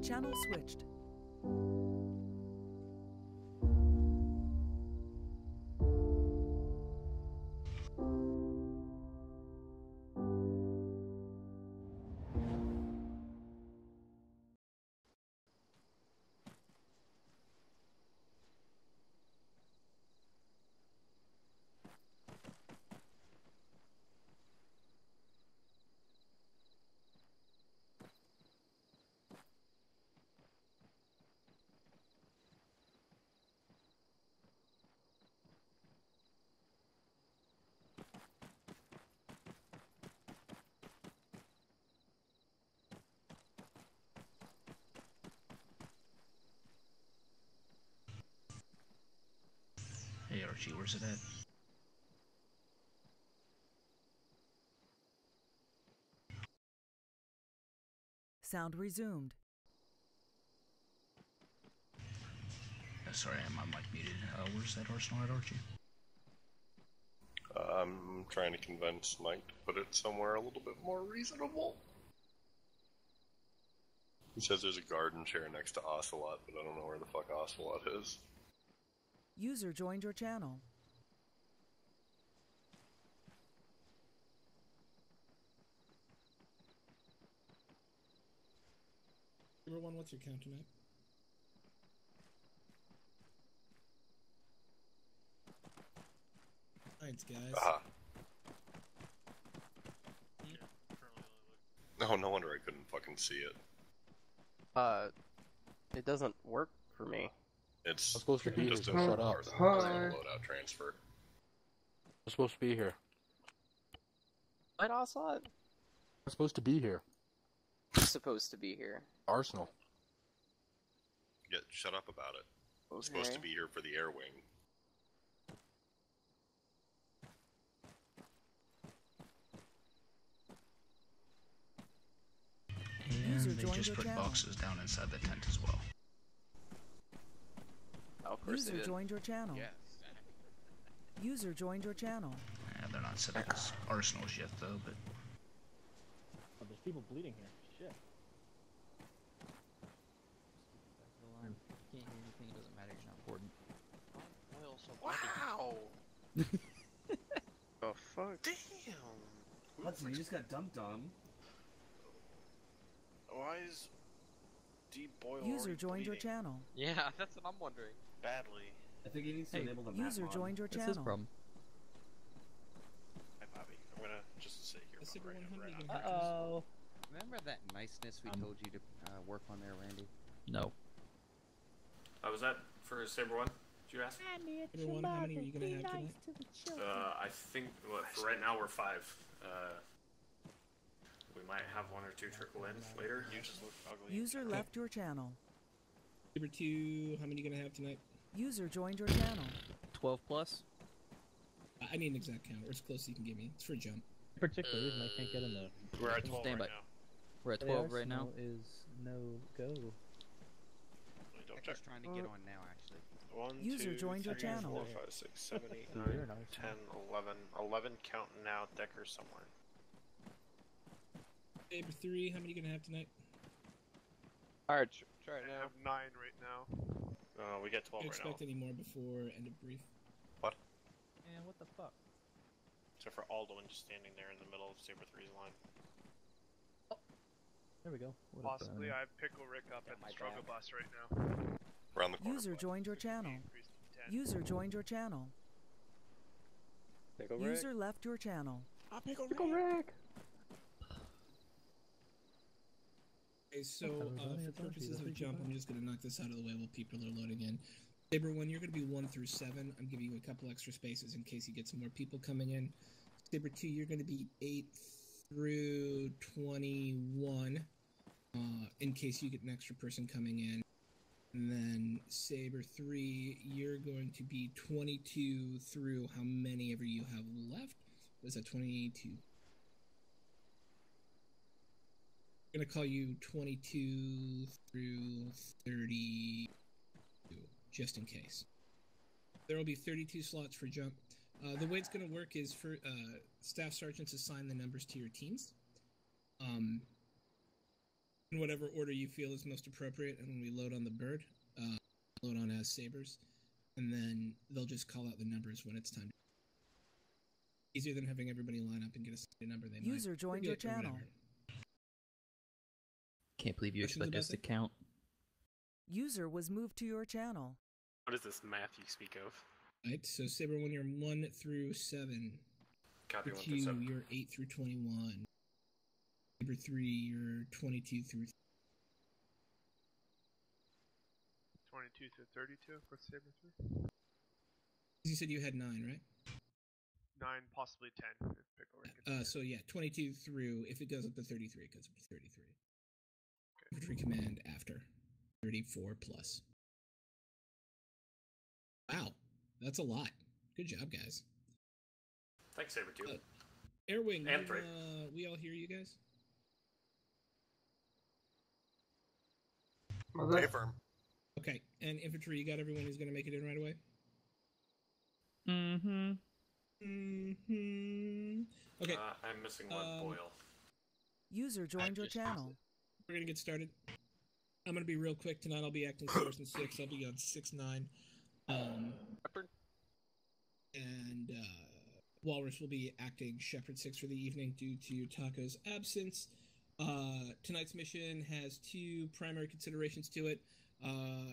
Channel switched. Hey Archie, where's it at? Sound resumed. Sorry, I had my mic muted. Where's that arsenal at, Archie? I'm trying to convince Mike to put it somewhere a little bit more reasonable. He says there's a garden chair next to Ocelot, but I don't know where the fuck Ocelot is. User joined your channel. Number one, what's your counter map? Alright, guys. Ah. No, no wonder I couldn't fucking see it. It doesn't work for me. It's I'm supposed to be just here. a Shut up. loadout transfer. I'm supposed to be here. What, Ocelot? I'm supposed to be here. Who's supposed to be here? Arsenal. Shut up about it. Okay. I'm supposed to be here for the air wing. User And they joined just your put channel. boxes down inside the tent as well. Oh, of course they User did. joined your channel. Yes. User joined your channel. Yeah, they're not set up as arsenals yet, though, but Oh, there's people bleeding here. Shit. Back to the line. Can't hear anything. It doesn't matter. You're not important. Oil so wow! Oh fuck. Damn! Hudson, you just got dumped on. Why is D-Boyle User already joined your bleeding channel. Yeah, that's what I'm wondering. badly? I think he needs to Hey, enable the map User mod. joined your That's his channel. problem. Hi, Bobby. I'm gonna just sit here. Super while 100 right again. now. Uh-oh. Remember that niceness we told you to work on there, Randy? No. Was that for Saber 1? Did you ask? Saber 1, how many are you gonna have tonight? I think, for right now we're 5. We might have 1 or 2 trickle in later. You just look ugly. User left your channel. Saber 2, how many are you gonna have tonight? User joined your channel. 12 plus? I need an exact count, or as close as you can give me. It's for a jump. Particular reason I can't get in there. We're at 12 Stand right by. now. We're at 12 right now. Is no go. Really don't check. Just trying to get on now, actually. 1, User 2, joined your 3, channel. 4, 5, 6, 7, 8, Very 9, nice. 10, 11. 11 counting now. Decker's somewhere. Saber 3, how many are you gonna have tonight? Alright, try it I now. have 9 right now. We get 12 Do you right now. expect any more before end of brief? Man, what the fuck? Except for Alduin just standing there in the middle of Saber 3's line. There we go. What up, Possibly Brian? I pickle Rick up Got at my the struggle back. bus right now. Around the corner. User joined your channel. Increased to 10. User joined your channel. Pickle Rick? User left your channel. Pickle Rick! Okay, so Sometimes I for don't purposes see of the jump, I'm just gonna knock this out of the way while people are loading in. Saber 1, you're gonna be 1 through 7. I'm giving you a couple extra spaces in case you get some more people coming in. Saber 2, you're gonna be 8 through 21. In case you get an extra person coming in. And then Saber 3, you're going to be 22 through how many ever you have left. Was that 22? I'm going to call you 22 through 32, just in case. There will be 32 slots for jump. The way it's going to work is for staff sergeants assign the numbers to your teams. In whatever order you feel is most appropriate, and when we load on the bird, load on as sabers, and then they'll just call out the numbers when it's time. Easier than having everybody line up and get a number they User might joined your forget or channel. whatever. Can't believe you Questions expect about us to that? count. User was moved to your channel. What is this math you speak of? Right, so Saber 1, you're 1 through 7. Copy For 1 through 2, 7. you're 8 through 21. Saber 3, you're 22 through 22 to 32 for Saber 3. You said you had 9, right? 9, possibly 10 if Pickle Rick gets So yeah, 22 through, if it goes up to 33, it goes up to 33. Infantry command after. 34 plus. Wow, that's a lot. Good job, guys. Thanks, Saber 2. Airwing, And 3. we all hear you guys? Affirm. Okay, and infantry, you got everyone who's going to make it in right away? Mm-hmm. Mm-hmm. Okay, I'm missing 1 Boyle. User joined your channel. we're going to get started. I'm going to be real quick tonight. I'll be acting Source and 6. I'll be on 6-9. And Walrus will be acting Shepherd 6 for the evening due to Taco's absence. Tonight's mission has 2 primary considerations to it.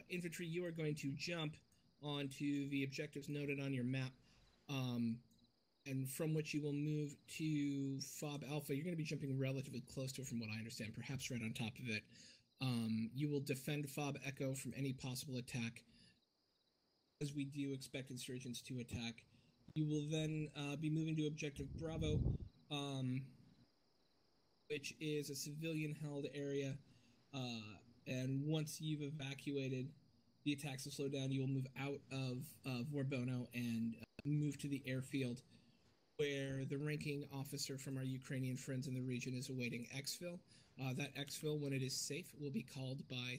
Infantry, you are going to jump onto the objectives noted on your map, and from which you will move to Fob Alpha. You're going to be jumping relatively close to it from what I understand, perhaps right on top of it. You will defend Fob Echo from any possible attack, as we do expect insurgents to attack. You will then be moving to Objective Bravo. which is a civilian-held area. And once you've evacuated, the attacks will slow down. You will move out of Vorbono and move to the airfield, where the ranking officer from our Ukrainian friends in the region is awaiting exfil. That exfil, when it is safe, will be called by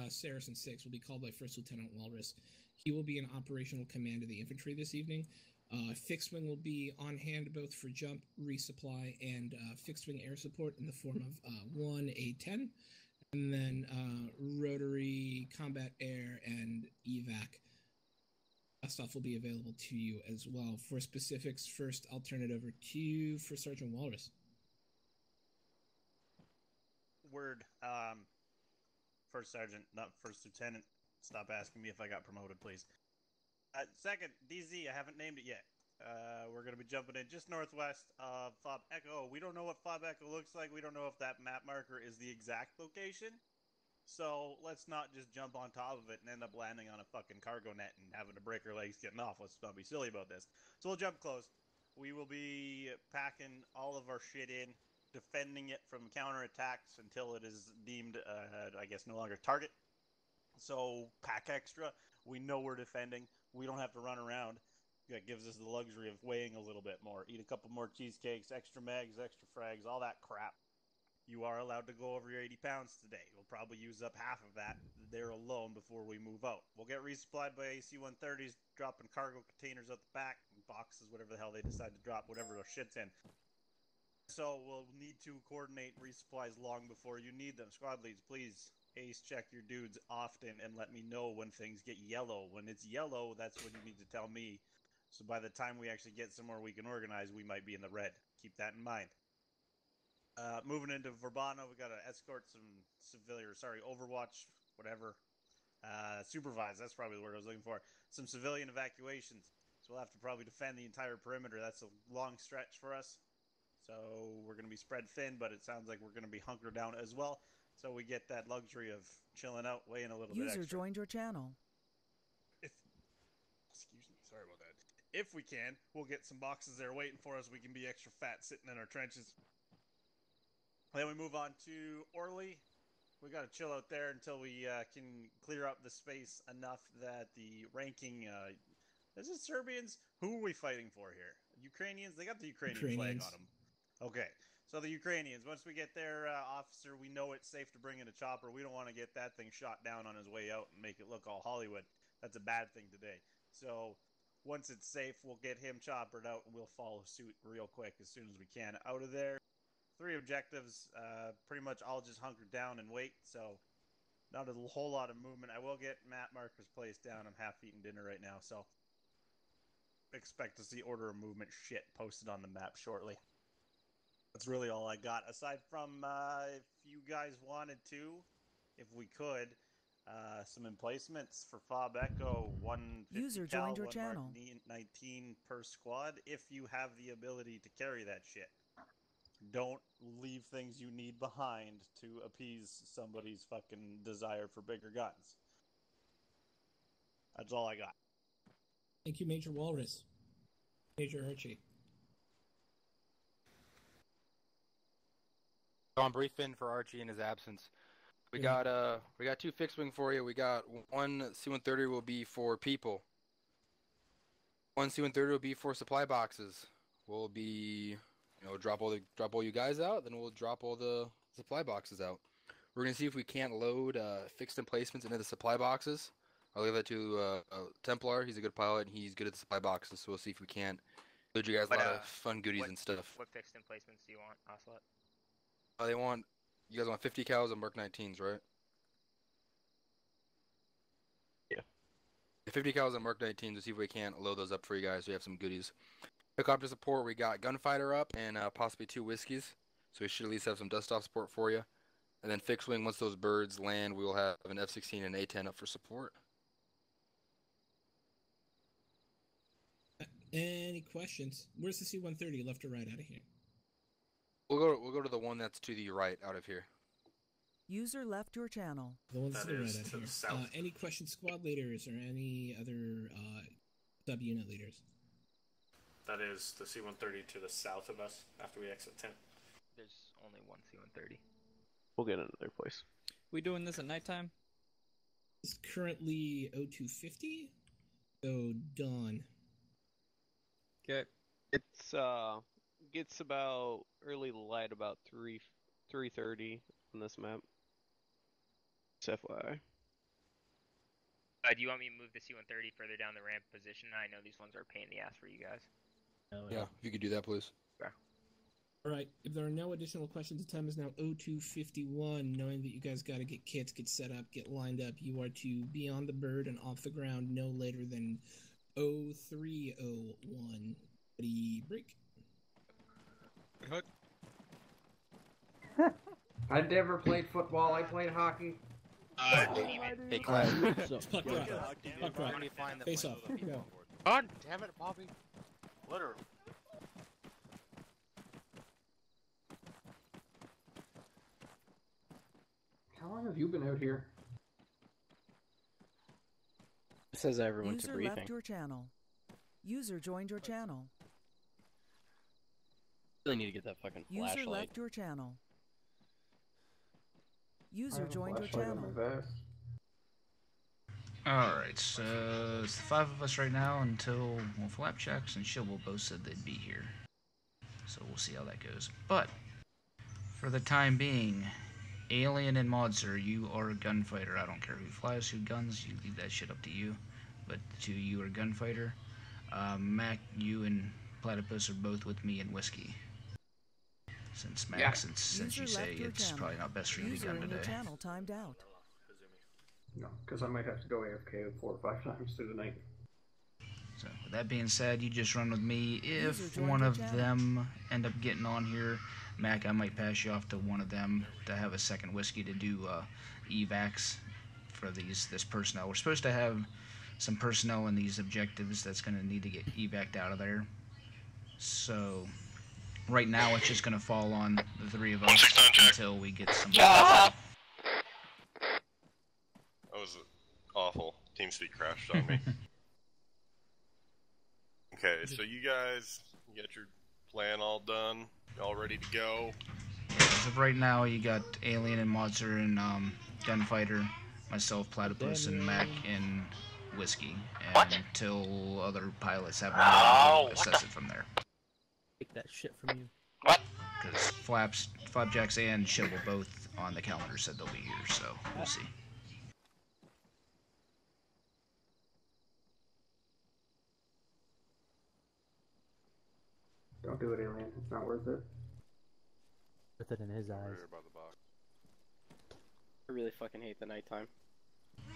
Saracen 6, will be called by First Lieutenant Walrus. He will be in operational command of the infantry this evening. Fixed wing will be on hand both for jump, resupply, and fixed wing air support in the form of 1 A-10, and then rotary combat air and evac stuff will be available to you as well. For specifics, first I'll turn it over to you for Sergeant Walrus. Word. First Sergeant, not First Lieutenant. Stop asking me if I got promoted, please. Second, DZ, I haven't named it yet. We're going to be jumping in just northwest of Fob Echo. We don't know what Fob Echo looks like. We don't know if that map marker is the exact location. So let's not just jump on top of it and end up landing on a fucking cargo net and having to break our legs getting off. Let's not be silly about this. So we'll jump close. We will be packing all of our shit in, defending it from counterattacks until it is deemed, I guess, no longer target. So pack extra. We know we're defending. We don't have to run around. That gives us the luxury of weighing a little bit more. Eat a couple more cheesecakes, extra mags, extra frags, all that crap. You are allowed to go over your 80 pounds today. We'll probably use up half of that there alone before we move out. We'll get resupplied by AC-130s, dropping cargo containers out the back, boxes, whatever the hell they decide to drop, whatever their shit's in. So we'll need to coordinate resupplies long before you need them. Squad leads, please ace check your dudes often and let me know when things get yellow. When it's yellow, that's when you need to tell me. So by the time we actually get somewhere we can organize, we might be in the red. Keep that in mind. Moving into Verbano, we got to escort some Overwatch, whatever. Supervise, that's probably the word I was looking for. Some civilian evacuations. So we'll have to probably defend the entire perimeter. That's a long stretch for us. So we're going to be spread thin, but it sounds like we're going to be hunkered down as well. So we get that luxury of chilling out, weighing a little bit extra. User joined your channel. Excuse me, sorry about that. If we can, we'll get some boxes there waiting for us. We can be extra fat sitting in our trenches. Then we move on to Orly. We got to chill out there until we can clear up the space enough that the ranking... is it Serbians? Who are we fighting for here? Ukrainians? They got the Ukrainian flag on them. Okay. So the Ukrainians, once we get their officer, we know it's safe to bring in a chopper. We don't want to get that thing shot down on his way out and make it look all Hollywood. That's a bad thing today. So once it's safe, we'll get him choppered out and we'll follow suit real quick as soon as we can out of there. 3 objectives, pretty much all just hunkered down and wait, so not a whole lot of movement. I will get map markers placed down. I'm half eating dinner right now, so expect to see order of movement shit posted on the map shortly. That's really all I got. Aside from if you guys wanted to, if we could, some emplacements for Fob Echo, 150 User cal, joined your 1 channel. Mark 19 per squad, if you have the ability to carry that shit. Don't leave things you need behind to appease somebody's fucking desire for bigger guns. That's all I got. Thank you, Major Walrus. Major Archie. On brief in for Archie in his absence. We got 2 fixed wing for you. We got 1 C-130 will be for people. 1 C-130 will be for supply boxes. We'll be, drop all you guys out, then we'll drop all the supply boxes out. We're gonna see if we can't load fixed emplacements into the supply boxes. I'll leave that to Templar. He's a good pilot and he's good at the supply boxes, so we'll see if we can't load you guys a lot of fun goodies and stuff. What fixed emplacements do you want, Ocelot? You guys want 50 cals and Mark 19s, right? Yeah. 50 cals and Mark 19s. We'll see if we can't load those up for you guys. So we have some goodies. Helicopter support, we got Gunfighter up and possibly 2 whiskeys. So we should at least have some dust-off support for you. And then fixed wing, once those birds land, we will have an F-16 and A-10 up for support. Any questions? Where's the C-130, left or right out of here? We'll go to the one that's to the right out of here. User left your channel. The one that's to the right out to of the here. south. Any questions, squad leaders or any other sub-unit leaders? That is the C-130 to the south of us after we exit 10. There's only one C-130. We'll get another place. We doing this at nighttime? It's currently 0250, so dawn. Okay. It's gets about early light about 3:30 on this map. Just FYI. Do you want me to move the C-130 further down the ramp position? I know these ones are a pain in the ass for you guys. Yeah, if you could do that, please. Okay. Alright, if there are no additional questions, the time is now 0251. Knowing that you guys gotta get kits, get set up, get lined up, you are to be on the bird and off the ground no later than 0301. Ready, break. I never played football. I played hockey. Hey, Clive. Puck drop. Puck drop. Face off. Go. God damn it, Bobby. Literally. How long have you been out here? It says everyone to User briefing. left your channel. User joined your channel. Really need to get that fucking User flashlight. left your channel. User joined your channel. Alright, so it's the 5 of us right now until Flapjacks and Shibble both said they'd be here. So we'll see how that goes. But, for the time being, Alien and Modzer, you are a gunfighter. I don't care who flies, who guns, you leave that shit up to you. But to you are a gunfighter. Mac, you and Platypus are both with me in Whiskey. Since Mac, since you say it's probably not best for you to gun User in your today. channel timed out. No, because I might have to go AFK 4 or 5 times through the night. So, with that being said, you just run with me. If User joined one your of channel. them end up getting on here, Mac, I might pass you off to one of them to have a second whiskey to do evacs for this personnel. We're supposed to have some personnel in these objectives that's going to need to get evac'd out of there. So, right now it's just going to fall on the 3 of us until we get some... That was awful. TeamSpeak crashed on me. Okay, so you guys get your plan all done, all ready to go. As of right now, you got Alien and Modzer and Gunfighter, myself, Platypus, and Mac in Whiskey. And until other pilots have we'll assess it from there. Take that shit from you. Because Flapjacks and Shibble both on the calendar said they'll be here, so we'll see. Don't do it, Alien. It's not worth it. Worth it in his eyes. I really fucking hate the nighttime.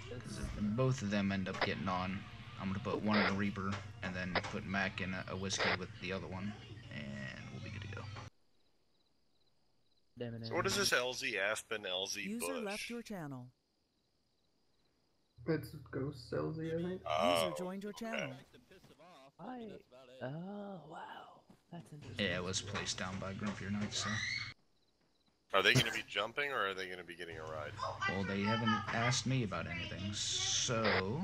If both of them end up getting on, I'm going to put one in a Reaper, and then put Mac in a Whiskey with the other one, and we'll be good to go. Damn it, So what is this LZ Aspen, LZ User Bush? left your channel. It's Ghost LZ, I think. Oh, User joined your channel. Oh, wow. That's interesting. Yeah, it was placed down by Grumpier Knights, so... Are they going to be jumping, or are they going to be getting a ride? Well, they haven't asked me about anything, so...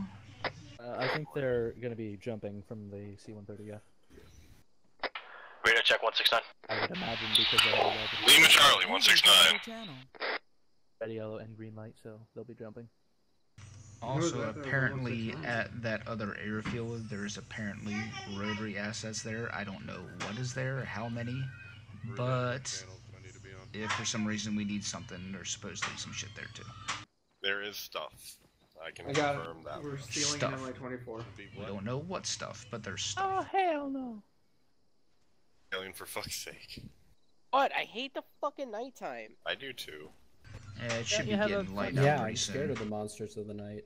I think they're going to be jumping from the C-130F. Radar check 169. I would imagine because they have Lima Charlie, 169. red, yellow, and green light, so they'll be jumping. Also, apparently, at that other airfield, there's apparently rotary assets there. I don't know what is there, how many, but if for some reason we need something, there's supposed to be some shit there too. There is stuff. I can I got confirm it. that. We're stealing Stuff. an MI-24. We don't know what stuff, but there's stuff. Oh, hell no. Alien, for fuck's sake. What? I hate the fucking nighttime. I do too. It should be you have getting a- light Yeah, out I'm pretty Scared soon. of the monsters of the night.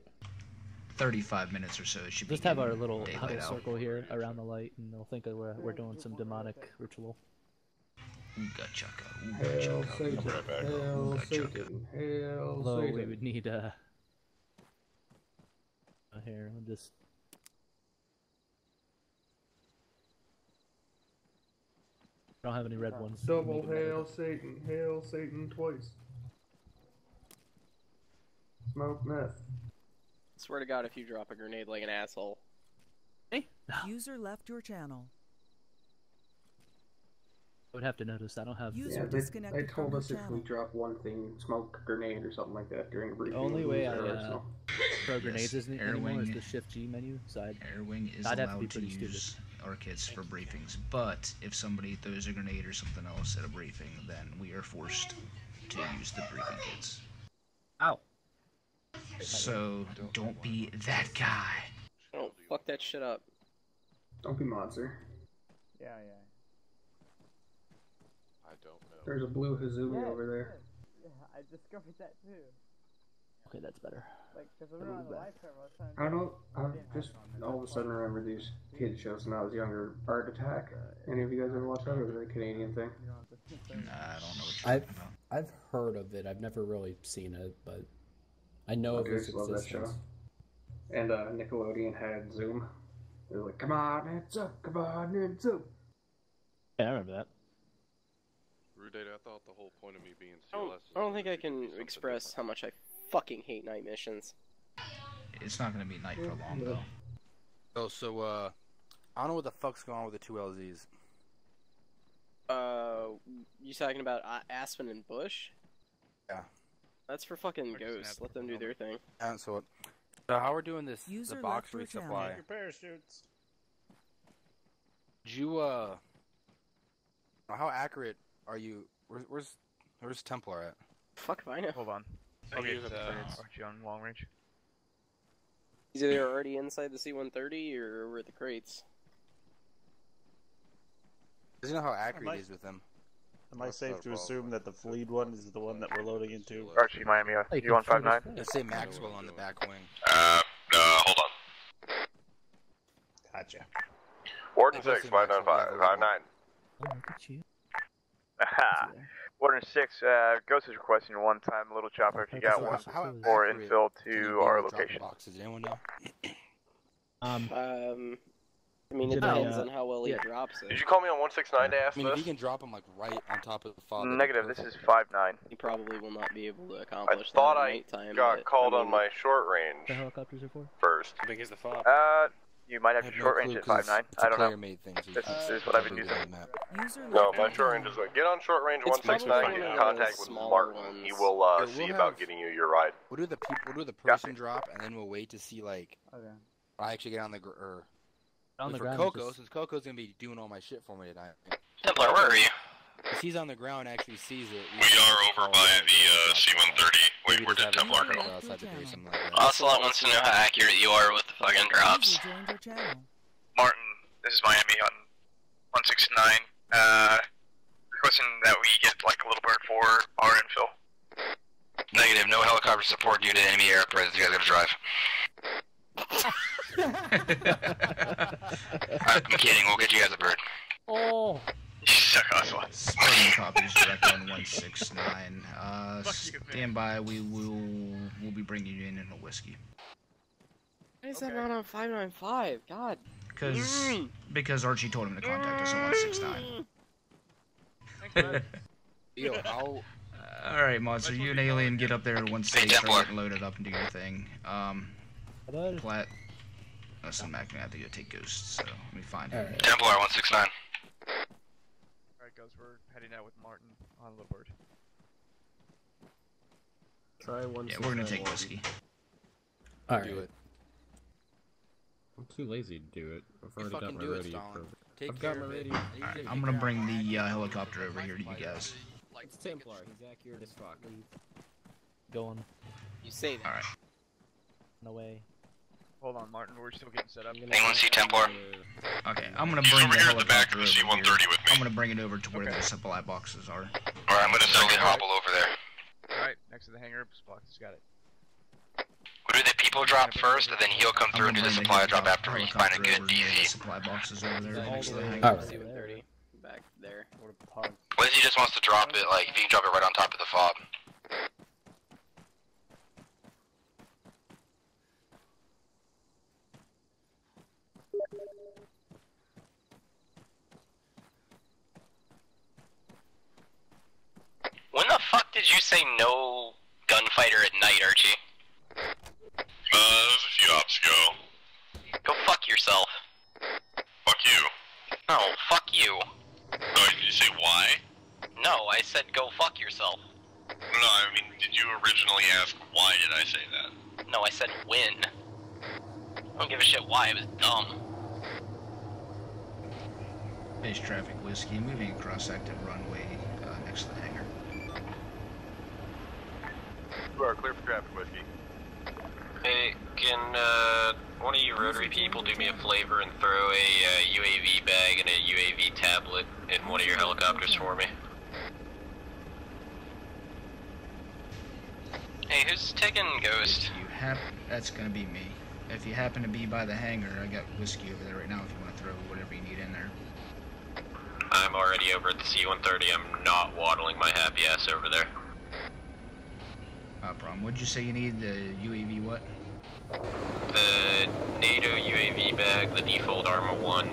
35 minutes or so, it should be Just have our getting little daylight huddle out. circle here around the light, and they'll think that we're doing some demonic ritual. Ooga chaka, Hail ooga chaka. Satan, right back. hail Ooga chaka. Satan, hail Although we Satan. would need here, I'll just... I don't have any red ones. Double Make it hail Satan twice. Smoke meth. Swear to God, if you drop a grenade like an asshole. User left your channel. I would have to notice. I don't have. User They disconnected told from us your if we channel. drop one thing, smoke a grenade or something like that during a briefing. The only we way lose I our arsenal. throw grenades Yes, anymore is Airwing- the Shift G menu. So Airwing is I'd have to be allowed to pretty stupid. use our kits for briefings, but if somebody throws a grenade or something else at a briefing, then we are forced to use the briefing kits. Ow. So don't be that guy. Oh, fuck that shit up. Don't be monster. Yeah. I don't know. There's a blue Hazumi over there. Yeah, I discovered that too. Okay, that's better. Like, because we were on the live server, I was trying to... I don't. I just all of a sudden remember these kid shows when I was younger. Art Attack. Any of you guys ever watch that, or is it a Canadian thing? Nah, I don't know what you're talking about. I've heard of it. I've never really seen it, but I know of I its just love that show. existence. And Nickelodeon had Zoom. They were like, "Come on, it's up! Come on, it's up!" Yeah, I remember that. Rude, I thought the whole point of me being I CLS. don't think I can express how much I fucking hate night missions. It's not gonna be night for long though. Oh, so I don't know what the fuck's going on with the two LZs. You talking about Aspen and Bush? Yeah. That's for fucking ghosts. Let them do their thing. And so how we're doing this? User the box left your resupply. Your parachutes. Did you how accurate are you? Where's Templar at? Fuck if I know. Hold on. I'll get Archie on long range. He's either already inside the C-130 or over at the crates. Doesn't know how accurate he is with them. Am I safe to assume that the fleet one is the one that we're loading into? Archie, Miami, you 159? Let's say Maxwell on the back wing. Hold on. Gotcha. Warden 6, 595, 59. Oh, look at you. Aha. Warden 6, Ghost is requesting one time little chopper if you got one for infill to our location. Boxes. Anyone know? I mean, it depends on how well he drops it. Did you call me on 169 to ask I mean, if this? you can drop them like right on top of the fob. Negative, this is 59. He probably will not be able to accomplish I thought that at I nighttime. got but, called I mean, on my short range The helicopters are for? first. How big is the fob? You might have your short range at 59. I don't know. This is what I've been using. User No, left my your short range channel. is like, get on short range It's 169, probably get in one of contact the with smaller Martin. ones. He will Yeah, see we'll about have- getting you your ride. We'll do the person drop, and then we'll wait to see like. Okay. I actually get on the On the for ground. Coco, just- since Coco's gonna be doing all my shit for me tonight. Templar, where are you? If he's on the ground, and actually sees it. We are over by the C-130. Wait, where did Templar go? Outside the base, something like that. Ocelot wants to know how accurate you are with the fucking drops. User joined your channel. Martin, this is Miami on 169. Requesting that we get like a little bird for our infill. Negative, no helicopter support due to enemy air presence. You guys gotta drive. I'm kidding, we'll get you guys a bird. Oh. You suck, Ocelot. Spartan copies direct on 169. Stand by. We'll be bringing you in a whiskey. Why is that not on 595? God. Because Archie told him to contact us on 169. Yo, I'll. Alright, Monster, you and Alien get up there at 168, start Templar. getting loaded up and do your thing. Hello? Plat. Listen, Mac, gonna have to go take ghosts, so let me find him. Templar 169. Alright, Ghost, we're heading out with Martin on Little Bird. Try one. Yeah, we're gonna take whiskey. Alright. Do it. I'm too lazy to do it. I've You already got fucking my do it, radio. Stalin. For... Take I've care got my of it. radio. Alright, I'm gonna bring the helicopter over here to you guys. It's Templar. He's accurate as fuck. Going. You say that. Alright. No way. Hold on, Martin, we're still getting set up. Anyone see Templar? Okay, I'm gonna He's bring over the here at the back helicopter of the over here. C-130 with me. I'm gonna bring it over to where the supply boxes are. Alright, I'm gonna send a hobble over there. Alright, next to the hangar, boxes, got it. We'll do the people drop first, and then he'll come through and do the supply drop after we find a good The DZ. supply boxes over there next to the hangar. Alright. C-130. Back there. What if he just wants to drop it, like, if you can drop it right on top of the fob? When the fuck did you say no gunfighter at night, Archie? That was a few ops ago. Go fuck yourself. Fuck you. Oh, fuck you. Oh, you say why? No, I said go fuck yourself. No, I mean, did you originally ask why did I say that? No, I said when. I don't give a shit why, it was dumb. Base traffic whiskey, moving across active runway next to the hangar. You are clear for traffic, whiskey. Hey, can one of you rotary people do me a favor and throw a UAV bag and a UAV tablet in one of your helicopters for me? Hey, who's taking Ghost? That's gonna be me. If you happen to be by the hangar, I got whiskey over there right now if you want to throw whatever you need in there. I'm already over at the C-130. I'm not waddling my happy ass over there. No problem. What'd you say you need? The UAV what? The NATO UAV bag, the default Armor 1,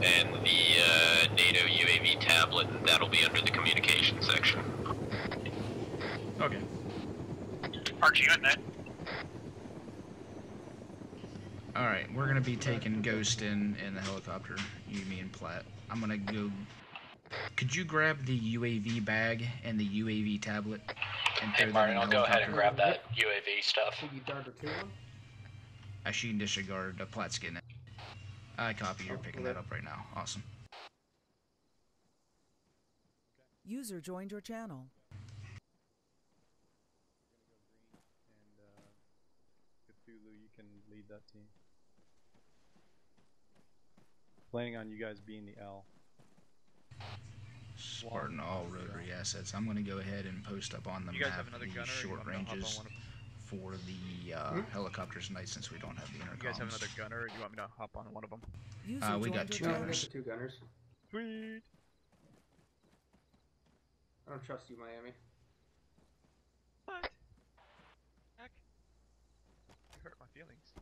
and the NATO UAV tablet. That'll be under the communication section. Okay. Archie, you in that? Alright, we're gonna be taking Ghost in the helicopter, you, me, and Platt. I'm gonna go... Could you grab the UAV bag and the UAV tablet? And Hey Martin, I'll go ahead and grab that UAV stuff. I should disregard Platt's getting it. I copy, you're picking that up right now. Awesome. User joined your channel. Cthulhu, you can lead that team. Planning on you guys being the L. Spartan all rotary assets. I'm going to go ahead and post up on the You guys map have another the gunner, or you short want me to hop on ranges one of them? for the helicopters tonight since we don't have the intercoms. You guys have another gunner, or do you want me to hop on one of them? We got two gunners. Two gunners. Sweet. I don't trust you, Miami. What? Heck? You hurt my feelings.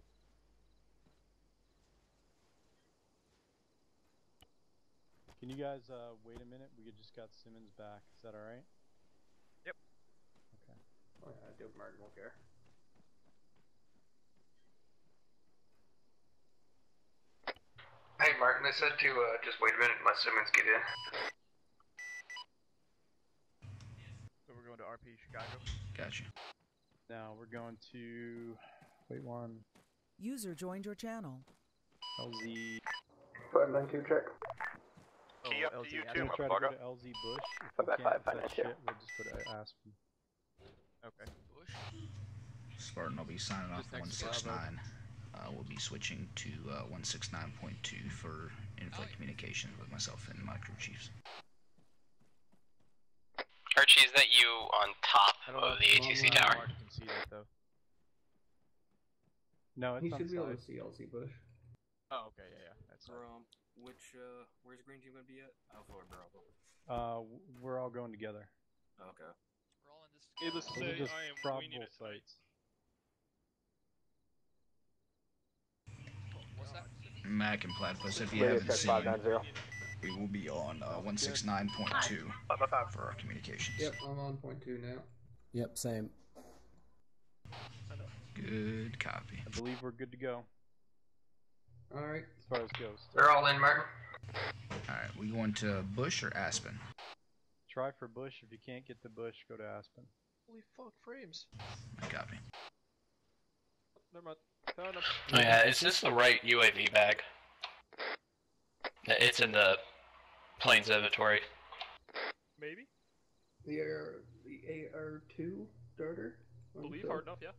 Can you guys wait a minute? We just got Simmons back. Is that alright? Yep. Okay. Oh yeah, Dope Martin won't care. Hey Martin, I said to just wait a minute and let Simmons get in. So we're going to RP Chicago. Gotcha. Now we're going to... Wait one. User joined your channel. LZ... 592 check. Key up to you I'm too, gonna try to go motherfucker. to LZ Bush. If Five we by can't five, set 592. shit, we'll just put Aspen. Okay. Bush. Spartan will be signing off Just for next to 169. We'll be switching to 169.2 for in-flight communication with myself and my crew chiefs. Archie, is that you on top of the ATC tower? Mark can see that though. No, it's He on should be able side. to see LC Bush. Oh, okay, yeah. That's Where's Green Team gonna be at? Alpha or Bravo? We're all going together. Okay. We're all in this. Needless to Those are say, just I am probable winging it. sites. What's that? Mac and Platypus, if you Radio haven't check seen, 590. we will be on 169.2 for our communications. Yep, I'm on point 2 now. Yep, same. Good copy. I believe we're good to go. Alright. As far as Ghost. They're all in, Martin. Alright, we going to Bush or Aspen? Try for Bush. If you can't get to Bush, go to Aspen. Holy fuck, frames. Copy. Never mind. Found him. Oh, yeah, is this the right UAV bag? It's in the plane's inventory. Maybe. The AR2 darter? Believe hard enough, yeah.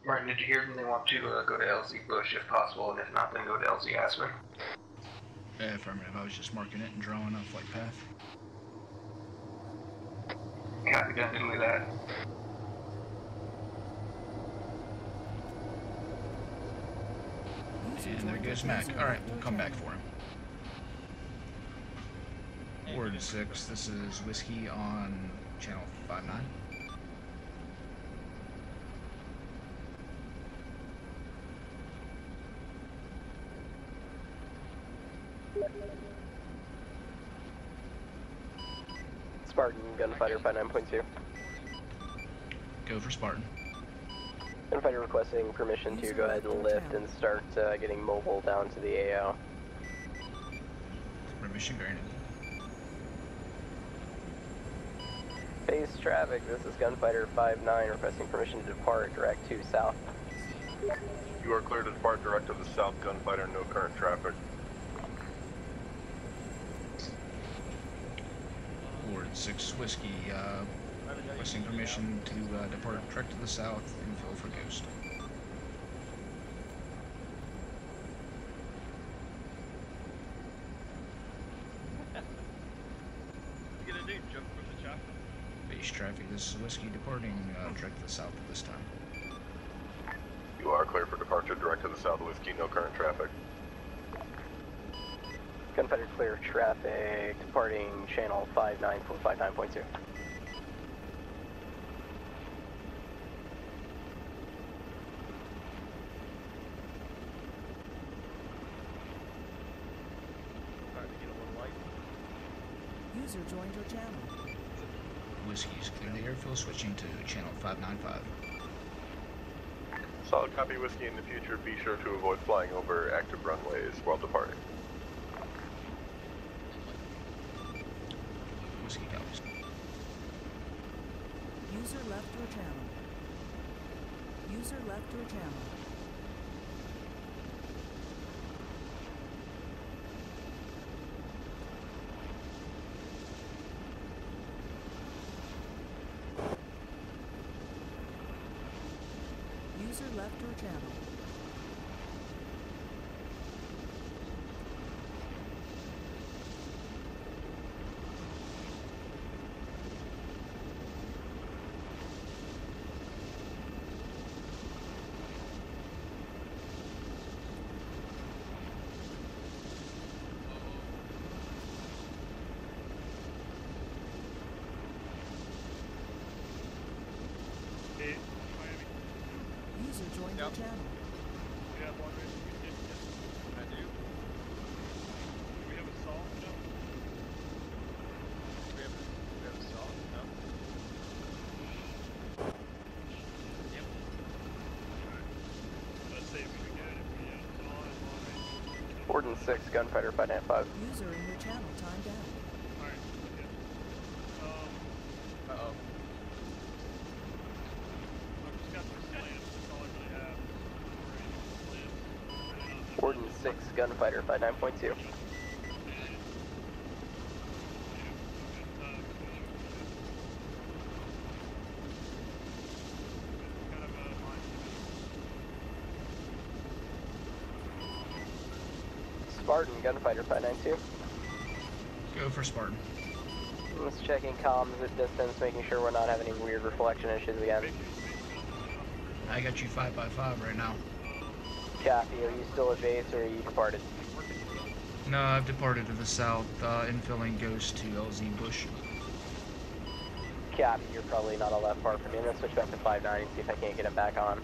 Martin, did you hear them? They want to go to LZ Bush if possible, and if not, then go to LZ Aspen. Affirmative. I was just marking it and drawing a flight path. Copy, done doing that. And there goes Mac. Alright, we'll come back for him. Ward 6, this is Whiskey on channel 59. Spartan, Gunfighter 59.2. Go for Spartan. Gunfighter requesting permission to go ahead and lift and start getting mobile down to the AO. Permission granted. Base traffic, this is Gunfighter 59 requesting permission to depart direct to south. You are clear to depart direct to the south, Gunfighter, no current traffic. Ward 6 Whiskey, requesting permission to depart direct to the south, infill for Ghost. You gonna do? Jump from the chopper? Base traffic, this is Whiskey departing direct to the south at this time. You are clear for departure direct to the south, Whiskey, no current traffic. Gunfighter clear traffic, departing channel 59459.2. User joined your channel. Whiskey's clear the airfield, switching to channel 595. Solid copy, Whiskey. In the future, be sure to avoid flying over active runways while departing. Whiskey copies. User left your channel. User left your channel. User left your channel. User joined your channel. We have one race we did. I do. Do we have a salt? No. We have a salt? No. Yep. Alright. Let's see if we can get it. If we have a salt and one race. Warden 6, Gunfighter 595. User in your channel timed out. Alright. Okay. Uh-oh. I've just got some slams. That's all I really have. Warden 6, Gunfighter 59.2. Spartan, Gunfighter 592. Go for Spartan. Just checking comms at distance, making sure we're not having any weird reflection issues again. I got you 5x5 right now. Copy, are you still at base or are you departed? No, I've departed to the south. Infilling goes to LZ Bush. Copy, you're probably not all that far from me. I'm gonna switch back to 59 and see if I can't get it back on.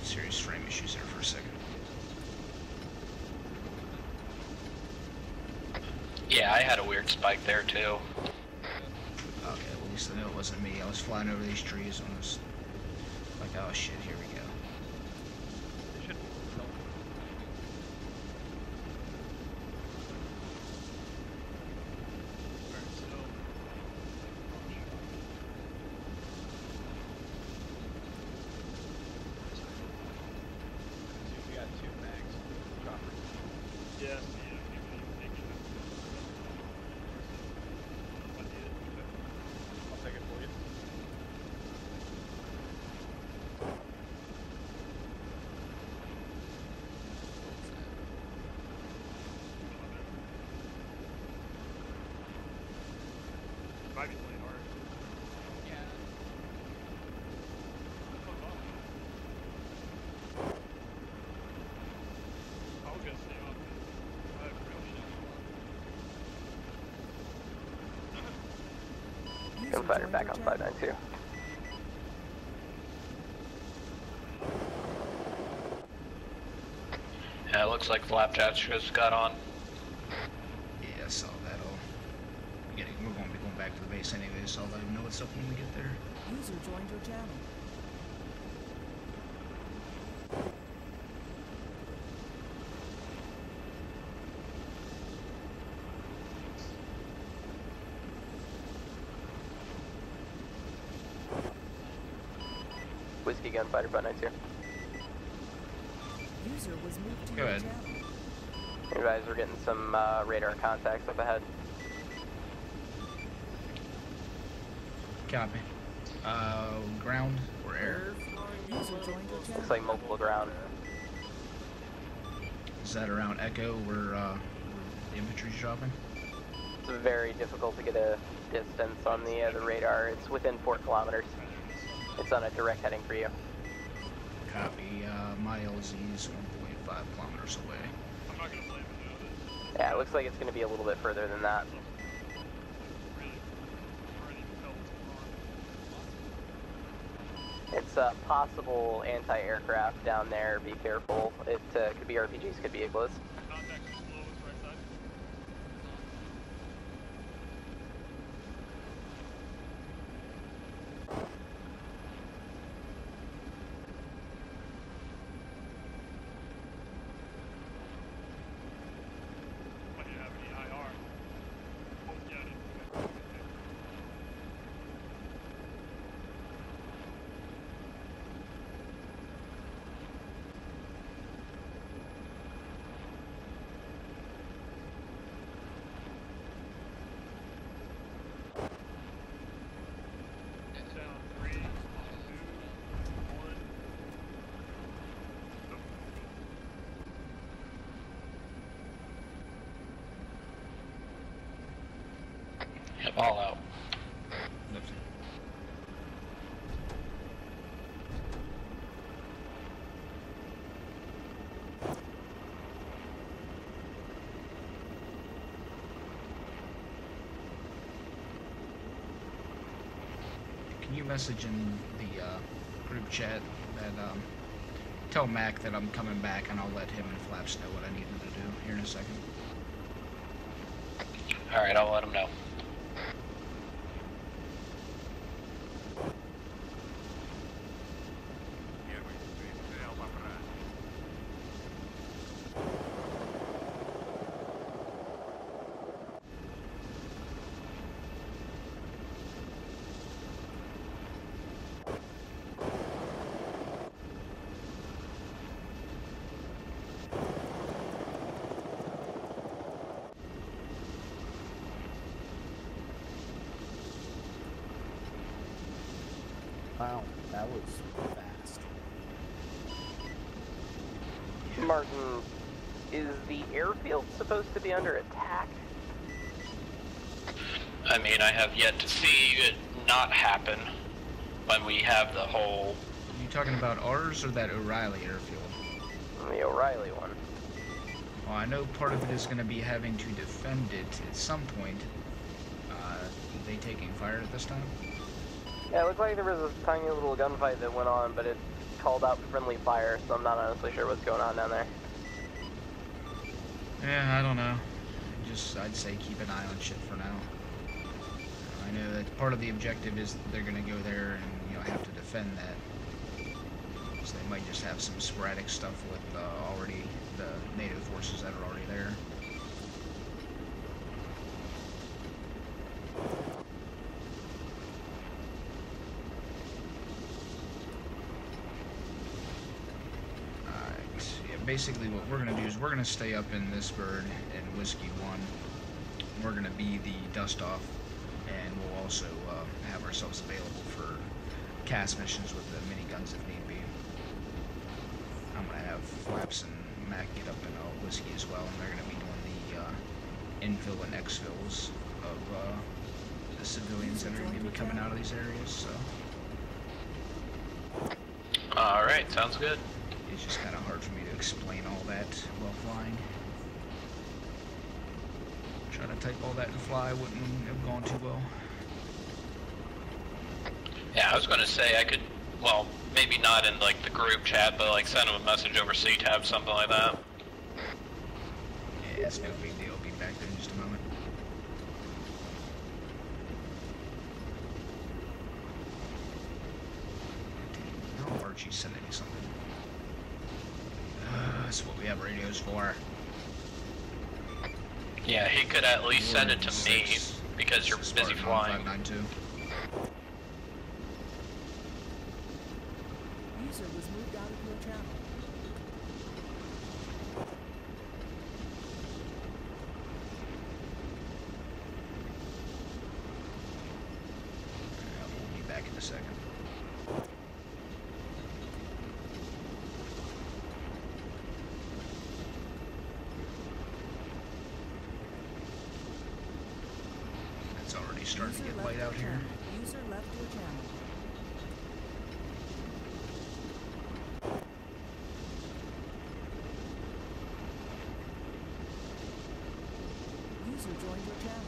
Serious frame issues there for a second. Yeah, I had a weird spike there too. Okay, well, at least I know it wasn't me. I was flying over these trees and was like, oh shit, here we go. Gunfighter back on 592. Yeah, it looks like Flapjack just got on. Yeah, I saw that all. We're going to be going back to the base anyway, so I'll let him know what's up when we get there. User joined your channel. Whiskey Gunfighter 592. User was moved to Go your ahead. channel. You guys, we're getting some radar contacts up ahead. Copy. Ground or air? User joined your channel. Looks like multiple ground. Is that around Echo where the infantry's dropping? It's very difficult to get a distance on the radar. It's within 4 kilometers. It's on a direct heading for you. Copy. My LZ is 1.5 kilometers away. I'm not gonna blame it though. Yeah, it looks like it's going to be a little bit further than that. It's a possible anti-aircraft down there. Be careful. It could be RPGs, could be Iglos. Contact is below us, right side. Might you have any IR? Oh, yeah, I didn't. Sound 3, 2, 1. Yep, all out. Can you message in the group chat that tell Mac that I'm coming back, and I'll let him and Flaps know what I need him to do here in a second. Alright, I'll let him know. Wow, that was fast. Martin, is the airfield supposed to be under attack? I mean, I have yet to see it not happen when we have the whole... Are you talking about ours or that O'Reilly airfield? The O'Reilly one. Well, I know part of it is going to be having to defend it at some point. Are they taking fire at this time? Yeah, it looked like there was a tiny little gunfight that went on, but it called out friendly fire, so I'm not honestly sure what's going on down there. Yeah, I don't know. I'd say keep an eye on shit for now. I know that part of the objective is that they're going to go there and, have to defend that. So they might just have some sporadic stuff with already the NATO forces that are already there. Basically what we're going to do is we're going to stay up in this bird and Whiskey 1. We're going to be the dust off, and we'll also have ourselves available for cast missions with the miniguns if need be. I'm going to have Flaps and Mac get up in Whiskey as well, and they're going to be doing the infill and exfills of the civilians that are going to be coming out of these areas. So. Alright, sounds good. It's just kind of hard for me to explain all that while flying. Trying to type all that and fly wouldn't have gone too well. Yeah, I was gonna say I could, well, maybe not in like the group chat, but like send him a message over C-Tab, something like that. Yeah, it's no big deal. I'll be back there in just a moment. Oh, Archie's sending me something. That's what we have radios for. Yeah, he could at least send it to me, because you're busy flying. 592. User was moved out of your channel. We'll be back in a second. It's already starting to get light out here. User left your channel. User joined your channel.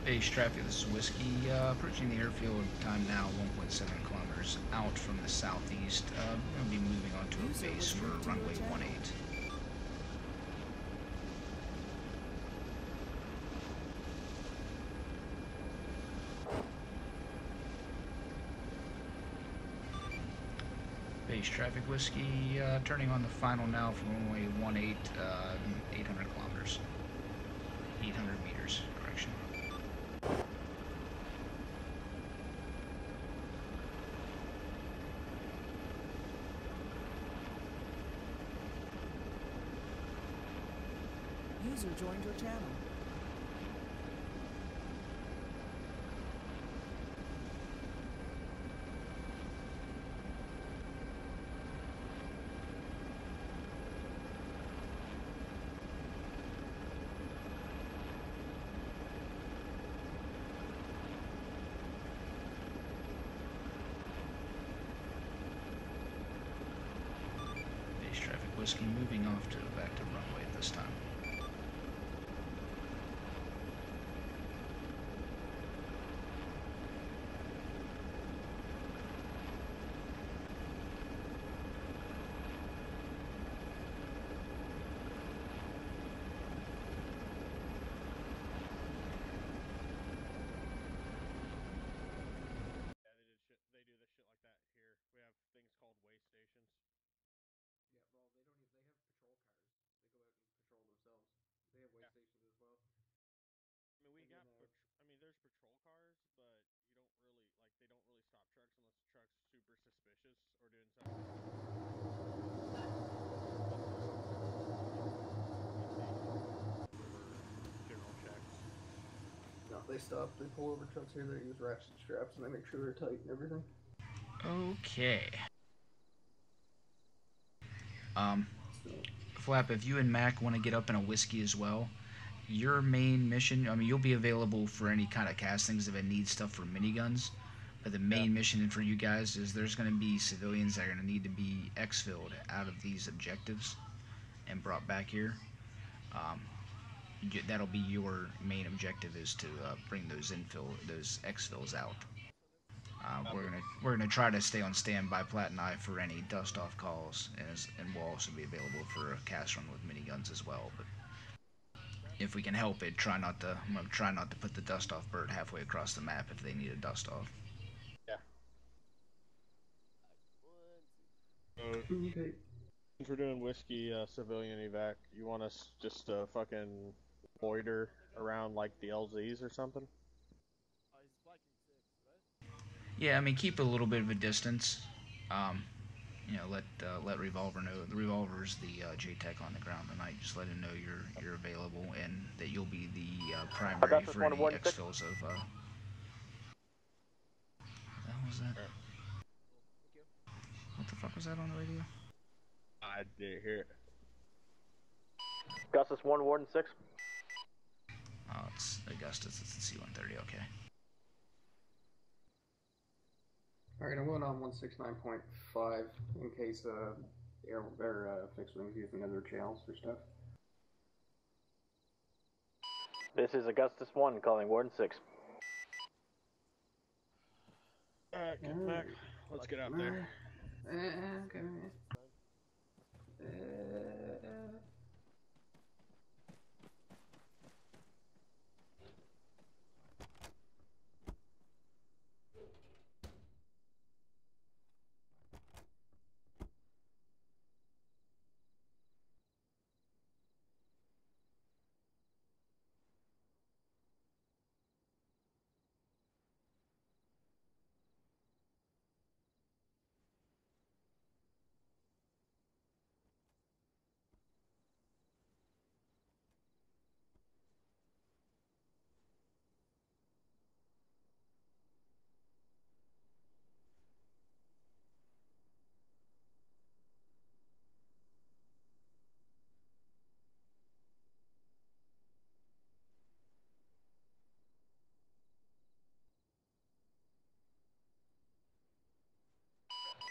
Base traffic, this is Whiskey, approaching the airfield, time now 1.7 kilometers out from the southeast. Going to be moving on to a base for runway 18. Base traffic, Whiskey, turning on the final now for runway 18, 800 kilometers. 800 meters, correction. User joined your channel. Base traffic, Whiskey, moving off to back to runway at this time. They do this shit like that here. We have things called way stations. Yeah, well, they don't even, they have patrol cars. They go out and patrol themselves. They have way stations as well. I mean, And then, I mean, there's patrol cars, but you don't really, like, they don't really stop trucks unless the truck's super suspicious or doing something. General checks. No, they stop. They pull over trucks here. They use ratchet straps and they make sure they're tight and everything. Okay. Flap, if you and Mac want to get up in a Whiskey as well, your main mission, I mean, you'll be available for any kind of castings if it needs stuff for miniguns, but the main mission for you guys is there's going to be civilians that are going to need to be exfilled out of these objectives and brought back here. That'll be your main objective, is to bring those exfills out. We're gonna try to stay on standby, Platt and I, for any dust off calls, and we'll also be available for a cast run with miniguns as well. But if we can help it, I'm gonna try not to put the dust off bird halfway across the map if they need a dust off. Yeah. Okay. Since we're doing Whiskey civilian evac, you want us just to fucking loiter around like the LZs or something? Yeah, I mean, keep a little bit of a distance. You know, let Revolver know. The Revolver's the JTech on the ground tonight. Just let him know you're available and that you'll be the primary for any exfills of. What the hell was that? What the fuck was that on the radio? I did hear it. Augustus 1, Warden 6. Oh, it's Augustus. It's the C-130. Okay. Alright, I'm going on 169.5 in case fixed wings using other channels for stuff. This is Augustus 1 calling Warden 6. Alright, get back. Let's get out there. Okay.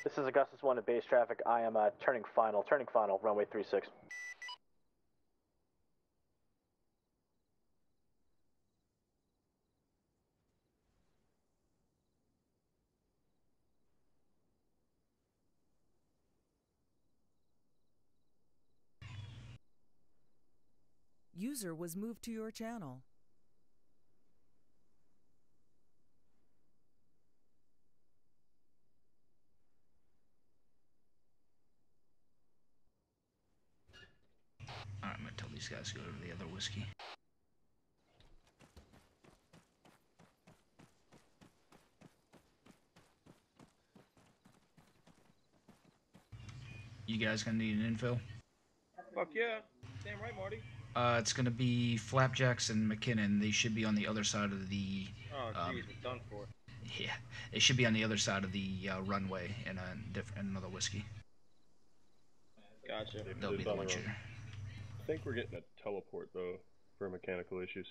This is Augustus 1 at base traffic. I am turning final, runway 36. User was moved to your channel. Alright, I'm gonna tell these guys to go to the other whiskey. You guys gonna need an infill? Fuck yeah. Damn right, Marty. It's gonna be Flapjacks and McKinnon. They should be on the other side of the. Oh, jeez, we're done for. Yeah, they should be on the other side of the runway in another whiskey. Gotcha. They'll be the one shooter. I think we're getting a teleport though for mechanical issues.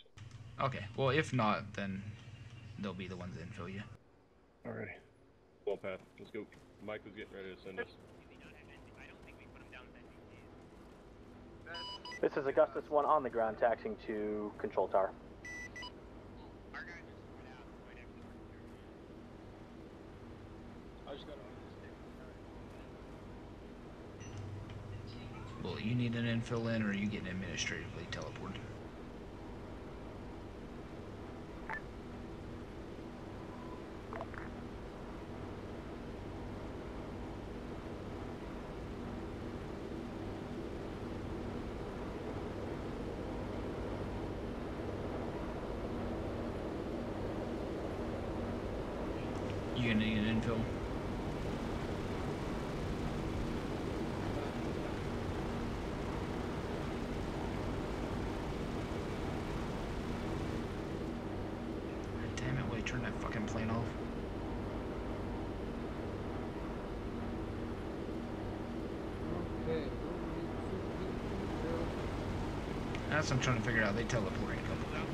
Okay, well if not, then they'll be the ones that infill you. Alrighty. Well, Pat, let's go. Mike was getting ready to send us. This is Augustus 1 on the ground, taxiing to Control Tower. Well, you need an infill in, or are you getting administratively teleported? You gonna need an infill? Damn it, wait, turn that fucking plane off. Okay. That's what I'm trying to figure out. They teleported a couple out.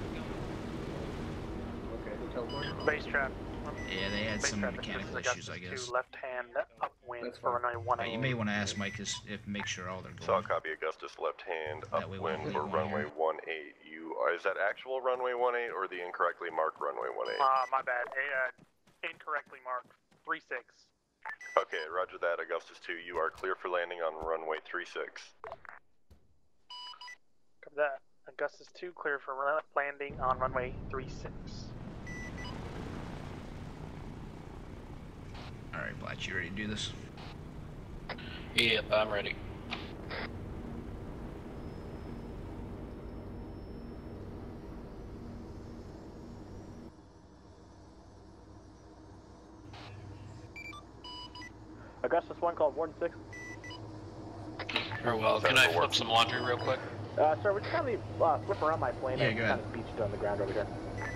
Okay, they teleported. Base trap. Yeah, they had Base some traffic, mechanical this is issues, I Augustus guess. 2, left hand upwind for runway 18. You may want to ask Mike if make sure all they're going. So I'll copy Augustus left hand upwind for runway 18. Is that actual runway 18 or the incorrectly marked runway 18? My bad. Incorrectly marked 36. Okay, roger that, Augustus 2. You are clear for landing on runway 36. Copy that. Augustus 2 clear for landing on runway 36. Alright, Blatch, you ready to do this? Yep, I'm ready. Augustus 1 called Warden 6. Very well. Can I flip some laundry real quick? Sir, would you kindly flip around my plane and kind of beach it on the ground over here?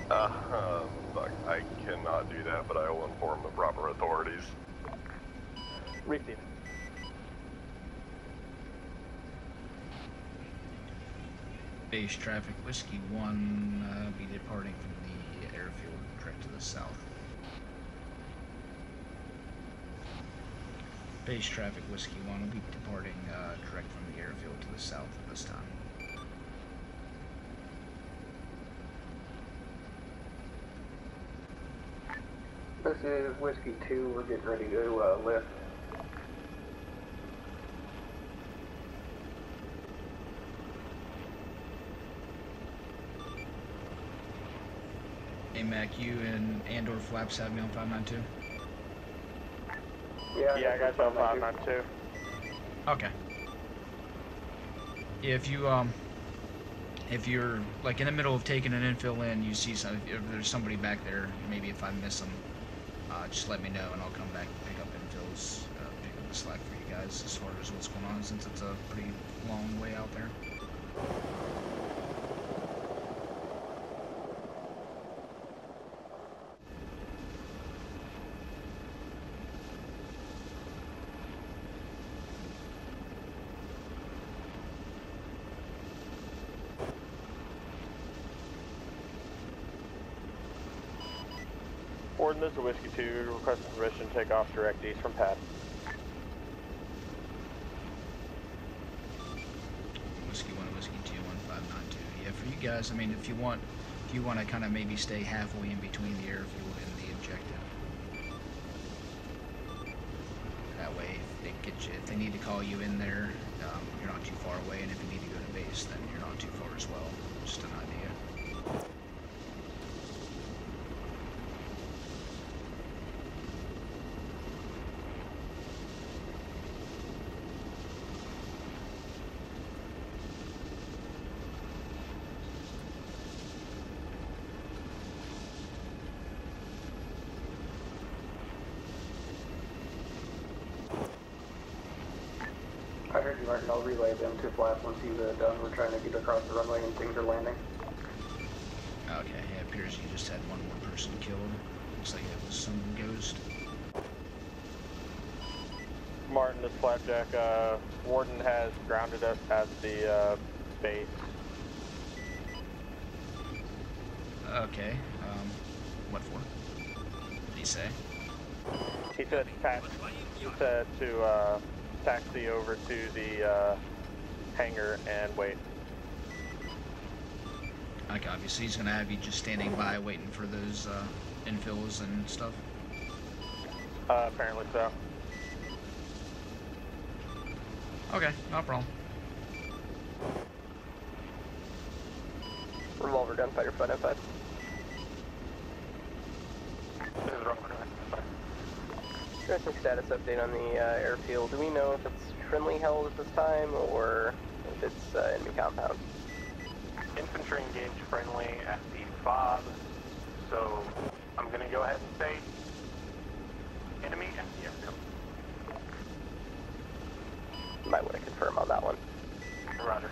Fuck, I cannot do that, but I will inform the proper authorities. Receive. Base traffic, Whiskey 1 be departing from the airfield direct to the south. Base traffic Whiskey 1 will be departing direct from the airfield to the south at this time. This is Whiskey 2, we're getting ready to lift. Hey Mac, you and or Flaps have me on 592? Yeah, I got you on 592. Okay. If you're like in the middle of taking an infill in, you see some, if there's somebody back there, maybe if I miss them, just let me know and I'll come back and pick up infills, pick up the slack for you guys as far as what's going on, since it's a pretty long way out there. Warden, this is Whiskey 2, requesting permission to take off direct east from pad. Whiskey 1, Whiskey 2, 1592. Yeah, for you guys, I mean, if you want to kind of maybe stay halfway in between the airfield and the objective. That way, if they need to call you in there, you're not too far away, and if you need to go to base, then you're not too far as well. Just an idea. I heard you, Martin. I'll relay them to Flash once he's done. We're trying to get across the runway and things are landing. Okay, yeah, it appears you just had one more person killed. Looks like it was some ghost. Martin, this Flapjack, Warden has grounded us at the base. Okay, what for? What did he say? He said to taxi over to the hangar and wait. Like, obviously he's gonna have you just standing by waiting for those infills and stuff? Apparently so. Okay, no problem. Revolver gunfighter 595. This is Revolver gunfighter. Interesting status update on the airfield. Do we know if it's friendly held at this time or if it's enemy compound? Infantry engaged friendly at the FOB, so I'm going to go ahead and say enemy at the airfield. Might want to confirm on that one. Roger.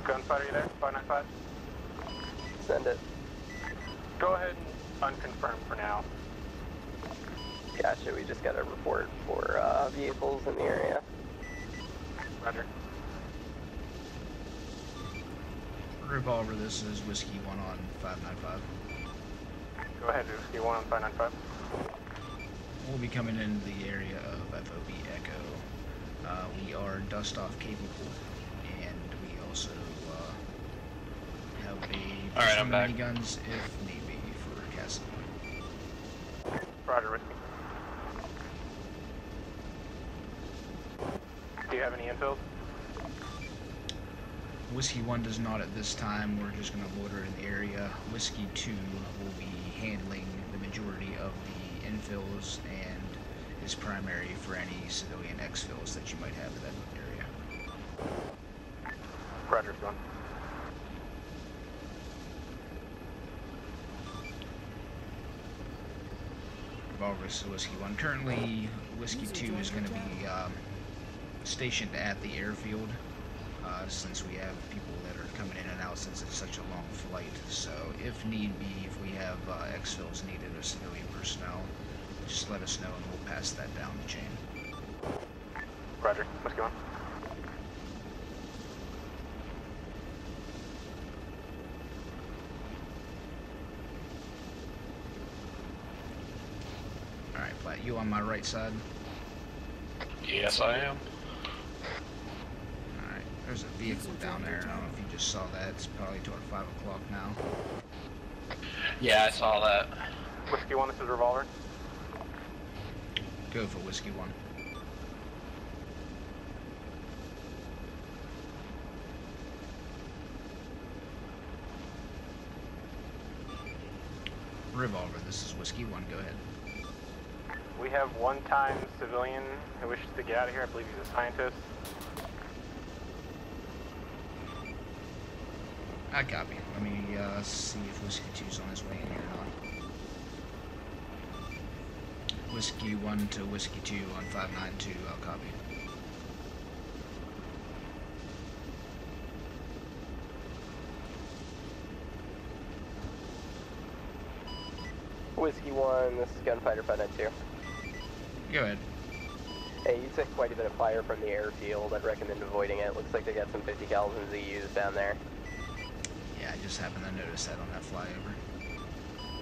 Gunfighter, you there? 595? Send it. Go ahead and unconfirm for now. Gotcha, we just got a report for vehicles in the area. Roger. Revolver, this is Whiskey 1 on 595. Go ahead, Whiskey 1 on 595. We'll be coming into the area of FOB Echo. We are dust-off capable, and we also have Alright, I'm back. miniguns if need be for casting. Roger, Whiskey. Do you have any infills? Whiskey 1 does not at this time. We're just going to loiter in the area. Whiskey 2 will be handling the majority of the infills and is primary for any civilian exfills that you might have in that area. Roger, son. Walrus, Whiskey 1. Currently, Whiskey 2 is going to be stationed at the airfield. since we have people that are coming in and out since it's such a long flight. So if need be, if we have exfils needed or civilian personnel, just let us know and we'll pass that down the chain. Roger. What's going on? Alright, Flat, you on my right side? Yes, I am. Alright, there's a vehicle down there. I don't know if you just saw that. It's probably toward 5 o'clock now. Yeah, I saw that. Whiskey 1, this is Revolver. Go for Whiskey 1. Revolver, this is Whiskey 1, go ahead. We have one-time civilian who wishes to get out of here. I believe he's a scientist. I copy. Let me see if Whiskey 2's on his way in here or not. Whiskey 1 to Whiskey 2 on 592, I'll copy. Whiskey 1, this is Gunfighter 592. Go ahead. Hey, you took quite a bit of fire from the airfield. I'd recommend avoiding it. Looks like they got some 50 cals and ZUs down there. Yeah, I just happened to notice that on that flyover.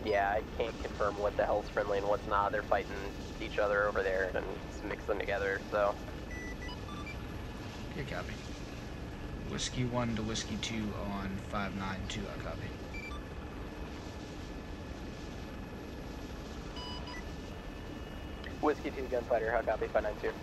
Yeah, I can't confirm what the hell's friendly and what's not. They're fighting each other over there and just mix them together, so. Okay, copy. Whiskey 1 to Whiskey 2 on 592, I copy. Whiskey 2 Gunfighter, how copy, 592.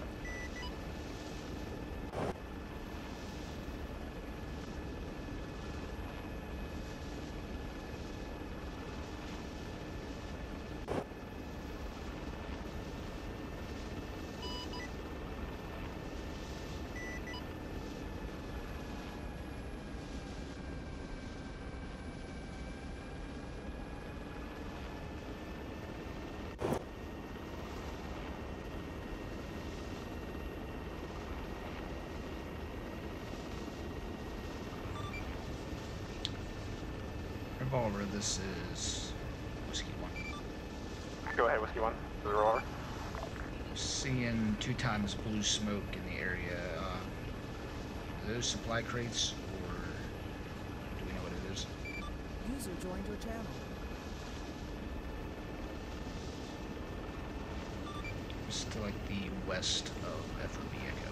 Revolver, this is Whiskey 1. Go ahead, Whiskey 1. This is Revolver. Seeing 2 times blue smoke in the area. Are those supply crates, or do we know what it is? User joined your channel. It's to like the west of FOB Echo.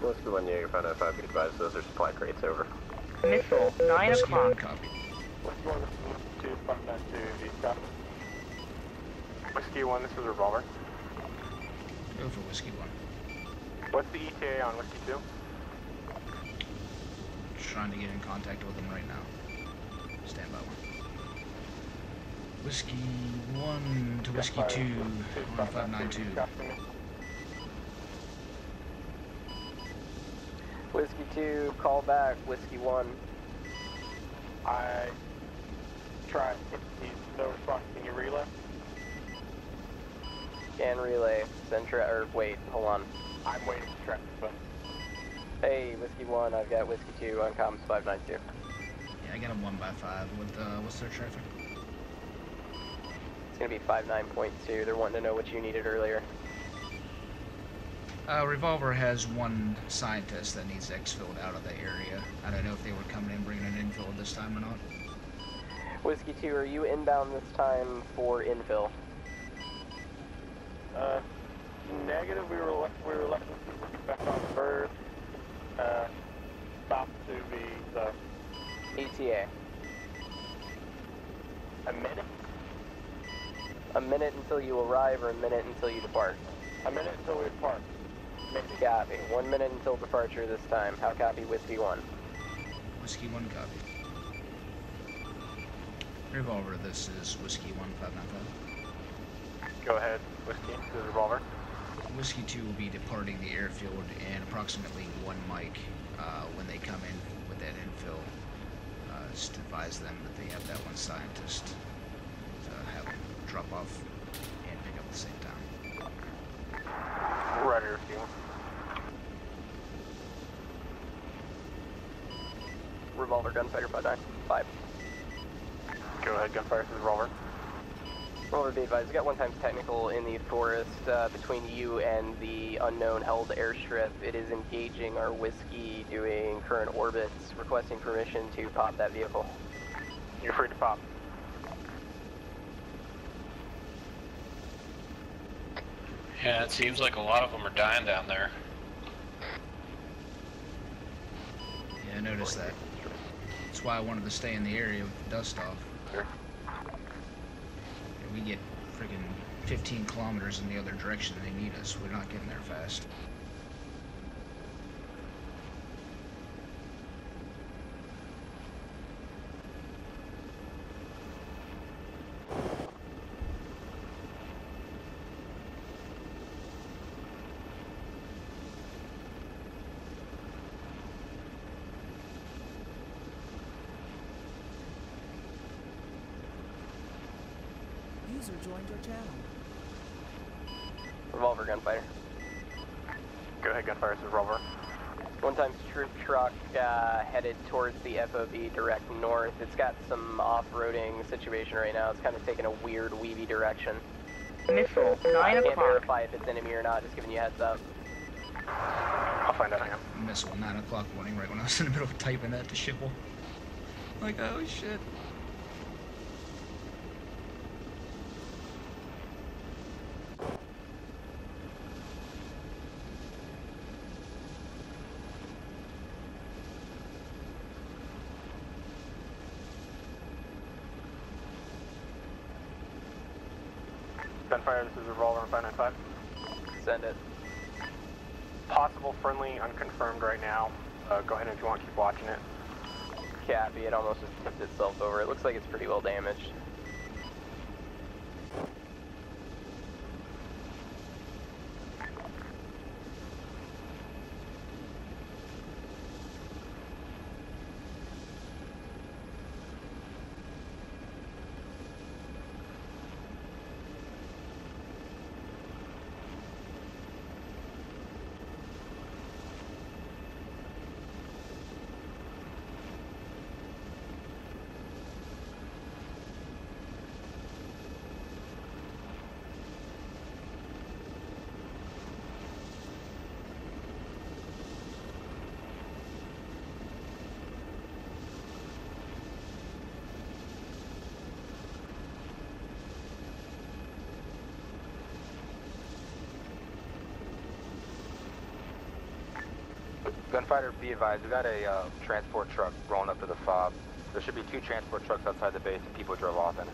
Whiskey 1, Jaeger 595, be advised, those are supply crates, over. Initial, 9 Whiskey o'clock. 1, copy. Whiskey 1, this is 592, East Stop. Whiskey 1, this is Revolver. Go for Whiskey 1. What's the ETA on Whiskey 2? Trying to get in contact with him right now. Stand by 1. Whiskey 1 to Whiskey 2 on 592. Whiskey 2, call back, Whiskey 1. I tried. He's no response. Can you relay? Can relay. Send or wait, hold on. I'm waiting to track but. Hey, Whiskey 1, I've got Whiskey 2 on comms 592. Yeah, I got a 1x5. What's their traffic? It's gonna be 59.2. They're wanting to know what you needed earlier. Revolver has 1 scientist that needs exfilled out of the area. I don't know if they were coming in bringing an infill this time or not. Whiskey 2, are you inbound this time for infill? Negative. We were left back on bird. Stop to be the ETA. A minute. A minute until you arrive, or a minute until you depart? A minute until we depart. Copy. 1 minute until departure this time. How copy, Whiskey 1? Whiskey 1, copy. Revolver, this is Whiskey 1, 595. Go ahead, Whiskey. This is Revolver. Whiskey 2 will be departing the airfield in approximately 1 mic when they come in with that infill. Just advise them that they have that 1 scientist to have them drop off and pick up at the same time. Roger, you. Revolver gunfighter 595. Go ahead, gunfire to the revolver. Revolver, be advised, we got 1 times technical in the forest between you and the unknown held airstrip. It is engaging our whiskey, doing current orbits, requesting permission to pop that vehicle. You're free to pop. Yeah, it seems like a lot of them are dying down there. Yeah, I noticed that. That's why I wanted to stay in the area with the dust off. Sure. We get friggin' 15 kilometers in the other direction they need us. We're not getting there fast. User joined your channel. Revolver gunfighter. Go ahead, gunfire to the revolver. 1 times troop truck headed towards the FOB direct north. It's got some off-roading situation right now. It's kind of taking a weird weavy direction. Missile, 9 I can't o'clock. verify if it's enemy or not, just giving you a heads up. I'll find out, hang on. Missile, 9 o'clock warning right when I was in the middle of typing that to Schipple. Like, oh shit. Gunfire, this is revolver on 595. Send it. Possible friendly, unconfirmed right now. Go ahead and if you want, keep watching it. Copy, it almost just tipped itself over. It looks like it's pretty well damaged. Gunfighter, be advised, we got a transport truck rolling up to the fob. There should be 2 transport trucks outside the base and people drove off in it.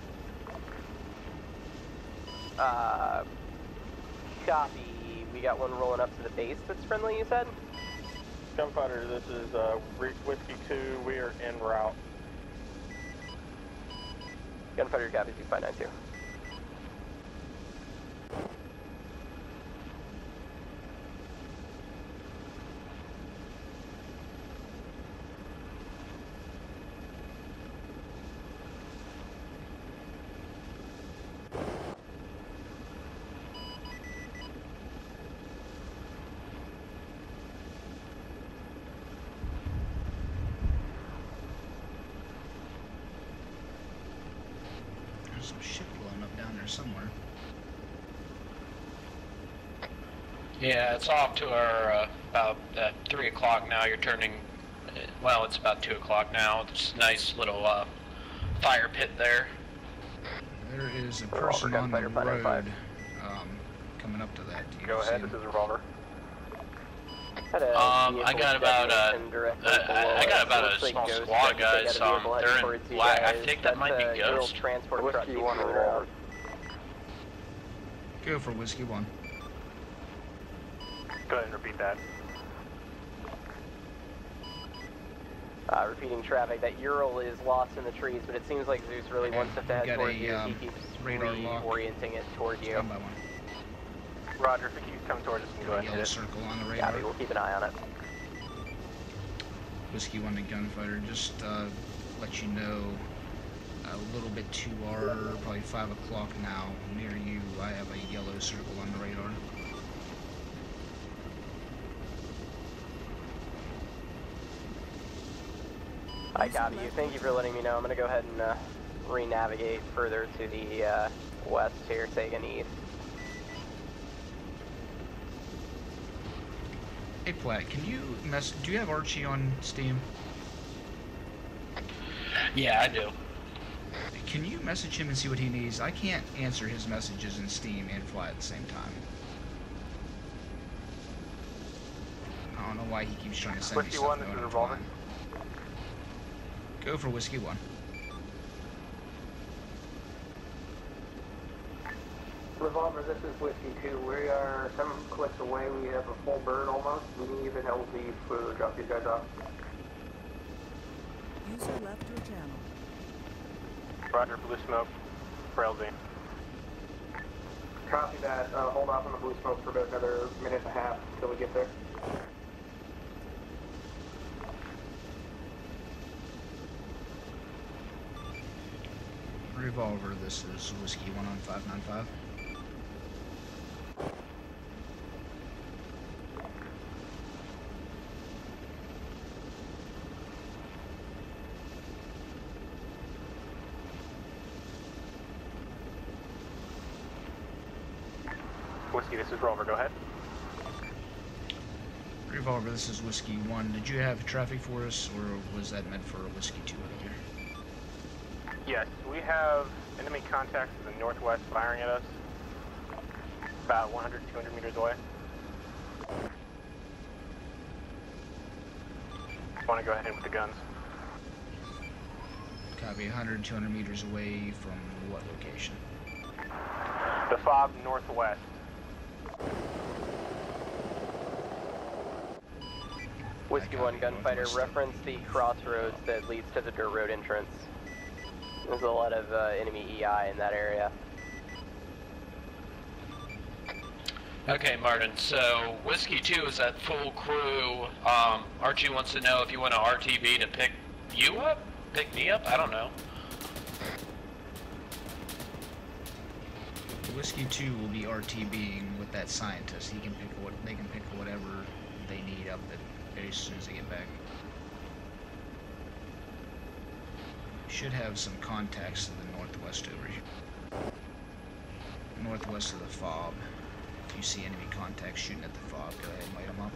Copy. We got one rolling up to the base that's friendly, you said? Gunfighter, this is Whiskey 2. We are en route. Gunfighter, copy 2592. There's some shit blowing up down there somewhere. Yeah, it's off to our about 3 o'clock now. You're turning, well, it's about 2 o'clock now. It's a nice little fire pit there. There is a person on the road coming up to that. Do you Go ahead, see this him? is revolver. I got about a small squad, guys. They're in black. I think that might be Ghost. Whiskey 1 revolver. Go for Whiskey 1. Go ahead and repeat that. Repeating traffic, that Ural is lost in the trees, but it seems like Zeus really wants it to head toward you. He keeps reorienting it toward you. Roger, if it keeps coming towards us, you can go ahead and hit it. Circle on the radar. Copy, we'll keep an eye on it. Whiskey 1 to Gunfighter, just let you know, a little bit to our, probably 5 o'clock now, near you, I have a yellow circle on the radar. I copy you. Thank you for letting me know. I'm going to go ahead and re-navigate further to the west here, taking east. Hey, Platt, can you do you have Archie on Steam? Yeah, I do. Can you message him and see what he needs? I can't answer his messages in Steam and Fly at the same time. I don't know why he keeps trying to send me stuff. Whiskey 1, this is Revolver. Go for Whiskey 1. Revolver, this is Whiskey 2. We are 7 clicks away. We have a full bird almost. We need an LZ to drop these guys off. User left your channel. Roger, blue smoke for LZ. Copy that. Hold off on the blue smoke for about another minute and a half until we get there. Revolver, this is Whiskey 1 on 595. Whiskey, this is Rover, go ahead. Revolver, this is Whiskey 1. Did you have traffic for us, or was that meant for Whiskey 2 earlier? Yes, we have enemy contacts to the northwest firing at us. About 100, 200 meters away. Want to go ahead with the guns. Copy, 100, 200 meters away from what location? The fob northwest. Whiskey 1 gunfighter, reference the crossroads that leads to the dirt road entrance. There's a lot of enemy EI in that area. Okay, Martin, so Whiskey 2 is at full crew. Archie wants to know if you want an RTB to pick you up? Pick me up? I don't know. Whiskey 2 will be RTBing with that scientist. He can pick they can pick whatever they need up as soon as they get back. Should have some contacts to the northwest over here. Northwest of the fob. If you see enemy contacts shooting at the fob, go ahead and light them up.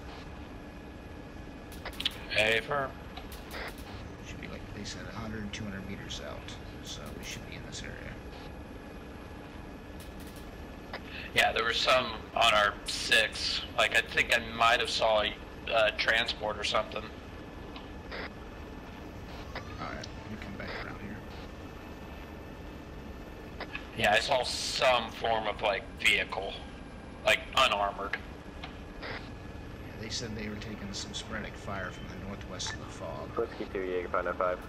Hey, firm. Should be like they said, 100, 200 meters out. So we should be in this area. Yeah, there were some on our 6. Like, I think I might have saw a transport or something. Alright, let me come back around here. Yeah, I saw some form of, like, vehicle. Like, unarmored. Yeah, they said they were taking some sporadic fire from the northwest of the fog. Whiskey 2, Jaeger 595.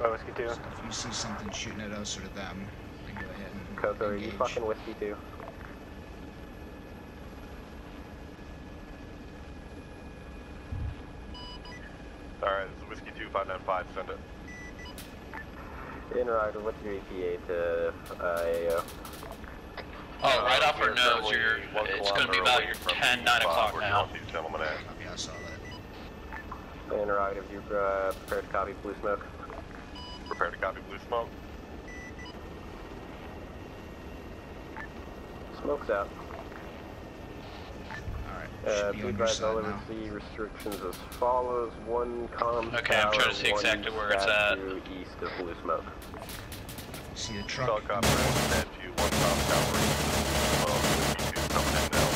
Oh, Whiskey 2. So if you see something shooting at us or them, then go ahead and Coco, engage. you fucking Whiskey 2. Alright, this is Whiskey 2 595, send it. In rider, what's your ETA to AO? Oh, right off our nose, it's going to be about your 10, 9 o'clock now. These gentlemen at. Yeah, I saw that. In rider, you prepared to copy blue smoke? Prepare to copy blue smoke. Smoke's out. Alright, be advised all over the restrictions as follows. 1 comm Okay, I'm trying to see exactly where it's at. East of blue smoke. See the truck. Helicopter, that view, 1 comm tower. Whiskey 2 coming in now.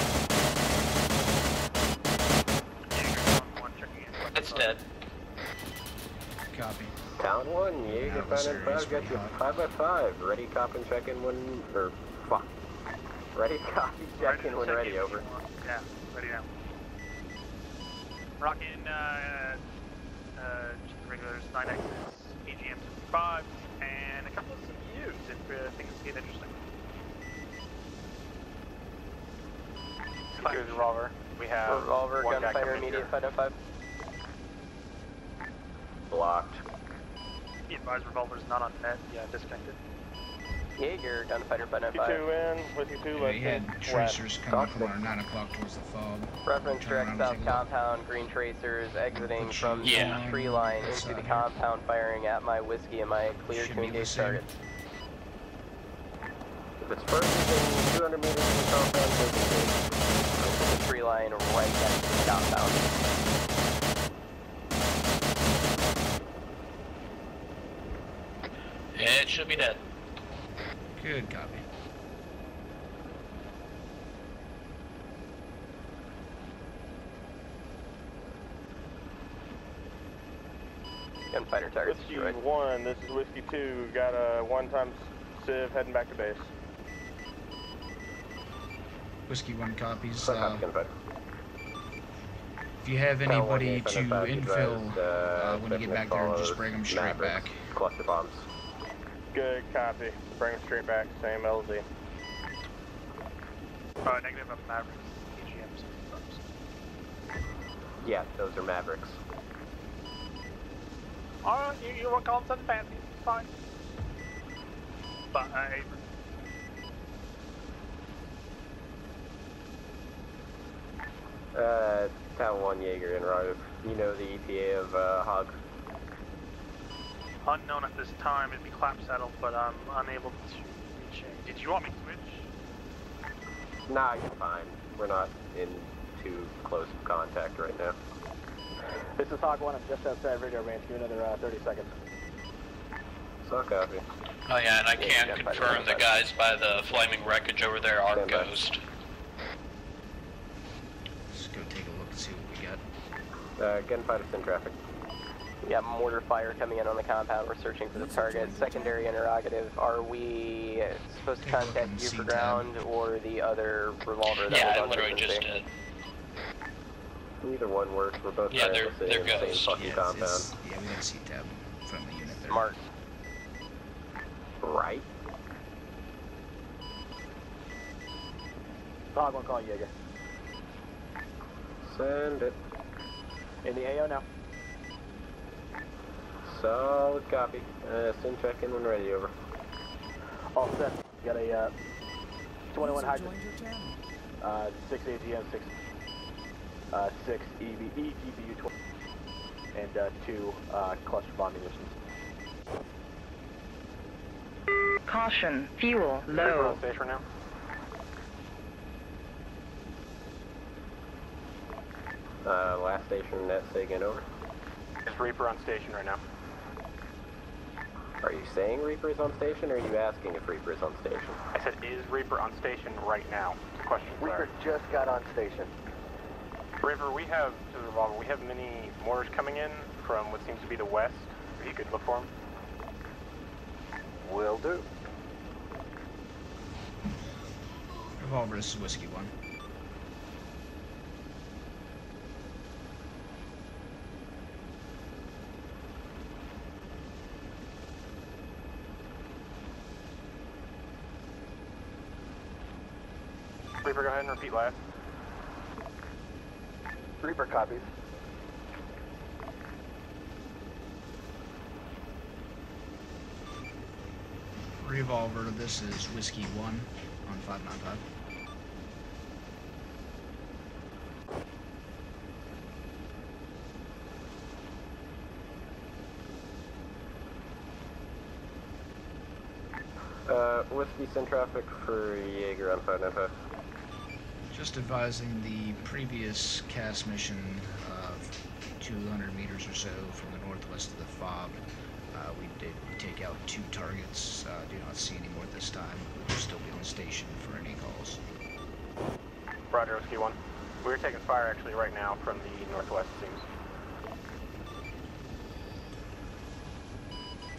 It's dead. Copy. Town 1, Jaeger 595, got you 5x5. Ready, cop and check in when, or fuck. Ready, copy, check in when ready, over. Yeah, ready now. Rocking, just regulars, 9Xs, AGM 65, and a couple of CPUs if things get interesting. Here's Revolver. We have Revolver, one guy gunfighter, coming in immediate here. 505. Blocked. Be advised, Revolver's not on net. Yeah, disconnected. Jaeger, gunfighter 595. 2 in, Whiskey 2 Yeah, left. he had tracers coming from our 9 o'clock towards the fob. Reference Turn direct around and south take a look. compound, green tracers exiting Put from you the on tree line this into the side here. compound, firing at my whiskey. Am I clear Should to be the engage same. targets? If it's first within 200 meters from the compound, please engage. The tree line right next to the compound. It should be dead. Good copy. Gunfighter targets Whiskey destroyed. 1, this is Whiskey 2. Got a 1x Civ heading back to base. Whiskey 1 copies. Gunfighter. If you have anybody to infill when you get back there, just follows bring them straight Mavericks, back. Cluster bombs. Good copy. Bring them straight back, same LZ. Negative of Mavericks, EGMs. Yeah, those are Mavericks. Alright, you work on something fancy, it's fine. But, Town 1 Jaeger en route. You know the ETA of Hog. unknown at this time, it'd be clap settled, but I'm unable to reach it. Did you want me to switch? Nah, you're fine. We're not in too close contact right now. This is Hog 1, I'm just outside radio range. Give me another 30 seconds. So copy. Oh yeah, and I can confirm the guys by the flaming wreckage over there are Ghost. Let's go take a look and see what we got. Gunfighter's in traffic. We got mortar fire coming in on the compound. We're searching for the target. Secondary interrogative. Are we supposed to contact you for ground or the other revolver that was on literally just frequency? did. Either one works. We're both Yeah, trying to stay in the same Ghost. fucking compound. Yeah, we got a C-tab from the unit there. Smart. Right? Hog 1 calling Jaeger. Send it. In the AO now. Solid copy. Soon check in when ready, over. All set. Got a 21 User hydrant. joined your channel. 6 AGM, 6 EGBU 12, and 2 cluster bomb munitions. Caution, fuel Reaper low. on station now. Last station, net say again, over. Is Reaper on station right now? Are you saying Reaper's on station, or are you asking if Reaper's on station? I said, is Reaper on station right now? The question. Reaper just got on station. Reaper, we have, to the revolver, we have many mortars coming in from what seems to be the west. If you could look for them. Will do. Revolver, this is Whiskey 1. Reaper, go ahead and repeat last. Reaper copies. Revolver, this is Whiskey 1 on 595. Whiskey send traffic for Jaeger on 595. Just advising the previous cast mission of 200 meters or so from the northwest of the fob. We did take out 2 targets. Do not see any more this time. We'll still be on station for any calls. Roger, Whiskey 1. We're taking fire actually right now from the northwest, it seems.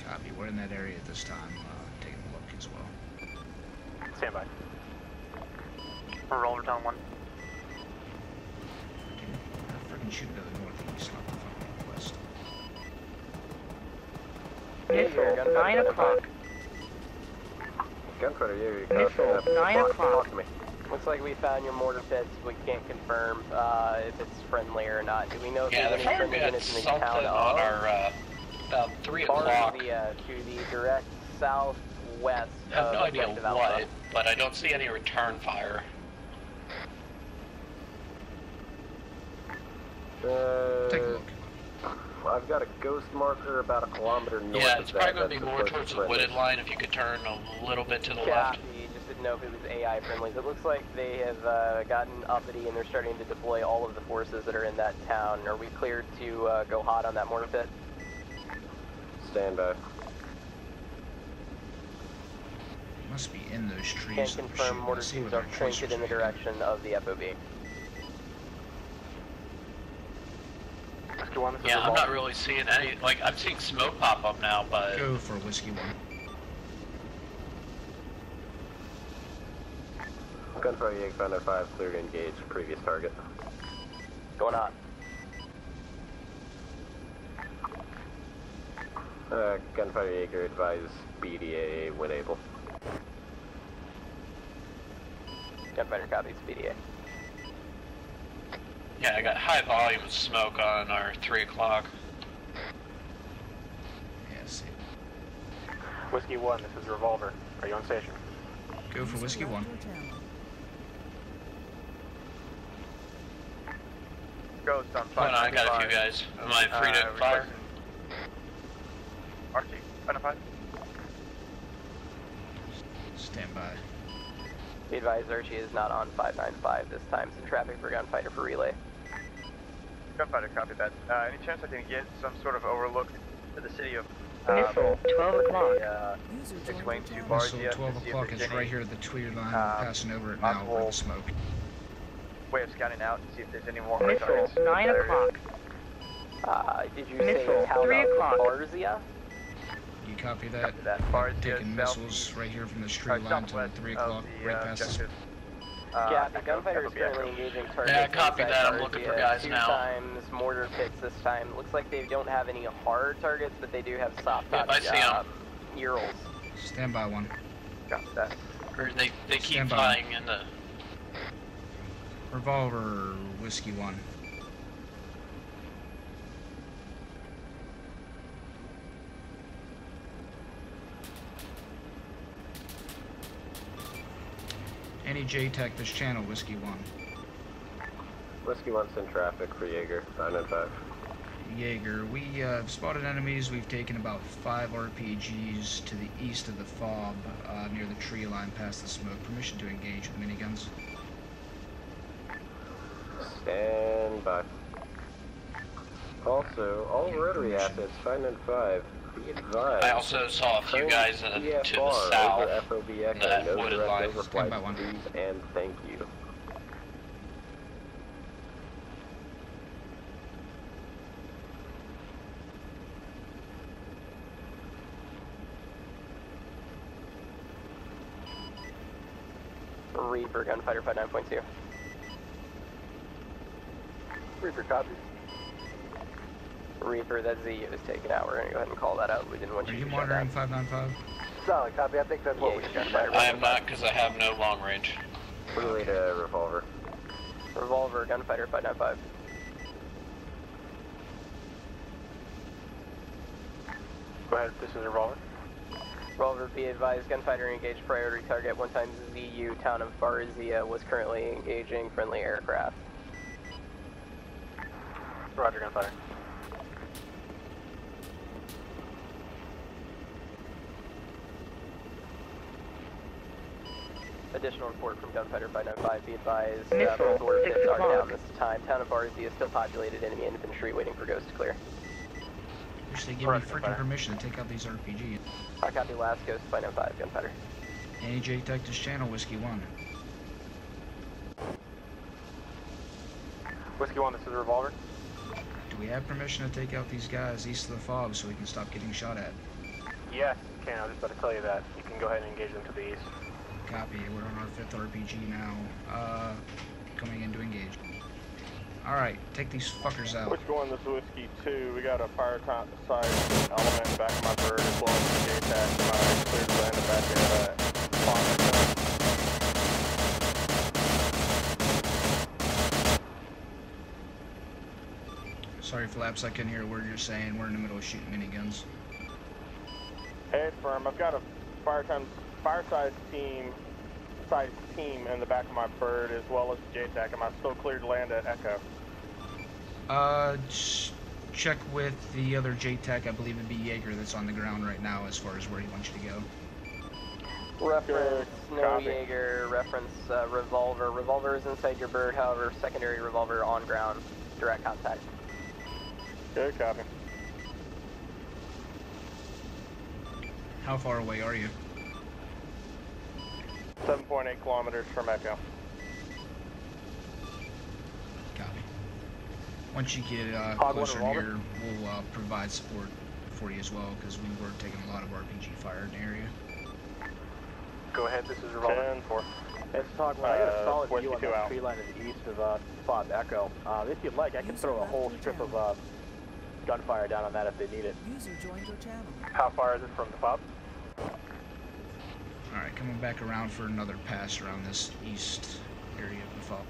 Copy. We're in that area at this time, taking a look as well. Stand by. Roller down 1. Freaking shoot to the northeast, not the fucking west. Missile, 9 o'clock. Gunfighter Jaeger, Missile, 9 o'clock. Talk to me. Looks like we found your mortar pits. We can't confirm if it's friendly or not. Do we know if Yeah, there's there's any friendly probably units in the something town on our, about 3 o'clock. To the direct southwest west. I have no of idea Objective what, Alpha. but I don't see any return fire. Take a look. I've got a ghost marker about a kilometer north Yeah, of it's that. probably going to That's be more closest towards the friendly. wooded line if you could turn a little bit to the left. Copy, just didn't know if it was AI friendlies. It looks like they have gotten uppity and they're starting to deploy all of the forces that are in that town. Are we cleared to go hot on that mortar pit? Stand by. Must be in those trees. Can that we're confirm shooting. mortar Let's see where tubes are their pointed in the tracers direction of the FOB. Yeah, I'm not really seeing any, like, I'm seeing smoke pop up now, but... Go for Whiskey 1. Gunfire Yeg 595, clear to engage, previous target. Going on. Gunfire Jaeger, advise BDA when able. Gunfighter copies, BDA. Yeah, I got high volume of smoke on our 3 o'clock. Yeah, see. Whiskey 1, this is Revolver. Are you on station? Go for Whiskey 1. Ghost on Hold on, I got a few guys. Am I free to fire? Archie, 595. Stand by. Be advised, Archie is not on 595 this time. Some traffic for Gunfighter for relay. Gunfighter, copy that. Any chance I can get some sort of overlook to the city of... Missile, 12 o'clock. X-Wing to Missile Bargia 12 to see if o'clock there's is any, right here at the Tweeder line. We're passing over it now with the smoke. way of scouting out and see if there's any more Missile, targets. 9 o'clock. Did you Missile, say town 3 of o'clock. Barzia? You copy that? Barzia Taking south- missiles right here from the street line to the 3 o'clock, right past the... Yeah, the Gunfighter is currently engaging targets. Yeah, copy inside that. I'm looking for Barzia guys 2 now. times, mortar pits this time. Looks like they don't have any hard targets, but they do have soft Yep, I see 'em. Urals. Stand by 1. Copy that. Or they keep Stand by. flying in the... Revolver, Whiskey 1. Any J-Tech this channel, Whiskey 1. Whiskey 1's in traffic for Jaeger, 595. Jaeger, we have spotted enemies. We've taken about 5 RPGs to the east of the fob, near the tree line past the smoke. Permission to engage with miniguns. Stand by. Also, all rotary assets, 595, be advised. I also saw a few guys to the TFR south, over FOB Echo, that no wooded direct line. Stand by overflights, 1. please, and thank you. Reaper, Gunfighter 59.2. Reaper, copy. Reaper, that ZU is taken out. We're going to go ahead and call that out. We didn't want Are you you to shut monitoring down. 595? Solid, copy. I think that's what Yeah, we you got. should. I am not, because I have no long range. Relay to Revolver. Revolver, Gunfighter 595. Go ahead, this is Revolver. Revolver, be advised, Gunfighter engaged priority target. 1 times ZU, town of Barzia, was currently engaging friendly aircraft. Roger, Gunfighter. Additional report from Gunfighter 595. Be advised, Missile, both order 6 pits are o'clock. down this time. Town of Barzia is still populated. Enemy infantry waiting for Ghost to clear. Wish they give me Correct, freaking Gunfighter. permission to take out these RPGs. I copy last, Ghost 595, Gunfighter. Any J-Tech this channel, Whiskey 1. Whiskey 1, this is Revolver. Do we have permission to take out these guys east of the fog so we can stop getting shot at? Yes, you can. I was just about to tell you that. You can go ahead and engage them to the east. Copy. We're on our 5th RPG now. Coming in to engage. Alright, take these fuckers out. Which one? This is Whiskey 2. We got a fire side element back of my bird as well as the J-Tac. My clear to land back at Pond. Sorry, Flaps, I couldn't hear a word you're saying. We're in the middle of shooting miniguns. Hey, firm. I've got a Fireside team in the back of my bird, as well as the JTAC. Am I still cleared to land at Echo? Check with the other JTAC. I believe it'd be Jaeger that's on the ground right now as far as where he wants you to go. Reference no Jaeger, reference revolver. Revolver is inside your bird, however, secondary revolver on ground, direct contact. Good copy. How far away are you? 7.8 kilometers from Echo. Copy. Once you get closer near, we'll provide support for you as well, because we were taking a lot of RPG fire in the area. Go ahead, this is Revolver. 10-4. It's Hog 1. I got a solid view on that tree line to the east of Fob Echo. If you'd like, I can throw a whole strip of gunfire down on that if they need it. User joined your channel. How far is it from the fob? Alright, coming back around for another pass around this east area of the fob.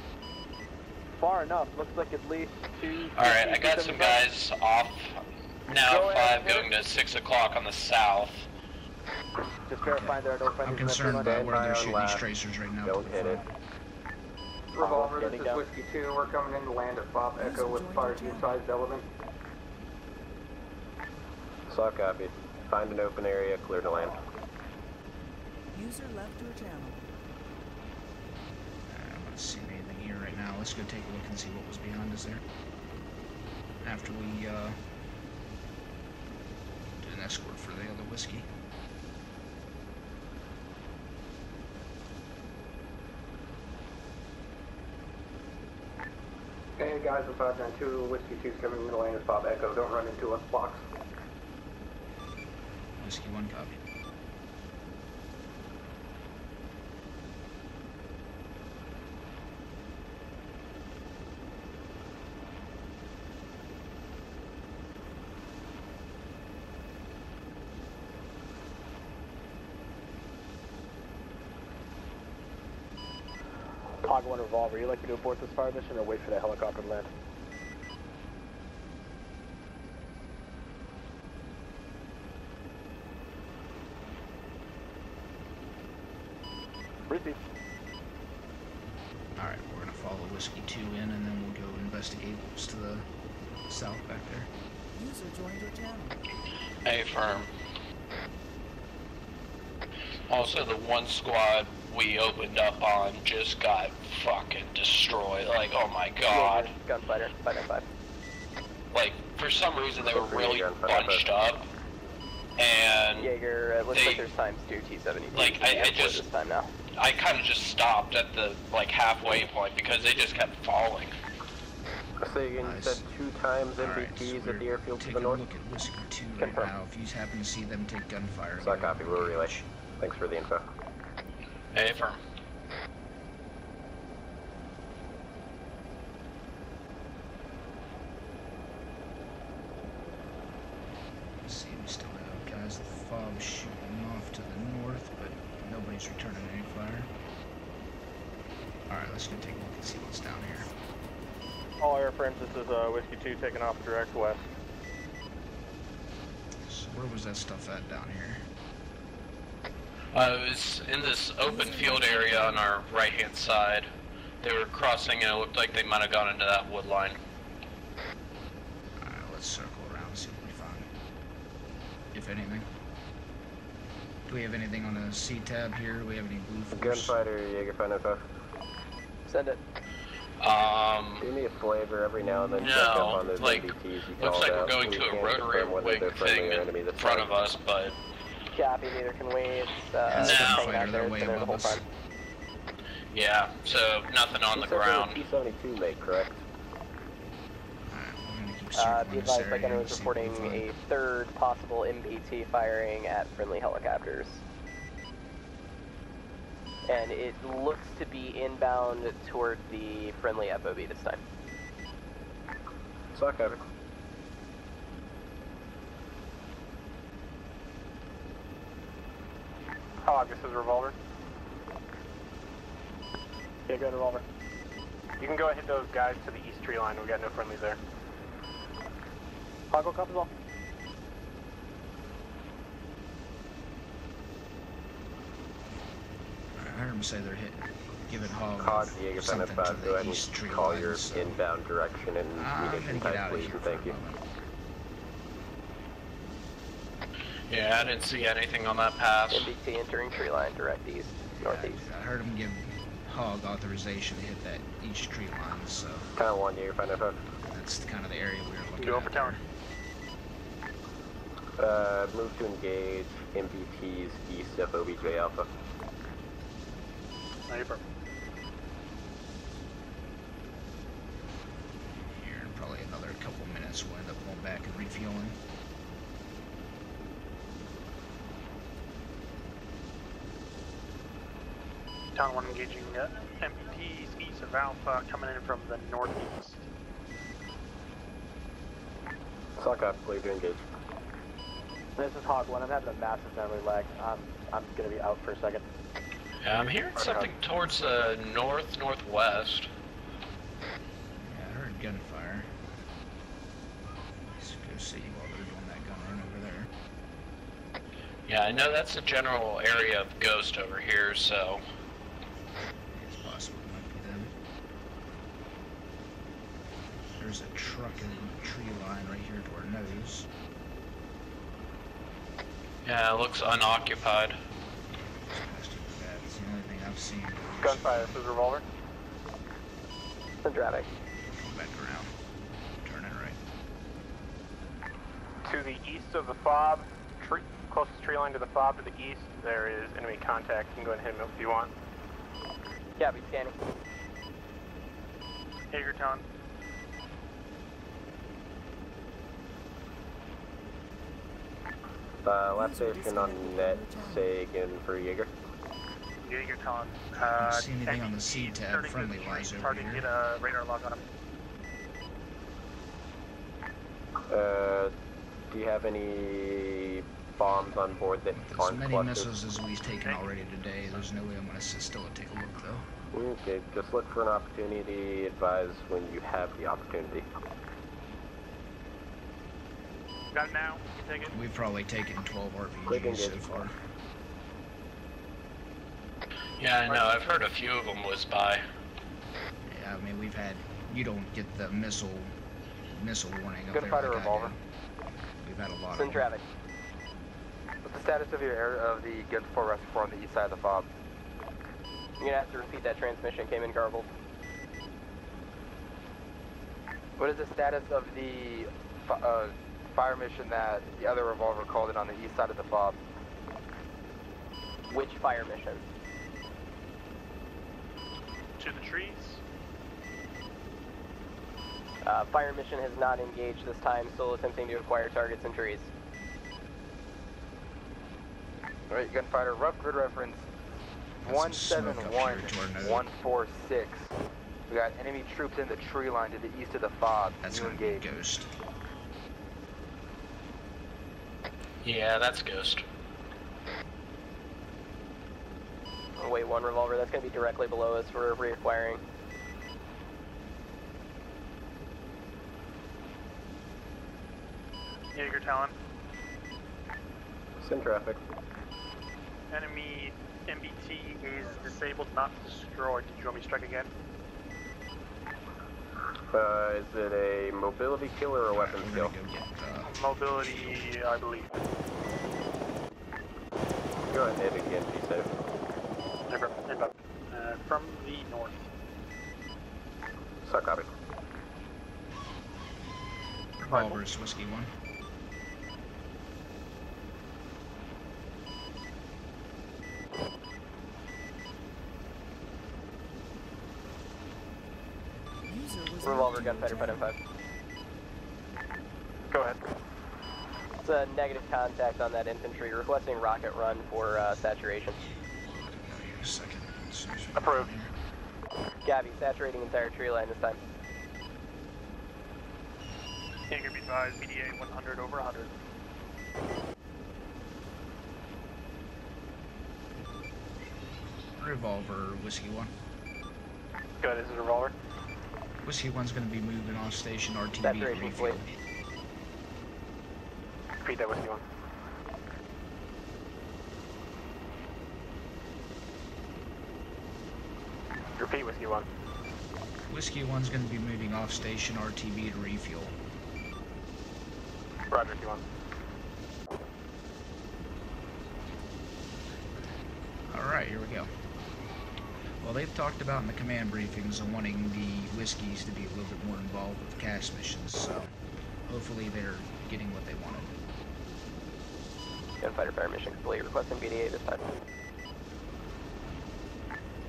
Far enough. Looks like at least 2... Alright, I got some guys off. Now 5 going to 6 o'clock on the south. Just verifying there are no friendlies. I'm concerned about where they're shooting these tracers right now. Don't hit it. Revolver, this is Whiskey 2. We're coming in to land at Fob Echo with fire sized element. Saw copy. Find an open area, clear to land. User left your channel. I'm not seeing anything here right now. Let's go take a look and see what was behind us there. After we do an escort for the other whiskey. Hey guys, the 592 Whiskey 2's coming in to land at Fob Echo. Don't run into us, blocks. Whiskey 1 copy. Hog 1 Revolver, you like me to abort this fire mission or wait for that helicopter to land? Receive. Alright, we're gonna follow Whiskey 2 in and then we'll go investigate what's to the south back there. User joined your channel. A firm. Also, the one squad we opened up on just got fucking destroyed. Like, oh my god. Gunfighter, 595. Like, for some reason they were really bunched up. And Jaeger, it looks like there's times 2 T-72. Like, I just, this time now. I kind of just stopped at the, like, halfway point because they just kept falling. So you said 2 times MBTs at the airfield to the north? Take a look at Whiskey 2 right now. If you happen to see them take gunfire. So copy, we'll relay. Thanks for the info. A firm. Let's see, we still have guys at the fob shooting off to the north, but nobody's returning any fire. Alright, let's go take a look and see what's down here. All airframes, this is Whiskey 2 taking off direct west. So where was that stuff at down here? It was in this open field area on our right-hand side. They were crossing and it looked like they might have gone into that wood line. Alright, let's circle around and see what we find. If anything. Do we have anything on the C tab here? Do we have any blue force? Gunfighter, Jaeger 595. Send it. Give me a flavor every now and then. Check up on those like, MBTs you looks like we're out. going to a rotary wing thing in front of us, but... Copy, neither can we. It's no. just hanging out there. It's been there the whole time. Yeah, so nothing on the ground. T-72 make, correct? Be advised, like anyone was reporting a third possible MPT firing at friendly helicopters. And it looks to be inbound toward the friendly FOB this time. Suck over. Hog, this is Revolver. Yeah, go ahead, Revolver. You can go and hit those guys to the east tree line. We got no friendlies there. Hog, go copy as well. say they're giving Hog Hog, Jaeger something to 5, go the ahead east and tree call line, your so inbound direction and I'm munition gonna get type, out of please, here and for thank a you. moment. Yeah, I didn't see anything on that pass. MBT entering tree line, direct east, northeast. I heard him give Hog authorization to hit that each tree line, so Town 1, Jaeger 595. that's kind of the area we were looking Go at. for tower. Move to engage MBTs east of OBJ Alpha. No, you're perfect. Here in probably another couple minutes, we'll end up going back and refueling. Town 1 engaging MPTs east of Alpha, coming in from the northeast. Sock up, clear to engage. This is Hog 1. I'm having a massive memory lag. I'm going to be out for a second. Yeah, I'm hearing something towards the northwest. Yeah, I heard gunfire. Let's go see while they're doing that gun run over there. Yeah, I know that's the general area of Ghost over here, so... It's possible it might be them. There's a truck in the tree line right here to our nose. Yeah, it looks unoccupied. That's the only thing I've seen. Gunfire, this is Revolver. Traffic. Come back around. Turn it right. To the east of the fob, closest tree line to the fob to the east, there is enemy contact. You can go ahead and hit him if you want. Copy, scanning. Hagertown. Last station on net, say again for Jaeger. Jaegertown. I don't see anything on the C tab, friendly wise over Starting to here. get a radar log on him. Do you have any bombs on board that As aren't many clusters? missiles as we've taken already today, there's no way I'm going to sit still and take a look though. Okay, just look for an opportunity, advise when you have the opportunity. Got it now. You can take it. We've probably taken 12 Quick RPGs so engage. far. Yeah, I know. I've heard a few of them whiz by. Yeah, I mean, we've had, you don't get the missile warning up there Gunfighter like revolver. I do. We've had a lot Send of them. traffic. What's the status of the gun support reservoir on the east side of the fob? You're gonna have to repeat that transmission, came in garbled. What is the status of the fire mission that the other revolver called in on the east side of the fob? Which fire mission? To the trees. Fire mission has not engaged this time, still attempting to acquire targets and trees. Alright, gunfighter, rough grid reference 171146. We got enemy troops in the tree line to the east of the fob. That's You going to be engage. Ghost. Yeah, that's Ghost. Oh, wait, one revolver, that's gonna be directly below us for reacquiring. Jaeger Talon. Send traffic. Enemy MBT is disabled, not destroyed. Did you want me to strike again? Is it a mobility kill or a weapons kill? Mobility, I believe. Go ahead and hit again, be safe. Never, from the north. So copy. Revolvers, Whiskey 1. Revolver, gunfighter, fighter 5. Go ahead. It's a negative contact on that infantry, requesting rocket run for saturation. Second. Approved. Gabby, saturating entire tree line this time. Jaeger be advised, BDA 100 over 100. Revolver, Whiskey 1. Good, this is Revolver. Whiskey 1's going to be moving off station RTB to Saturation, refuel. please. Repeat that Whiskey 1. Repeat, Whiskey 1. Whiskey 1's going to be moving off station RTB to refuel. Roger, Whiskey 1. Alright, here we go. Well, they've talked about in the command briefings of wanting the Whiskeys to be a little bit more involved with CAS missions, so hopefully they're getting what they wanted. Gunfighter fire mission complete. Requesting BDA this time.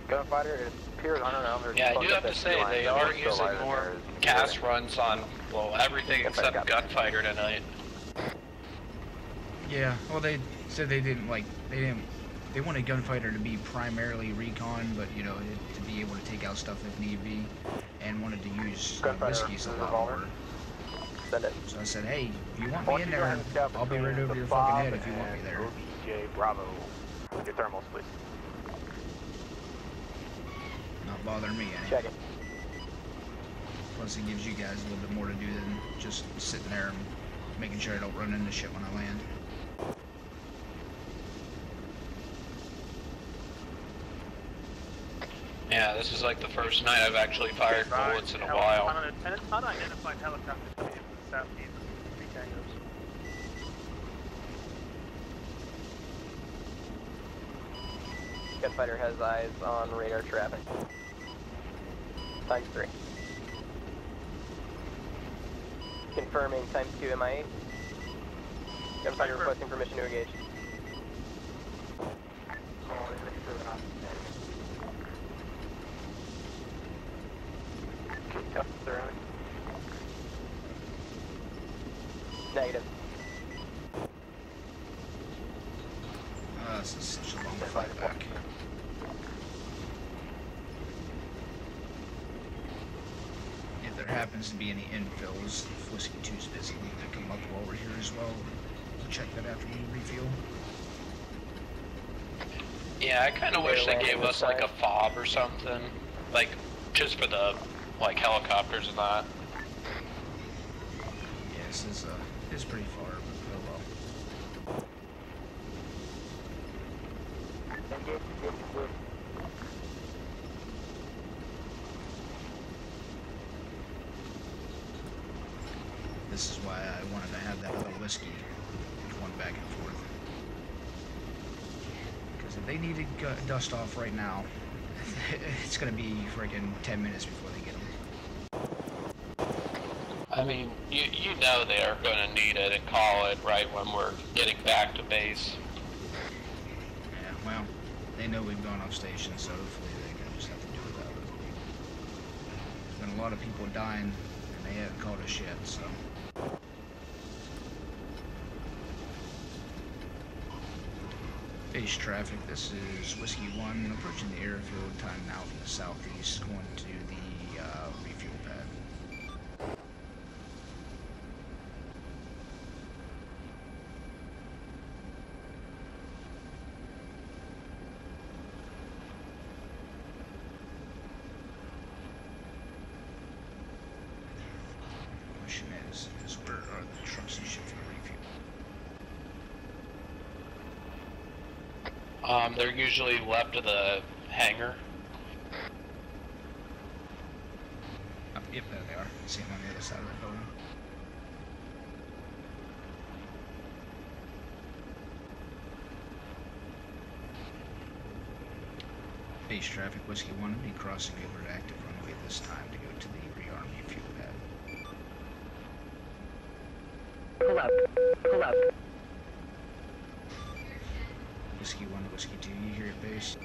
Gunfighter, it appears, I don't know. Yeah, I do have to say, they are using more CAS runs on, well, everything except Gunfighter tonight. Yeah, well, they said they wanted Gunfighter to be primarily recon, but, you know, to be able to take out stuff if need be, and wanted to use Whiskeys a lot more. So I said, hey, if you want me in there, I'll be right over your fucking head if you want me there. OBJ Bravo. Your thermals, please. Not bothering me any. Check it. Plus it gives you guys a little bit more to do than just sitting there and making sure I don't run into shit when I land. Yeah, this is like the first night I've actually fired bullets in a while. Unidentified helicopter coming in from the southeast. 3 tangos. Gunfighter has eyes on radar traffic. Times 3. Confirming times 2 MIA. Gunfighter requesting permission to engage. Negative. This is such a long flight back. If there happens to be any infills, if Whiskey 2's busy, we can come up while we're here as well. We'll check that after we refuel. Yeah, I kind of wish they gave us like a fob or something, like just for the like helicopters and that. Yeah, this is pretty far, but oh well. This is why I wanted to have that other Whiskey going back and forth. Because if they need to dust off right now, it's going to be freaking 10 minutes before they get them. I mean, you know they are going to need it and call it right when we're getting back to base. Yeah, well, they know we've gone off station, so hopefully they're going to just have to do without it. There's been a lot of people dying, and they haven't called us yet, so. Base traffic, this is Whiskey 1 approaching the airfield, time now from the southeast, going to the refuel pad. Question is where are the trucks and shit for the refuel? They're usually left of the hangar. Oh, yep, there they are. I see them on the other side of the building. Base traffic, Whiskey 1 will be crossing over to active runway this time to go to the rearm fuel pad. Pull up. Pull up. Whiskey 1 to Whiskey 2, you hear it, base?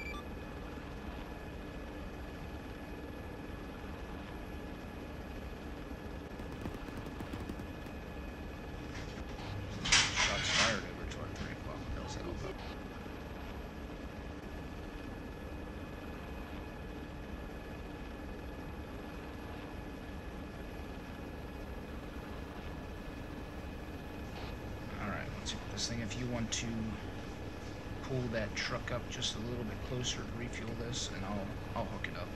Shots fired over toward 3 o'clock. What the hell's that all about? Alright, let's hit this thing. If you want to pull that truck up just a little bit closer to refuel this, and I'll hook it up.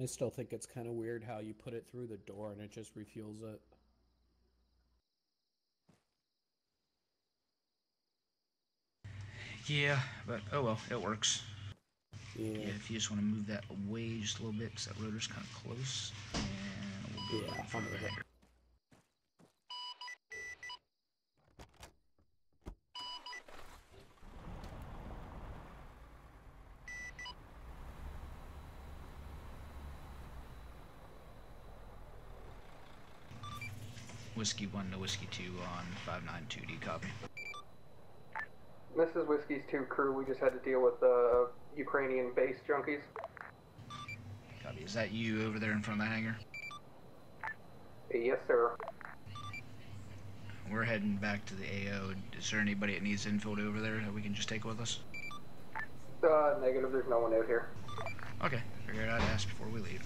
I still think it's kind of weird how you put it through the door and it just refuels it. Yeah, but oh well, it works. Yeah. If you just want to move that away just a little bit, because that rotor's kind of close, and we'll go in front of the hangar. Whiskey 1 to Whiskey 2 on 592D, copy. This is Whiskey's 2 crew. We just had to deal with Ukrainian base junkies. Copy. Is that you over there in front of the hangar? Yes, sir. We're heading back to the AO. Is there anybody that needs infill over there that we can just take with us? Negative. There's no one out here. Okay. Figured I'd ask before we leave.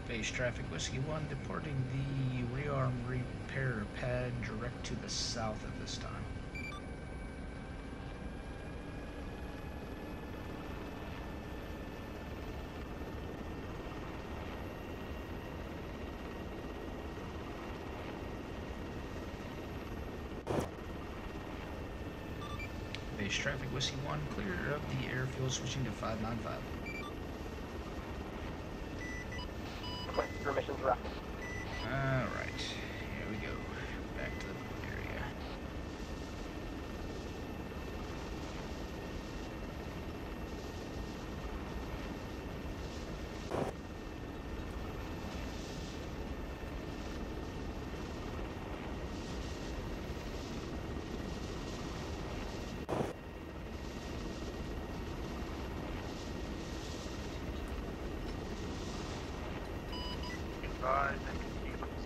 Base traffic Whiskey 1 departing the rearm repair pad direct to the south at this time. Base traffic Whiskey 1 clear of the airfield switching to 595. Permissions rough. Alright, here we go. Back to the area.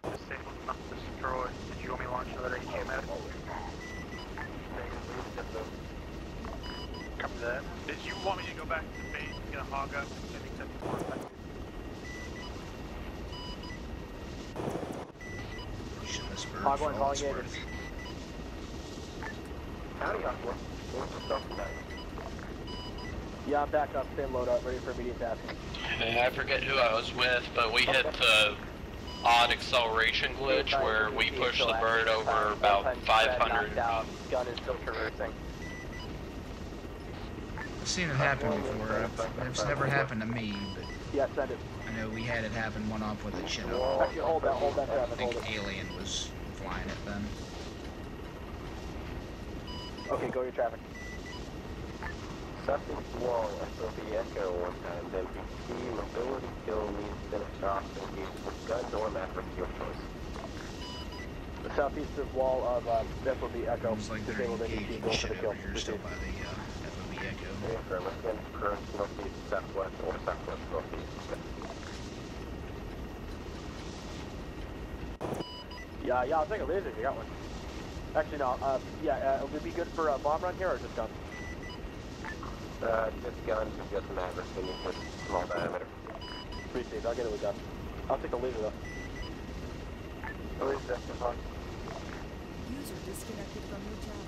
Disabled, not destroyed. Did you want me to launch another ATM at it? Copy that. Did you want me to go back to the base and get a hog up and send accepted for it? Hog 1 calling in. Howdy, Hog 1. What's the stuff tonight? Yeah, I'm back up, same load up, ready for immediate task. I forget who I was with, but we hit the odd acceleration glitch where we pushed the bird over about 500 feet. Gun is still traversing. I've seen it happen before. It's never happened to me, but yeah, send it. I know we had it happen one off with a Chinook. Actually, hold that traffic, I think Alien was flying it then. Okay, go your traffic. Suspect wall, SOB Echo 1 times MPT, mobility kill needs finish off, engage with gun or maverick, your choice. The southeast wall of FOB Echo. It's like they're engaging shit over here still by the FOB Echo. Affirmative, current northeast, southwest, or southwest northeast. Yeah, I'll take a laser if you got one. Actually, no, would it be good for a bomb run here or just guns? Just guns, just maverick, we need a small diameter. Appreciate it, I'll get it with gun. I'll take a laser though. Oh, is that the hog? User disconnected from your channel.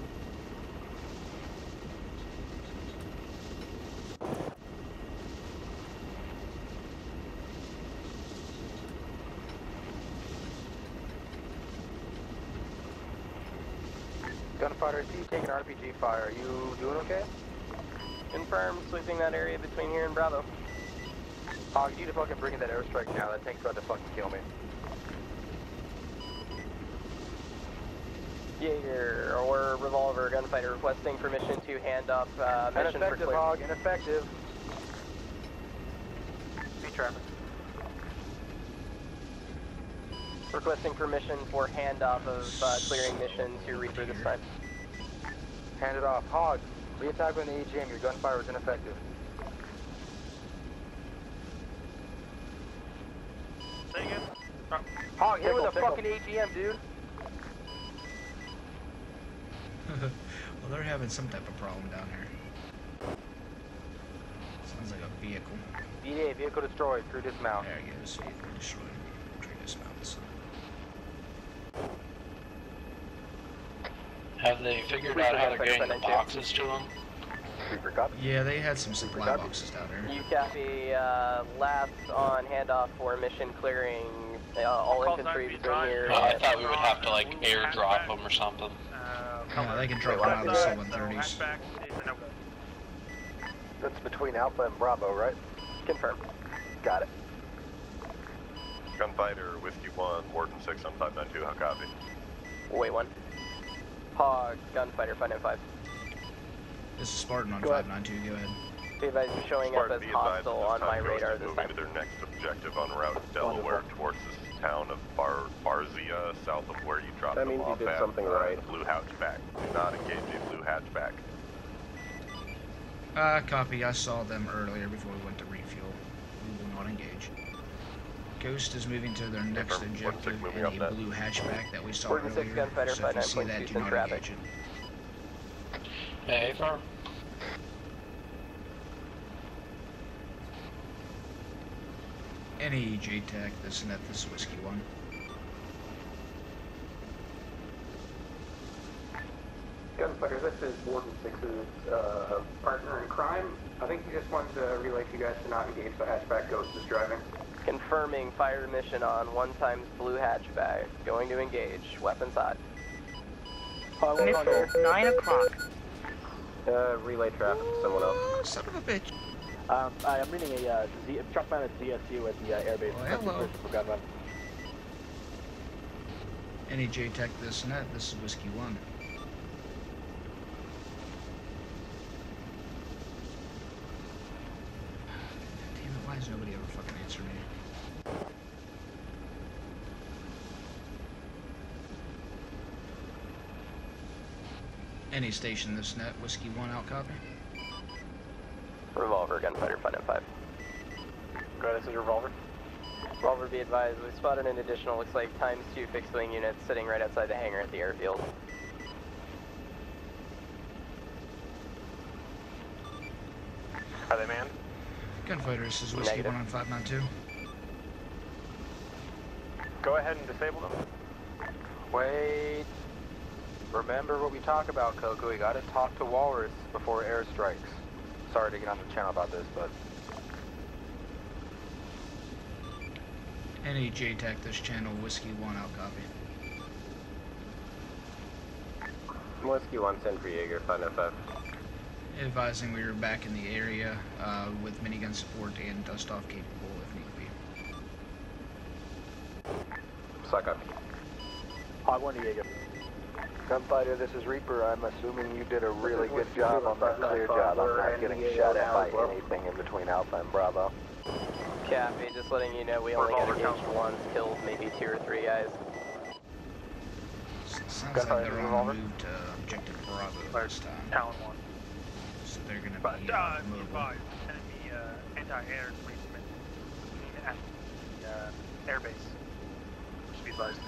Gunfighter, I see you taking RPG fire. Are you doing okay? Confirm, sweeping that area between here and Bravo. Hog, you need to fucking bring in that airstrike now. That tank's about to fucking kill me. Jaeger or Revolver Gunfighter requesting permission to hand up mission for clear. Hog, ineffective. Speed traffic. Requesting permission for handoff of clearing mission to Reaper this time. Hand it off. Hog, re-attack on the AGM. Your gunfire is ineffective. Say again? Hog, hit with a fucking AGM, dude. Well, they're having some type of problem down here. Sounds like a vehicle. VDA, vehicle destroyed. Crew dismount. There it goes. Vehicle destroyed. Crew dismounts. Have they figured out how they're getting the boxes to them? Yeah, they had some supply boxes down there. You copy, last on handoff for mission clearing, all infantry between here. I thought we would have to, like, airdrop them or something. Yeah, they can drop them out of the C-130s. That's between Alpha and Bravo, right? Confirmed. Got it. Gunfighter, Whiskey 1, Warden 6 on 592, how copy? Wait 1. Hog, Gunfighter 595. This is Spartan on 592, go ahead. Be advised you're showing up as hostile on my radar this time. Moving to their next objective on route Delaware towards this town of Barzia, south of where you dropped them off you did at something right. Blue Hatchback. Do not engage the Blue Hatchback. Copy. I saw them earlier before we went to refuel. We will not engage. Ghost is moving to their next objective in a blue hatchback that we saw earlier. So if you see that, do not engage it. Hey, farm. Any JTAC, this and that, this is Whiskey 1. Gunfighter, this is Warden 6's partner in crime. I think he just wanted to relay to you guys to not engage the hatchback Ghost is driving. Confirming fire mission on 1 times blue hatchback. Going to engage. Weapons hot. Missile, 9 o'clock. Relay traffic to someone else. Son of a bitch. I'm reading a truck-mounted ZSU at the airbase. Oh, hello. For gun run. Any JTAC, this and that, this is Whiskey 1. Damn it, why does nobody ever fucking answer me? Any station, this net, Whiskey 1 out, copy. Revolver, Gunfighter 595. Go ahead, this is Revolver. Revolver, be advised, we spotted an additional, looks like ×2 fixed wing units sitting right outside the hangar at the airfield. Are they manned? Gunfighter, this is Whiskey 1 on 592. Go ahead and disable them. Wait. Remember what we talked about, Coco. We gotta talk to Walrus before airstrikes. Sorry to get on the channel about this, but... Any JTAC, this channel, Whiskey 1 out, copy. Whiskey 1, send for Jaeger, 595. Advising we are back in the area with minigun support and dust-off capable if need be. Suck up. Hog 1 to Jaeger. Gunfighter, this is Reaper. I'm assuming you did a really good job on that clear job. I'm not getting shot at by anything in between Alpha and Bravo. Copy, just letting you know we only got engaged once, killed maybe 2 or 3 guys. Sounds like they're on the move to objective Bravo this time. Talon 1. So they're gonna But, be nearby, enemy anti-air placement at the airbase. Just be advised.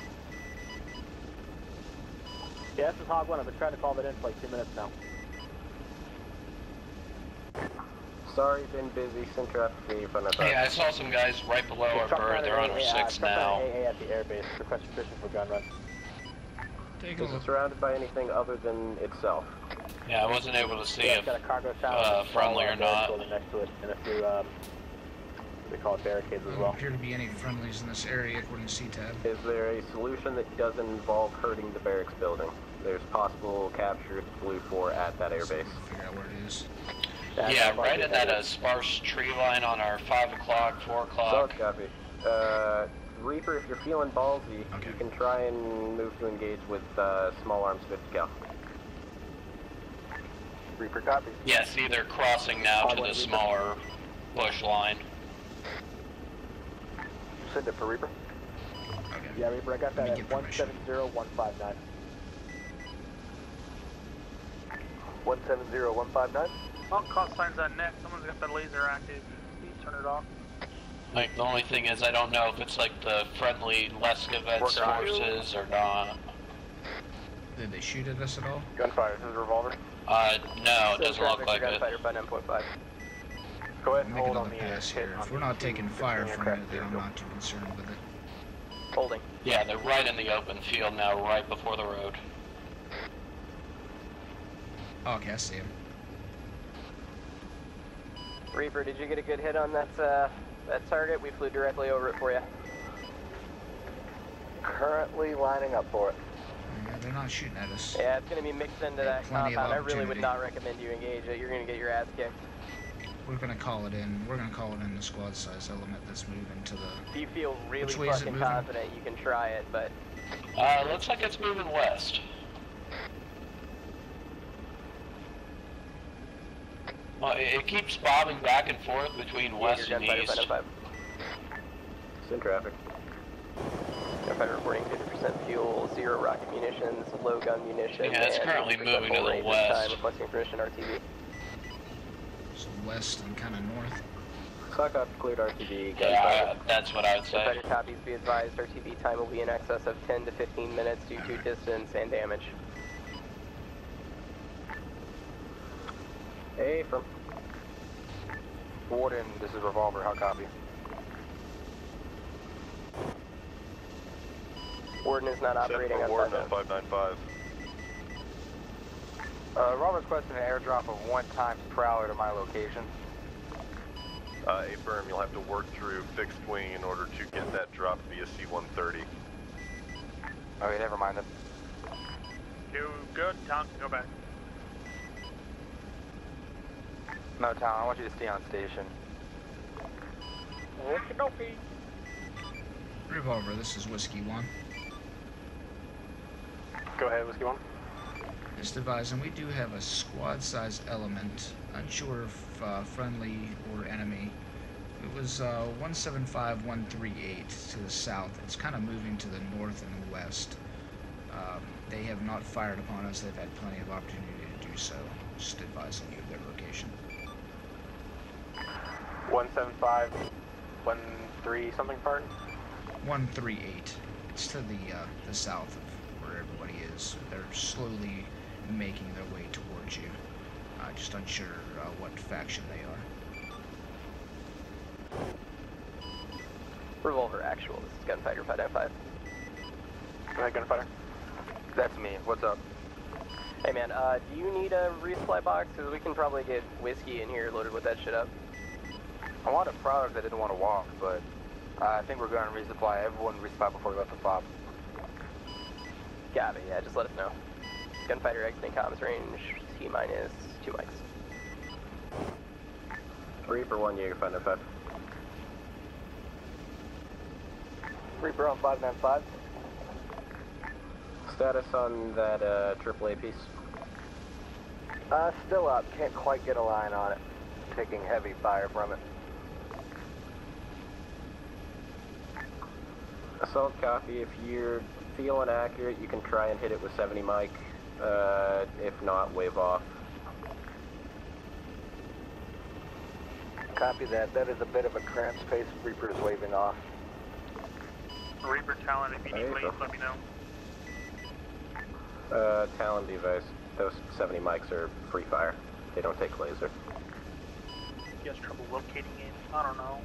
Yeah, this is Hog 1. I've been trying to call that in for like 2 minutes now. Sorry, been busy. Send traffic for you, Hey, I saw some guys right below our bird. They're on our 6 now. AA at the airbase. Request permission for gun run. Take a Is it look. surrounded by anything other than itself? Yeah, I wasn't able to see if got a cargo tower friendly or not. building next to it, and a few they call it barricades as There well. don't appear to be any friendlies in this area according to CTAB. Is there a solution that doesn't involve hurting the barracks building? There's possible capture of Blue 4 at that airbase. Figure out where it is. Yeah, right in that sparse tree line on our 5 o'clock, 4 o'clock. So copy. Reaper, if you're feeling ballsy, you can try and move to engage with small arms 50 cal. Reaper, copy. Yes, either crossing now to the smaller bush line. Send it for Reaper. Okay. Yeah, Reaper, I got that at 170159. 170159. Oh, call signs on net. Someone's got the laser active. Please turn it off. Like, the only thing is I don't know if it's like the friendly Leskovets forces or not. Did they shoot at us at all? Gunfire, this is a revolver? No, it doesn't look like it. Gunfighter by 9.5. Go ahead and Make hold on another the pass here. If we're not taking fire from it, then I'm not too concerned with it. Holding. Yeah, they're right in the open field now, right before the road. Oh, okay, I see him. Reaper, did you get a good hit on that target? We flew directly over it for you. Currently lining up for it. Yeah, they're not shooting at us. Yeah, it's going to be mixed into that plenty of compound. I really would opportunity. not recommend you engage it. You're going to get your ass kicked. We're gonna call it in. We're gonna call it in the squad size element that's moving to the... If you feel really Which way is it fucking moving? confident, you can try it, but... Looks like it's moving west. Well, it keeps bobbing back and forth between west and east. It's in traffic. Gunfighter reporting 50% fuel, 0 rocket munitions, low gun munitions. Yeah, it's currently moving to the west. Requesting permission RTV. So west and kind of north. Suck up, cleared RTB. Yeah, that's what I would say. Gunfighter copies, be advised, RTB time will be in excess of 10 to 15 minutes due to distance and damage. Hey, from Warden, this is Revolver, how copy? Warden is not operating on Warden on 595. Robert's requesting an airdrop of 1 times per hour to my location. Affirm, you'll have to work through fixed wing in order to get that drop via C-130. Okay, never mind then. You good? Tom, go back. No, Tom, I want you to stay on station. Okie Revolver, this is Whiskey 1. Go ahead, Whiskey 1. Just advising, we do have a squad size element. Unsure if friendly or enemy. It was 175138 to the south. It's kind of moving to the north and west. They have not fired upon us. They've had plenty of opportunity to do so. Just advising you of their location. 175, 13 something part? 138. It's to the south of where everybody is. They're slowly making their way towards you. Just unsure what faction they are. Revolver actual, this is Gunfighter 595. Go ahead, Gunfighter. That's me, what's up? Hey man, do you need a resupply box? Because we can probably get whiskey in here loaded with that shit up. I wanted products I didn't want to walk, but I think we're going to resupply. Everyone resupply before we left the fob. Got it, yeah, just let us know. Gunfighter exiting comms range, T-minus 2 mics. Reaper 1, Jaeger 595. Reaper on 595. Status on that AAA piece? Still up. Can't quite get a line on it. Taking heavy fire from it. Assault copy. If you're feeling accurate, you can try and hit it with 70 mic. If not, wave off. Copy that. That is a bit of a cramped space. Reaper is waving off. Reaper Talon, if you need leads, let me know. Talon device. Those 70 mics are free fire. They don't take laser. You guys trouble locating it? I don't know.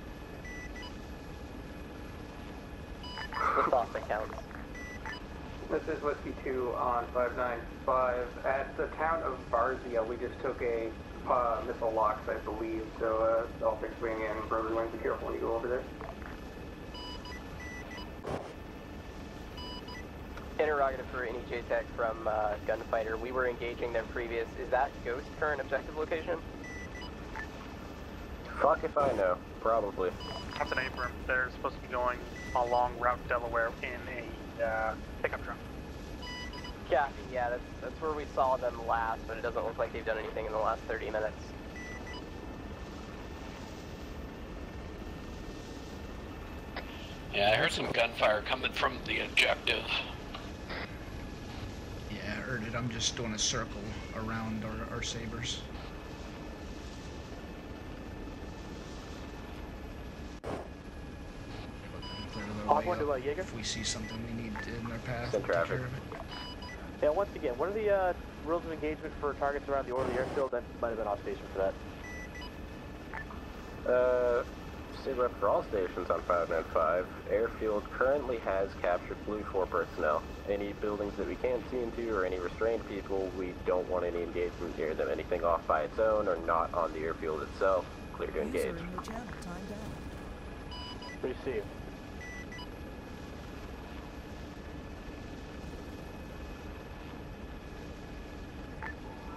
The thought that counts. This is Whiskey 2 on 595. At the town of Varzia, we just took a missile locks, I believe, so all fixed wing and rotary wing, be careful when you go over there. Interrogative for any JTAC from Gunfighter. We were engaging their previous. Is that Ghost current objective location? Fuck if I know. Probably. That's an A-firm. They're supposed to be going along Route Delaware in a pickup truck. Copy, yeah, that's where we saw them last, but it doesn't look like they've done anything in the last 30 minutes. Yeah, I heard some gunfire coming from the objective. Yeah, I heard it. I'm just doing a circle around our sabers. up if we see something we need in our path. We'll take care of it. Yeah, once again, what are the rules of engagement for targets around the orderly airfield? I might have been off station for that. State rep for all stations on 595. Airfield currently has captured Blue 4 personnel. Any buildings that we can't see into or any restrained people, we don't want any engagement near them. Anything off by its own or not on the airfield itself, clear to engage. User in your channel timed out. Receive.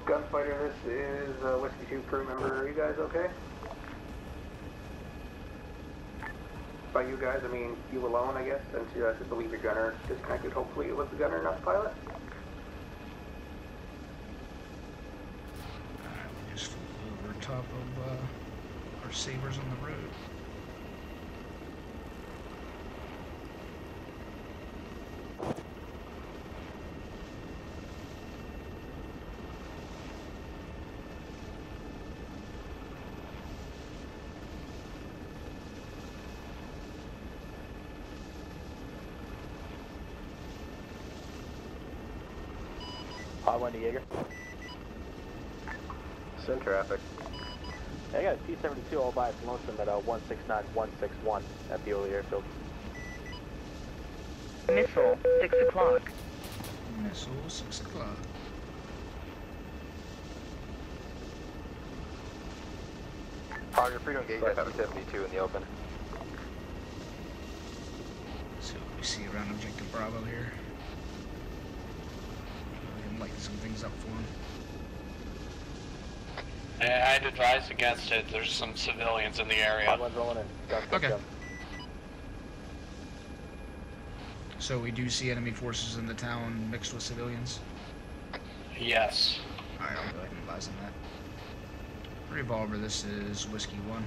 Gunfighter, this is Whiskey 2 crew member. Are you guys okay? By you guys, I mean you alone, I guess, since I believe your gunner disconnected. Hopefully it was the gunner, not the pilot. We just flew over top of our Sabres on the road. Wendy Yeager. Send traffic. I got a T-72 all by its lonesome at 169161 at the Ole Airfield. Missile, 6 o'clock. Missile, 6 o'clock. You're free to engage at T-72 in the open. So we see around objective Bravo here. Lighten some things up for him. I'd advise against it. There's some civilians in the area. Okay. So we do see enemy forces in the town mixed with civilians? Yes. Alright, I'll go ahead and advise on that. Revolver, this is Whiskey 1.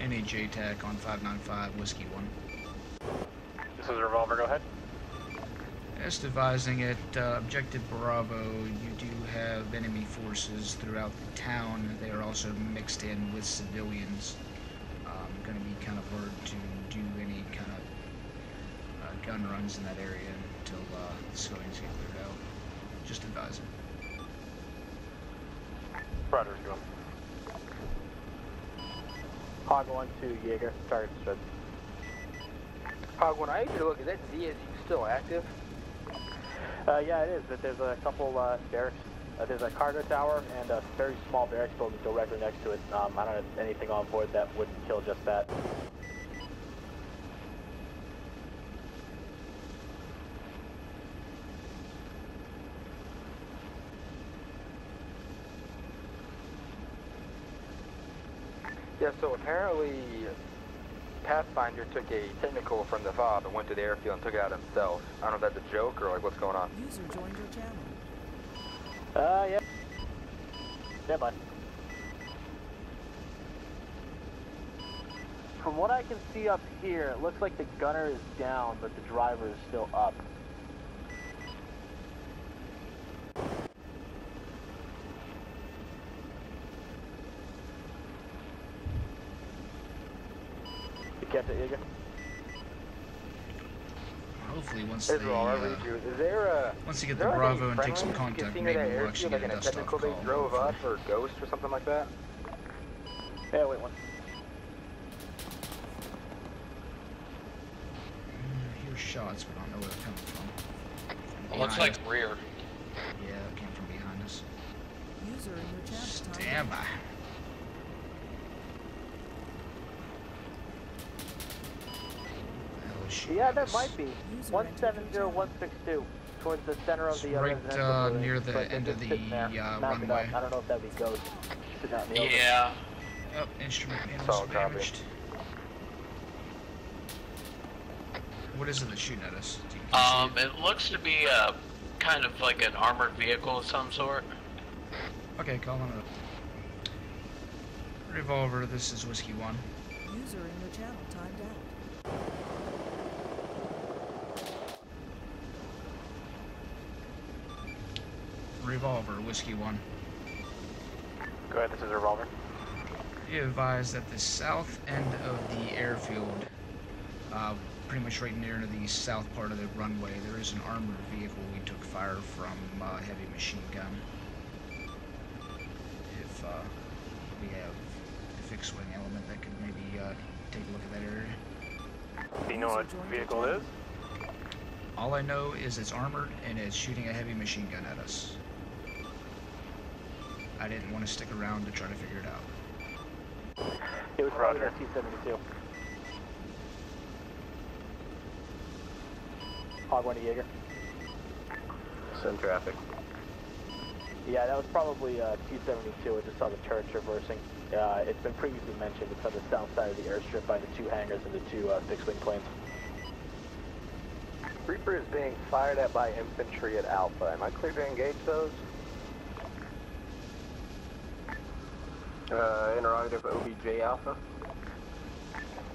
Any JTAC on 595, Whiskey 1. This is Revolver, go ahead. Just advising it, Objective Bravo, you do have enemy forces throughout the town. They are also mixed in with civilians. Going to be kind of hard to do any kind of gun runs in that area until the civilians get cleared out. Just advising. Predator's going. Hog 1 to Jaeger, target stood. Hog 1, I need to look, is that ZSU still active? Yeah, it is, but there's a couple barracks. There's a cargo tower and a very small barracks building directly next to it. I don't have anything on board that wouldn't kill just that. Yeah, so apparently Pathfinder took a technical from the FOB and went to the airfield and took it out himself. I don't know if that's a joke or like what's going on. User joined your channel. Yep. Yeah, bud. From what I can see up here, it looks like the gunner is down, but the driver is still up. You kept it, Jaeger? Hopefully once Israel, I read you. Is there once you get the Bravo and take some contact, maybe we'll actually get a dust off call. They drove up or Ghost or something like that? Yeah, wait one. I hear shots, but I don't know where they're coming from. Looks like rear. Yeah, it came from behind us. User in your channel. Stand by. Yeah, that might be. 170162 towards the center of the right near the end of the runway. I don't know if that'd be Ghost. Sitting out in the open. Yeah. Oh, instrument panels damaged. What is it that's shooting at us? It looks to be kind of like an armored vehicle of some sort. Okay, calling it up. Revolver, this is Whiskey 1. User in your channel timed out. Revolver, Whiskey 1. Go ahead, this is Revolver. You advise that the south end of the airfield, pretty much right near the south part of the runway, there is an armored vehicle we took fire from a heavy machine gun. If we have a fixed wing element that could maybe take a look at that area. Do you know what vehicle it is? All I know is it's armored and it's shooting a heavy machine gun at us. I didn't want to stick around to try to figure it out. It was probably that T-72. Hog 1 to Jaeger. Send traffic. Yeah, that was probably T-72. I just saw the turret traversing. It's been previously mentioned it's on the south side of the airstrip by the 2 hangars and the 2 fixed-wing planes. Reaper is being fired at by infantry at Alpha. Am I clear to engage those? Interrogative OBJ Alpha.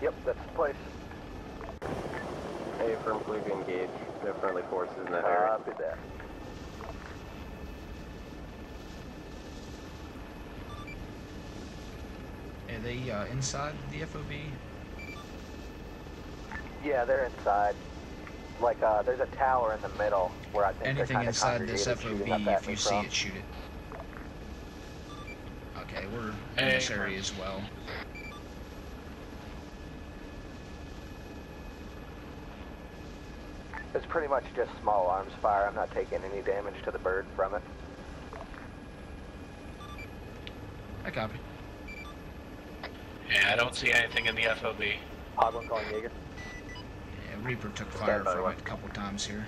Yep, that's the place. Hey, firm clear to engage. No friendly forces in that area. Be there. Are they inside the FOB? Yeah, they're inside. Like, there's a tower in the middle where I think anything they're inside this FOB, if you see from. it, shoot it. Okay, we're in this area as well. It's pretty much just small arms fire. I'm not taking any damage to the bird from it. I copy. Yeah, I don't see anything in the FOB. Hog 1 calling Jaeger. Yeah, Reaper took fire from it a couple times here.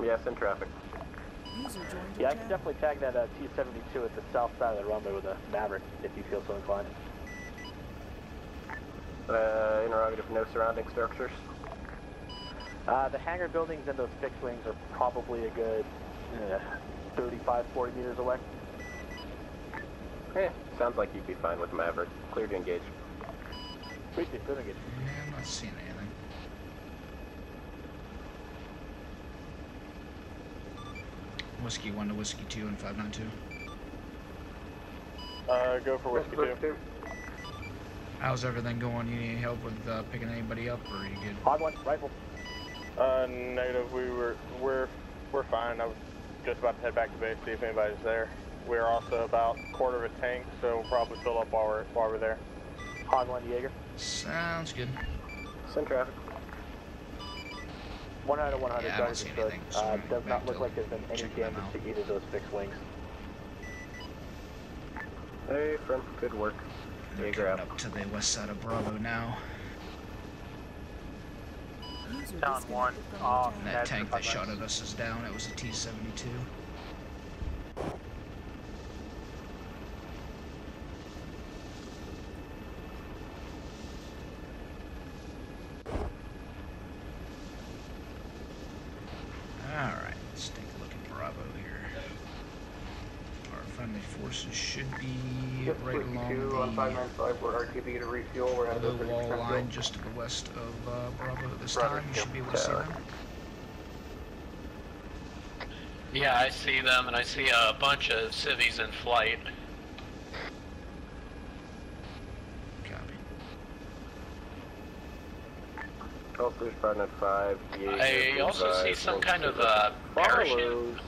Yes, in traffic. Yeah, I can definitely tag that T-72 at the south side of the runway with a Maverick, if you feel so inclined. Interrogative, no surrounding structures. The hangar buildings and those fixed wings are probably a good 35, 40 meters away. Yeah, sounds like you'd be fine with Maverick. Clear to engage. Clear to engage. Yeah, I'm not seeing anything. Whiskey 1 to Whiskey 2 and 592. Go for Whiskey 2. How's everything going? You need any help with picking anybody up, or are you good? Hog 1, rifle. Negative. We're fine. I was just about to head back to base, see if anybody's there. We're also about a quarter of a tank, so we'll probably fill up while we're there. Hog 1 Jaeger. Sounds good. Send traffic. 100 100. Yeah, I don't see anything. So does not look like there's been any damage to either of those fixed wings. Hey, friend. Good work. They're coming up to the west side of Bravo now. Down 1. That tank that shot at us is down. It was a T-72. Alright, let's take a look at Bravo here. Our friendly forces should be right along the low wall line just to the west of Bravo this time. You should be able to see them. Yeah, I see them, and I see a bunch of civvies in flight. Officers 595. I also see some kind of parachute.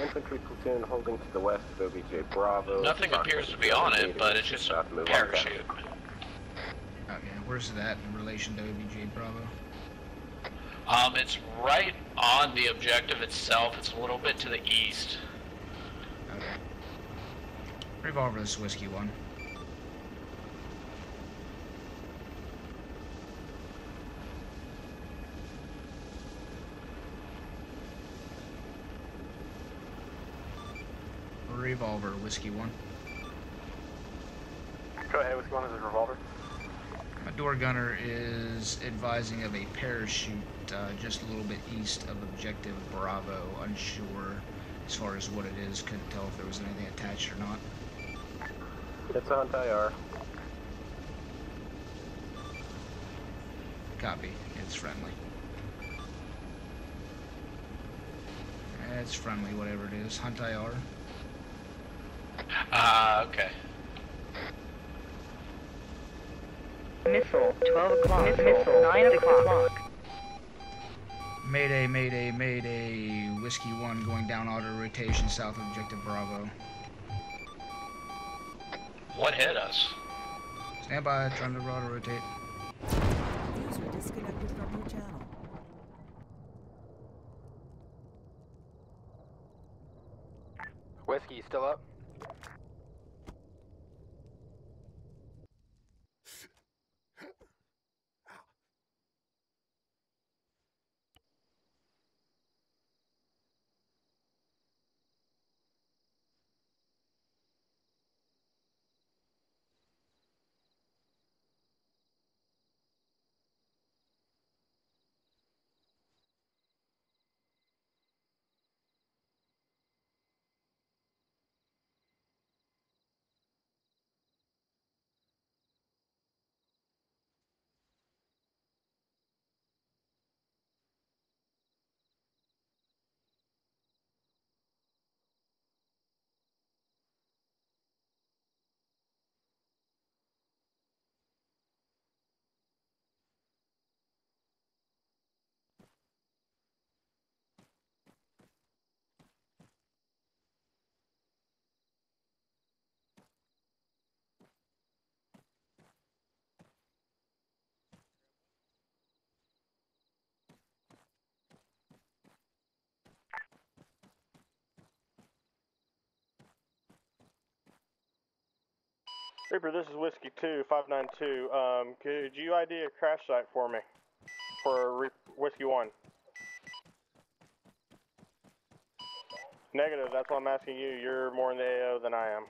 Infantry platoon holding to the west of OBJ Bravo. Nothing appears to be on it, but it's just a parachute. Okay, where's that in relation to OBJ Bravo? It's right on the objective itself. It's a little bit to the east. Okay. Revolver, this is Whiskey 1. Revolver, Whiskey 1. Go ahead, Whiskey 1 is a revolver. My door gunner is advising of a parachute just a little bit east of objective Bravo. Unsure as far as what it is. Couldn't tell if there was anything attached or not. It's on IR. Copy. It's friendly. That's friendly, whatever it is. Hunt IR. Okay. Missile, 12 o'clock. Missile, 9 o'clock. Mayday, mayday, mayday. Whiskey 1 going down auto rotation south of objective Bravo. What hit us? Stand by, trying to auto rotate. User disconnected from your channel. Whiskey, still up? Reaper, this is Whiskey 2, 592. Could you ID a crash site for me? For Whiskey 1. Negative, that's why I'm asking you. You're more in the AO than I am.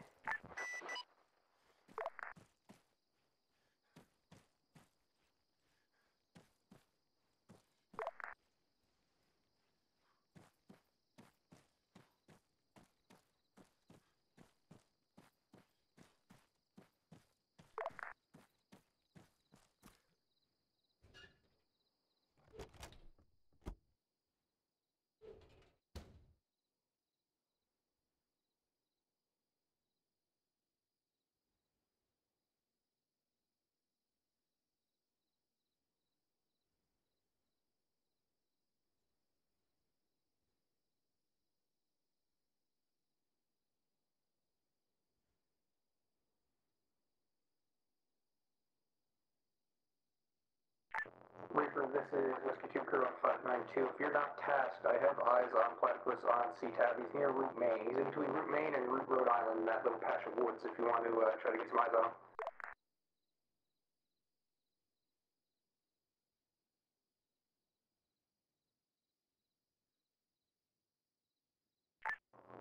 Reaper, this is Whiskey 2 Crew on 592. If you're not tasked, I have eyes on Platypus on C-Tab. He's near Route Main. He's in between Route Main and Route Rhode Island, that little patch of woods, if you want to try to get some eyes on him.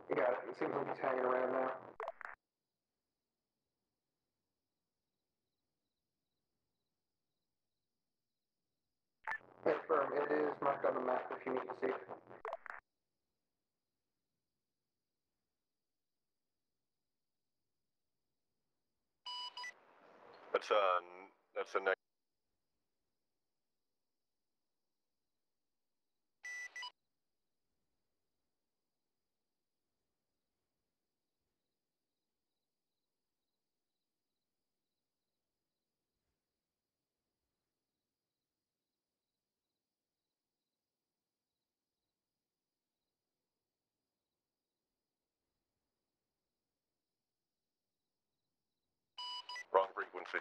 You got it. It seems like he's hanging around now. Confirm, it is marked on the map if you need to see it. That's the next. Wrong frequency.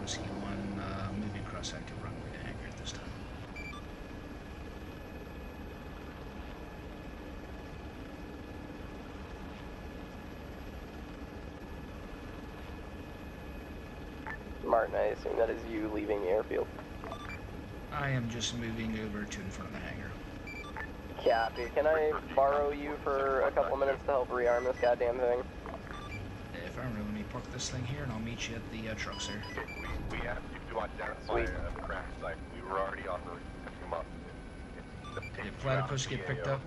Whiskey 1, moving across active runway to hangar at this time. Martin, I assume that is you leaving the airfield. I am just moving over to in front of the hangar. Copy. Can I borrow you for a couple minutes to help rearm this goddamn thing? If I'm let me park this thing here and I'll meet you at the trucks there. We asked you to identify a crash site. We were already on the route to pick them up. Did Platypus get picked up?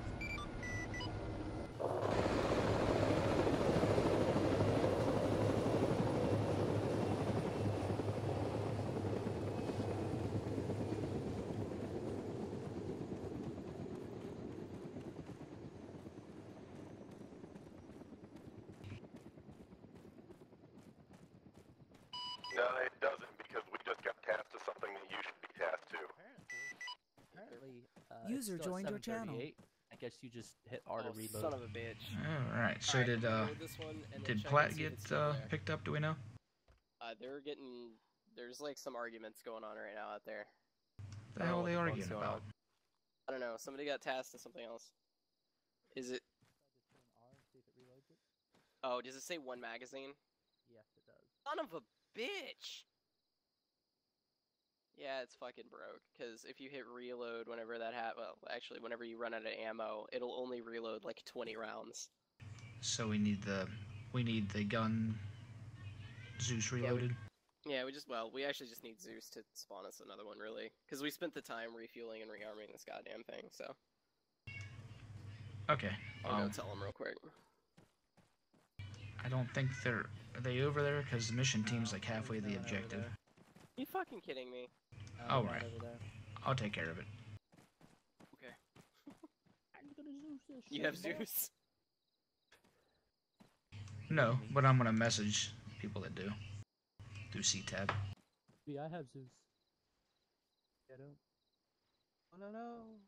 No, it doesn't, because we just got tasked to something that you should be tasked to. Apparently, User it's still at joined your channel. 7:38. I guess you just hit R to reload. Son of a bitch. Alright, so Alright, did reload this one and then did check Platt and see if get it's still there. picked up, do we know? There's like some arguments going on right now out there. The hell are they arguing about? I don't know, somebody got tasked to something else. Is it? Oh, does it say one magazine? Yes, it does. Son of a bitch! Yeah, it's fucking broke, because if you hit reload whenever that well, actually, whenever you run out of ammo, it'll only reload like 20 rounds. So we need the gun Zeus reloaded. Yeah, we actually just need Zeus to spawn us another one, really. Because we spent the time refueling and rearming this goddamn thing, so. Okay. I'll go tell him real quick. I don't think are they over there? Because the mission team's like halfway the objective. You fucking kidding me? Alright. I'll take care of it. Okay. I'm gonna Zeus this You have Zeus? No, but I'm gonna message people that do. Through C-Tab. Yeah, I have Zeus. I don't. Oh no.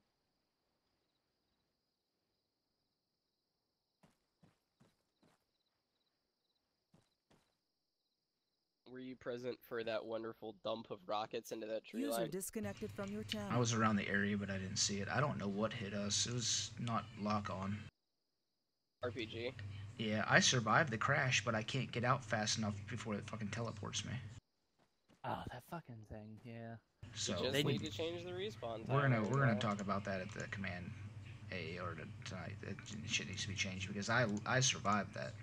Were you present for that wonderful dump of rockets into that tree User line? disconnected from your channel. I was around the area, but I didn't see it. I don't know what hit us. It was not lock on. RPG? Yeah, I survived the crash, but I can't get out fast enough before it fucking teleports me. Oh, that fucking thing, yeah. So you just need to change the respawn time. We're gonna talk about that at the command A or tonight. It shit needs to be changed because I survived that.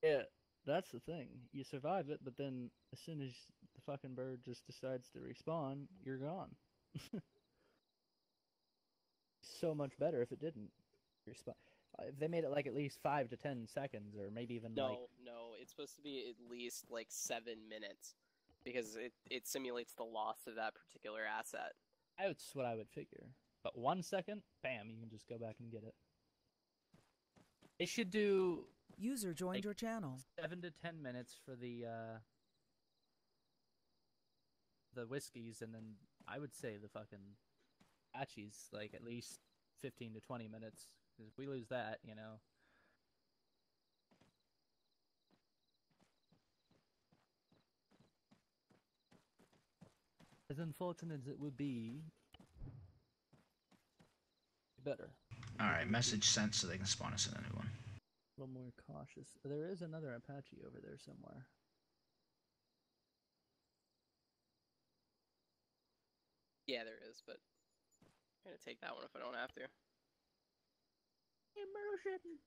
Yeah, that's the thing. You survive it, but then as soon as the fucking bird just decides to respawn, you're gone. So much better if it didn't respawn. If they made it like at least 5 to 10 seconds, or maybe even No, it's supposed to be at least like 7 minutes, because it simulates the loss of that particular asset. That's what I would figure. But 1 second, bam, you can just go back and get it. It should do. User joined your channel. 7 to 10 minutes for the whiskeys, and then I would say the fucking Apaches, like at least 15 to 20 minutes. Because if we lose that, you know. As unfortunate as it would be, better. Alright, message sent so they can spawn us in a new one. A little more cautious. There is another Apache over there somewhere. Yeah, there is, but I'm gonna take that one if I don't have to. Immersion.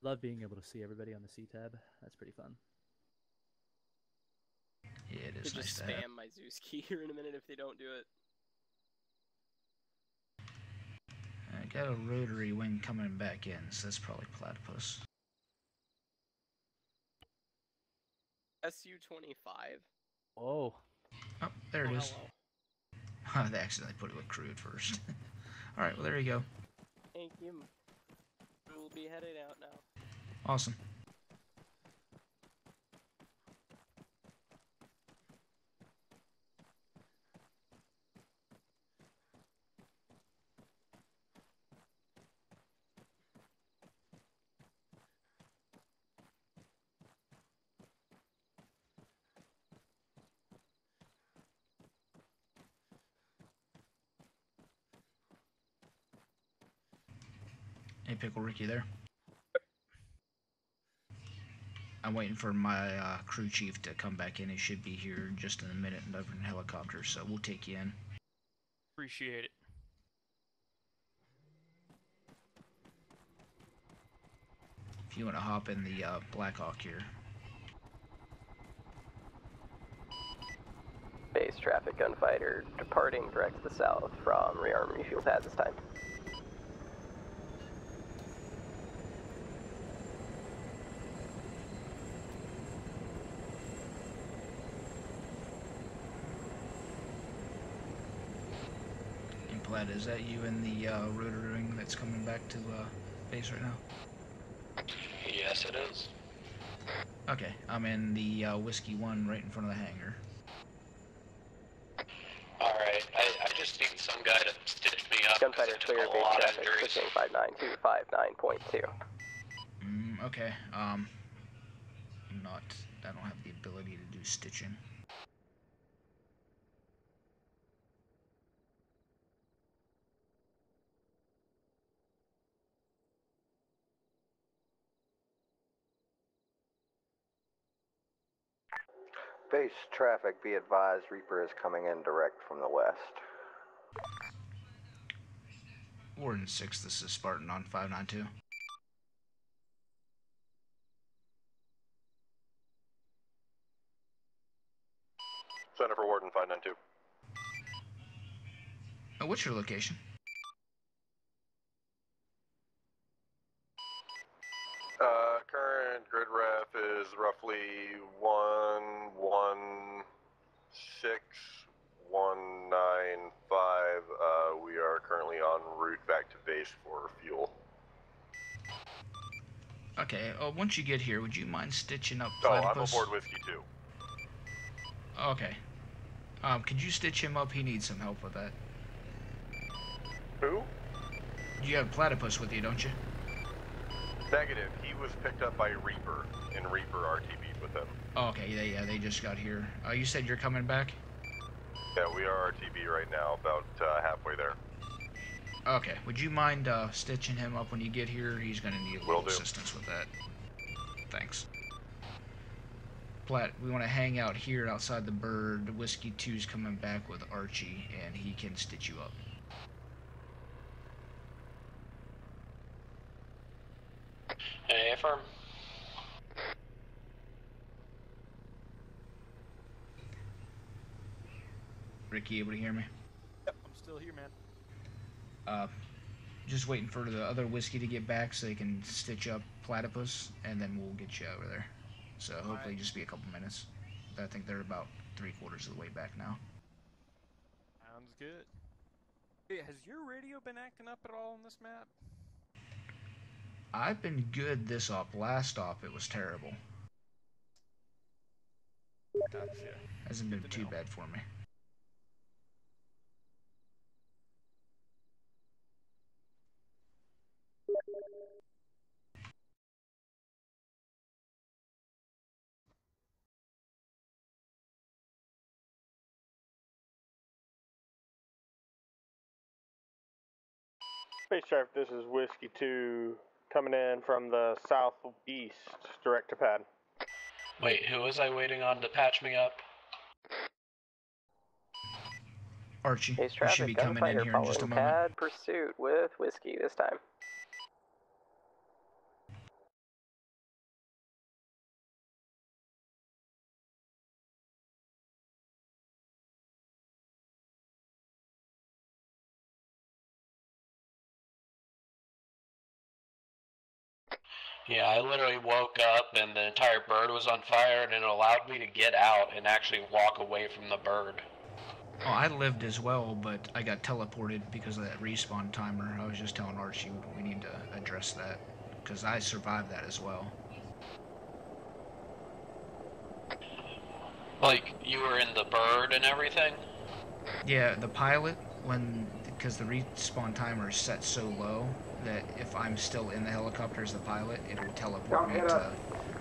Love being able to see everybody on the C-Tab. That's pretty fun. Yeah, it is Could nice just to have. spam my Zeus key here in a minute if they don't do it. I got a rotary wing coming back in, so that's probably Platypus. SU-25. Oh. Oh, there it is. Hello. They accidentally put it with crew at first. Alright, well there you go. Thank you. We'll be headed out now. Awesome. Pickle Ricky there. I'm waiting for my crew chief to come back in. He should be here just in a minute and over in a helicopter, so we'll take you in. Appreciate it. If you want to hop in the Blackout here. Base traffic gunfighter departing direct to the south from rearm refuel pad this time. And Platt, is that you in the rotor ring that's coming back to base right now? Yes, it is. Okay, I'm in the Whiskey 1 right in front of the hangar. Alright, I just need some guy to stitch me up. Gunfighter clear, base traffic, switching 59259.2. Okay, I don't have the ability to do stitching. Base traffic, be advised, Reaper is coming in direct from the west. Warden 6, this is Spartan on 592. Center for Warden 592. What's your location? Current grid ref is roughly 116,195. We are currently en route back to base for fuel. Okay, once you get here, would you mind stitching up Oh, Platypus? I'm aboard Whiskey 2. Okay. Could you stitch him up? He needs some help with that. Who? You have Platypus with you, don't you? Negative. He was picked up by Reaper, and Reaper RTB'd with him. Oh, okay, they just got here. You said you're coming back? Yeah, we are RTB right now, about halfway there. Okay, would you mind stitching him up when you get here? He's gonna need a little assistance with that. Thanks. Platt, we want to hang out here outside the bird. Whiskey 2's coming back with Archie, and he can stitch you up. Hey, affirm. Ricky, able to hear me? Yep, I'm still here, man. Just waiting for the other Whiskey to get back so they can stitch up Platypus, and then we'll get you over there. So hopefully just be a couple minutes. I think they're about 3/4 of the way back now. Sounds good. Hey, has your radio been acting up at all on this map? I've been good this op. Last op, it was terrible. Gotcha. Hasn't been too bad for me. Base traffic, this is Whiskey 2 coming in from the southeast, direct to pad. Wait, who was I waiting on to patch me up? Archie, Base you should traffic be coming in here in just a moment. pad pursuit with Whiskey this time. Yeah, I literally woke up and the entire bird was on fire, and it allowed me to get out and actually walk away from the bird. Oh, I lived as well, but I got teleported because of that respawn timer. I was just telling Archie we need to address that, because I survived that as well. Like, you were in the bird and everything? Yeah, the pilot, because the respawn timer is set so low that if I'm still in the helicopter as the pilot, it will teleport me to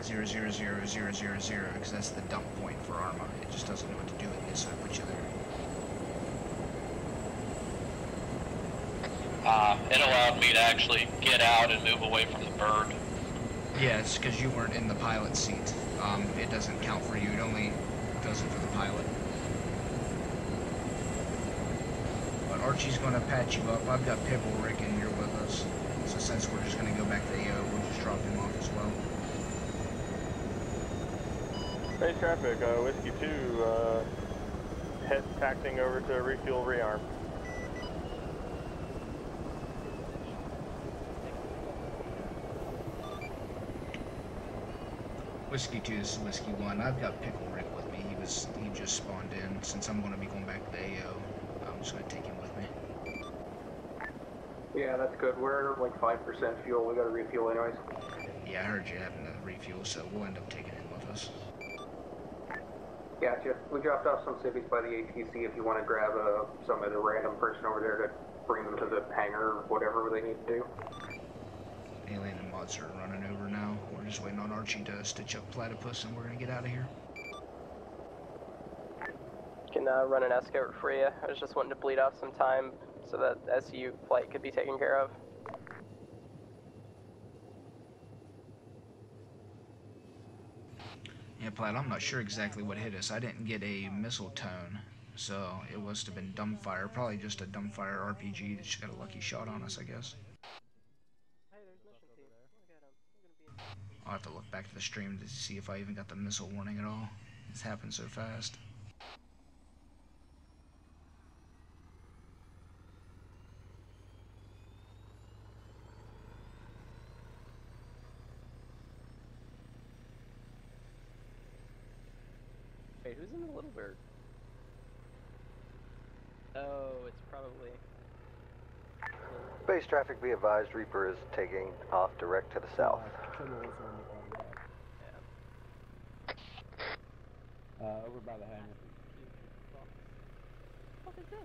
0000000, because that's the dump point for Arma. It just doesn't know what to do with it, so I put you there. It allowed me to actually get out and move away from the bird. Yeah, it's because you weren't in the pilot seat. It doesn't count for you. It only does it for the pilot. But Archie's going to patch you up. I've got Pibble Rick in here with us. So since we're just going to go back to AO, we'll just drop him off as well. Base traffic, Whiskey 2, head taxing over to refuel rearm. Whiskey 2, this is Whiskey 1. I've got Pickle Rick with me. He just spawned in. Since I'm going to be going back to the AO, I'm just going to take him with me. Yeah, that's good. We're like 5% fuel. We got to refuel anyways. Yeah, I heard you having to refuel, so we'll end up taking him with us. Gotcha. We dropped off some civvies by the ATC if you want to grab some other random person over there to bring them to the hangar or whatever they need to do. Alien and mods are running over now. We're just waiting on Archie to stitch up Platypus and we're going to get out of here. Can run an escort for you. I was just wanting to bleed off some time so that SU flight could be taken care of. Yeah, Platt, I'm not sure exactly what hit us. I didn't get a missile tone, so it must have been dumbfire. Probably just a dumbfire RPG that just got a lucky shot on us, I guess. I'll have to look back to the stream to see if I even got the missile warning at all. It's happened so fast. Wait, who's in the little bird? Oh, it's probably... Base traffic, be advised, Reaper is taking off direct to the south. Over by the hangar. What is this?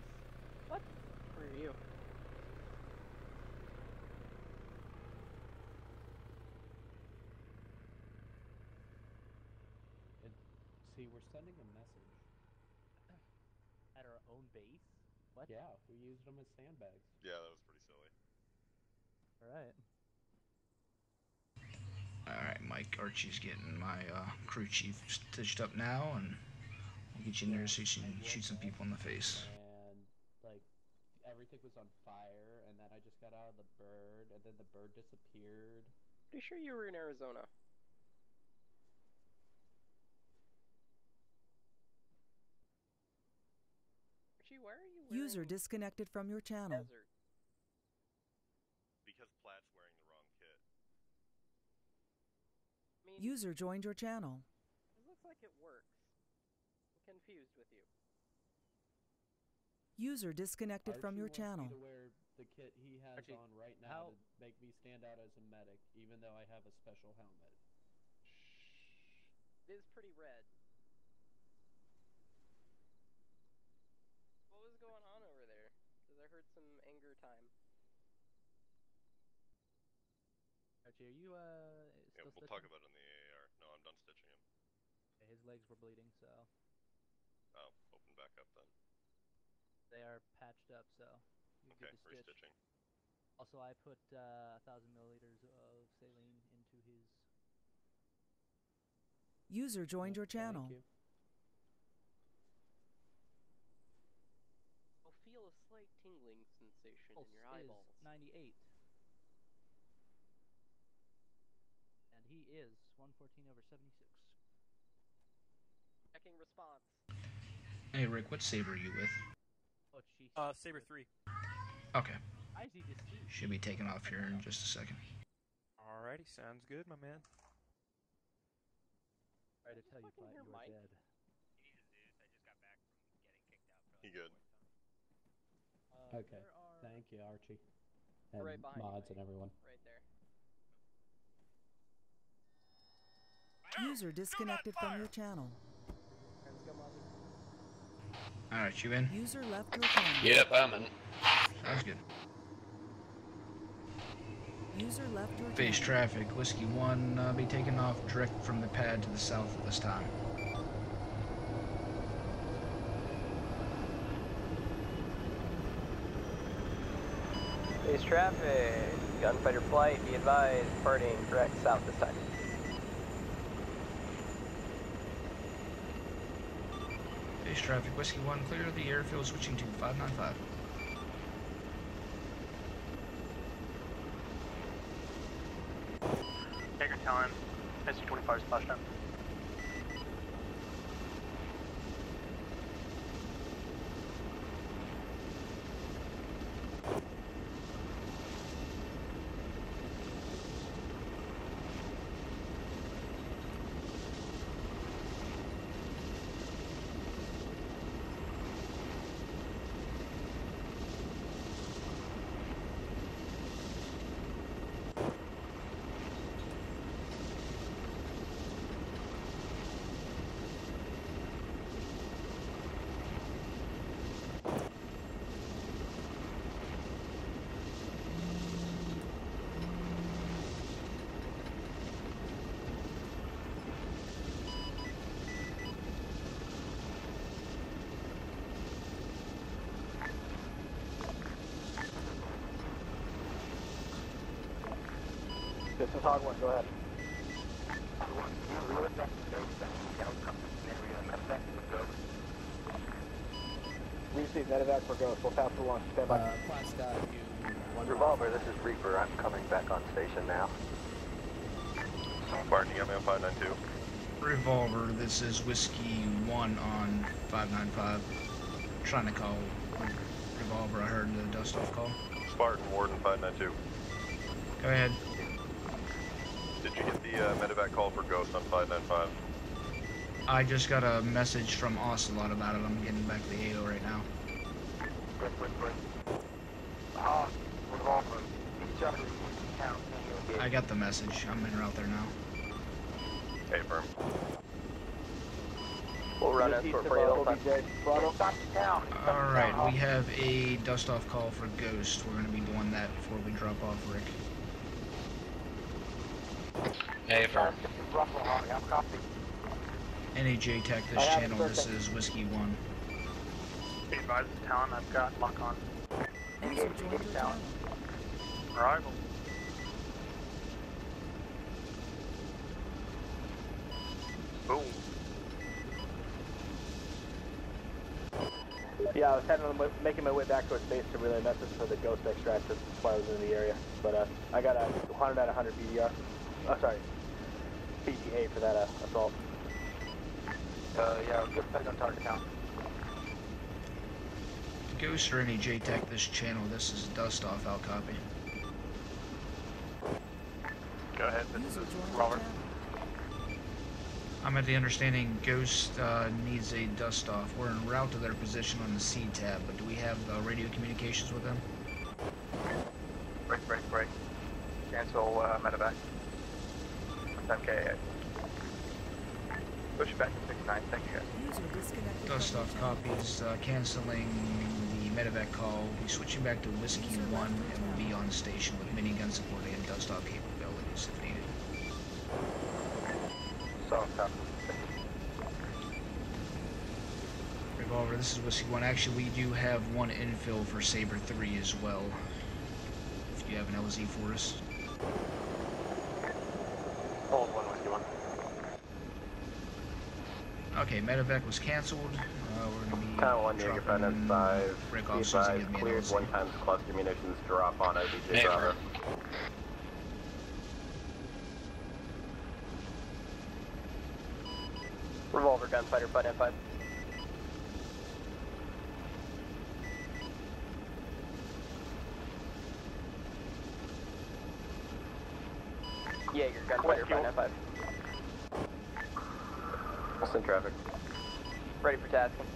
What? Where are you? See, we're sending a message. At our own base? What? Yeah, we used them as sandbags. Yeah, that was pretty silly. Alright. Alright, Mike, Archie's getting my crew chief stitched up now, and we'll get you in there so you can shoot some people in the face. And, like, everything was on fire, and then I just got out of the bird, and then the bird disappeared. Pretty sure you were in Arizona. Archie, why are you wearing User disconnected from your channel. desert? Because Platt's wearing the wrong kit. I mean, User joined your channel. it looks like it works. I'm confused with you. User disconnected from your channel. Archie wants me to wear the kit he has Archie, on right now to make me stand out as a medic, even though I have a special helmet. It is pretty red. What was going on over there? Because I heard some anger time. Archie, are you, Yeah, still we'll talk about it in the AAR. No, I'm done stitching him. His legs were bleeding, so... Oh, open back up then. They are patched up, so... You're Okay, good to stitch. restitching. Also, I put 1,000 milliliters of saline into his... User joined your channel. Thank you. You'll feel a slight tingling sensation in your eyeballs. Is 98. And he is 114/76. Checking response. Hey, Rick, what saber are you with? Oh, jeez. Saber 3. Okay. Why is he deceased? Should be taking off here in just a second. Alrighty, sounds good, my man. Sorry to tell you, Platt, you are dead. He good. Okay, thank you, Archie. And Right behind mods you, and everyone. Right there. User disconnected from your channel. Let's go, Mozzie. Alright, you in? User left your channel. Yep, I'm in. Sounds good. User left your Base channel. traffic, Whiskey 1, be taking off direct from the pad to the south at this time. Base traffic, gunfighter flight, be advised, departing correct south this time. Base traffic, Whiskey 1, clear the airfield, switching to 595. Take your time. SC-25 splash down. This is Hog 1, go ahead. We received medevac for Ghost. We'll pass the launch. Stand by. Revolver, this is Reaper. I'm coming back on station now. Spartan, you got me on 592. Revolver, this is Whiskey 1 on 595. Trying to call Revolver, I heard the dust-off call. Spartan, Warden 592. Go ahead. Did you get the medevac call for Ghost on 595? I just got a message from Ocelot about it. I'm getting back to the AO right now. I got the message. I'm in route there now. Hey, firm. We'll run escort for you the whole time. Alright, we have a dust-off call for Ghost. We're going to be doing that before we drop off Rick. Hey, firm. NAJ Tech, this channel, this is Whiskey 1. Be advised, Talon, I've got lock on. Engage Talon. Arrival. Boom. Yeah, I was making my way back to its base to relay a message for the Ghost extract that's why I was in the area. But I got a 100 out of 100 BDR. Oh, sorry. PTA for that assault. Yeah, get back on target now. Ghost or NAJ Tech, this channel, this is dust-off, I'll copy. Go ahead, this is Robert. I'm at the understanding Ghost needs a dust-off. We're en route to their position on the C-tab, but do we have radio communications with them? Break. Cancel medevac. MK. Push it back to 69, thank you guys. Dust-off copies, canceling the medevac call. We'll be switching back to Whiskey 1 and we'll be on station with minigun support and dust-off capabilities if needed. Revolver, this is Whiskey 1. Actually, we do have one infill for Saber 3 as well. If you have an LZ for us. Hold 1, Whiskey 1. Okay, medevac was canceled. We're going to be Town 1, Jaeger 595. Rick Be officers and advised, give me an cleared LZ. 1 times cluster munitions drop on OBJ Hey, Bravo. Revolver, gunfighter, 595. Jaeger, gunfighter, 595. Send traffic. Ready for tasking.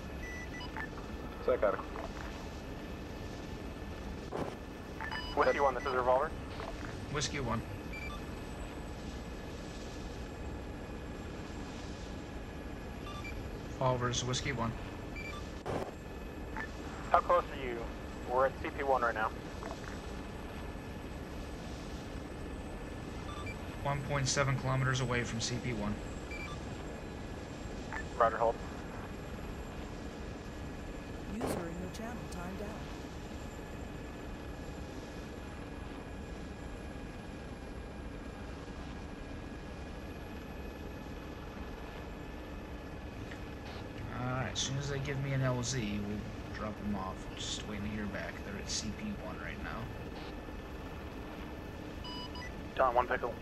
Psychotic. Whiskey 1, this is Revolver. Whiskey 1. Revolver's Whiskey 1. How close are you? We're at CP1 right now. 1.7 kilometers away from CP1. Roger, hold. User in your channel timed out. soon as they give me an LZ, we'll drop them off. Just waiting to hear back. They're at CP1 right now. Don, 1 pickle.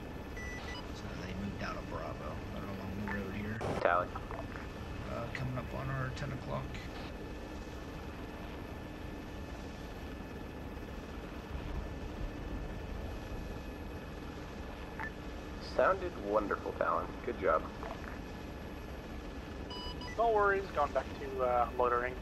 So they moved out of Bravo. They're along the road here. Tally. Coming up on our 10 o'clock. Sounded wonderful, Talon. Good job. No worries, going back to loitering.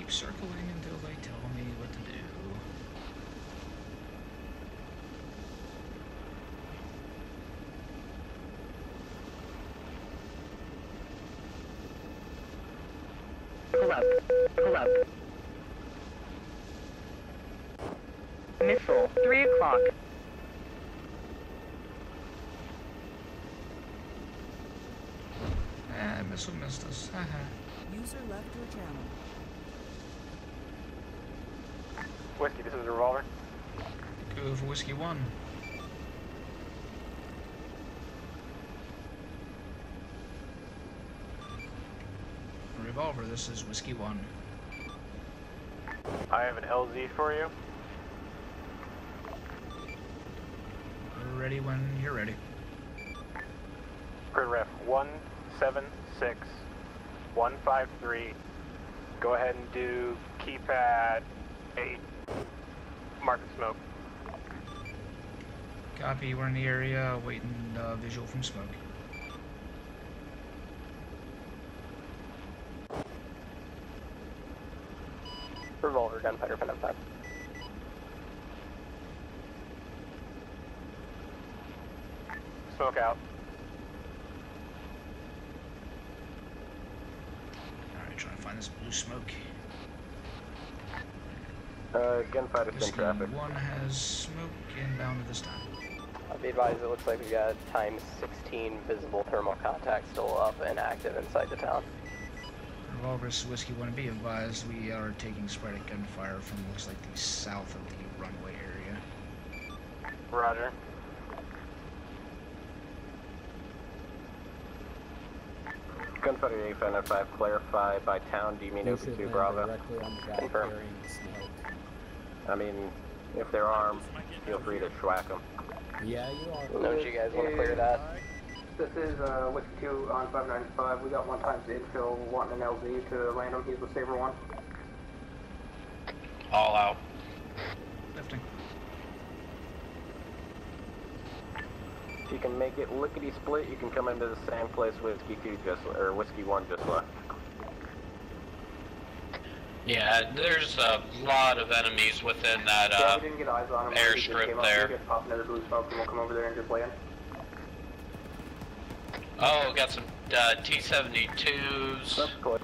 Circling until they tell me what to do. Pull up. Pull up. Missile, 3 o'clock. Missile missed us. User left your channel. Whiskey, this is a revolver. Go for Whiskey 1. Revolver, this is Whiskey 1. I have an LZ for you. We're ready when you're ready. Grid ref 176153. Go ahead and do keypad 8. Mark the smoke. Copy, we're in the area waiting visual from smoke. Revolver, gunfighter, pen up 5. Smoke out. Alright, trying to find this blue smoke. Gunfighter's in traffic. 1 has smoke inbound at this time. Be advised, it looks like we've got times 16 visible thermal contact still up and active inside the town. Revolver's Whiskey 1, be advised, we are taking sporadic gunfire from looks like the south of the runway area. Roger. Gunfighter 895, clarify by town, do you mean open to Bravo? Confirm. I mean, if they're armed, feel free to schwack them. Yeah, you are. Don't you guys want to clear that? This is Whiskey 2 on 595. We got 1 times infill, wanting an LZ to land him. He's with Saber 1. All out. Lifting. If you can make it lickety split, you can come into the same place Whiskey 2 or Whiskey 1 just left. Yeah, there's a lot of enemies within that we didn't get eyes on him. airstrip there. Just pop another blue smoke and we'll come over there and just land. Oh, got some T-72s. Are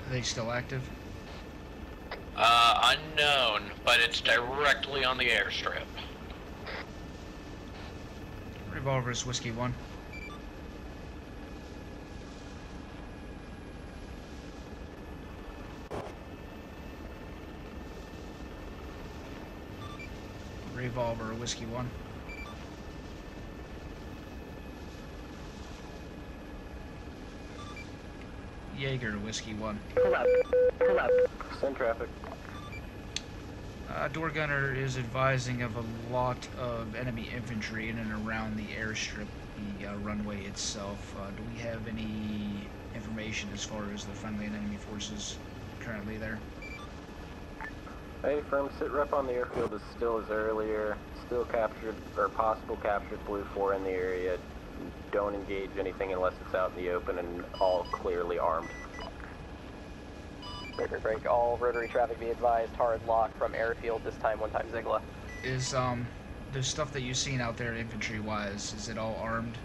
they still active? Unknown, but it's directly on the airstrip. Revolver's Whiskey 1. Revolver, Whiskey 1. Jaeger, Whiskey 1. Pull up. Pull up. Send traffic. Door gunner is advising of a lot of enemy infantry in and around the airstrip, the runway itself. Do we have any information as far as the friendly and enemy forces currently there? Hey, firm sit rep on the airfield is still as earlier. Still captured, or possible captured Blue 4 in the area. Don't engage anything unless it's out in the open and all clearly armed. Break. All rotary traffic be advised. Hard lock from airfield, this time 1 time Ziegler. Is the stuff that you've seen out there infantry-wise, is it all armed?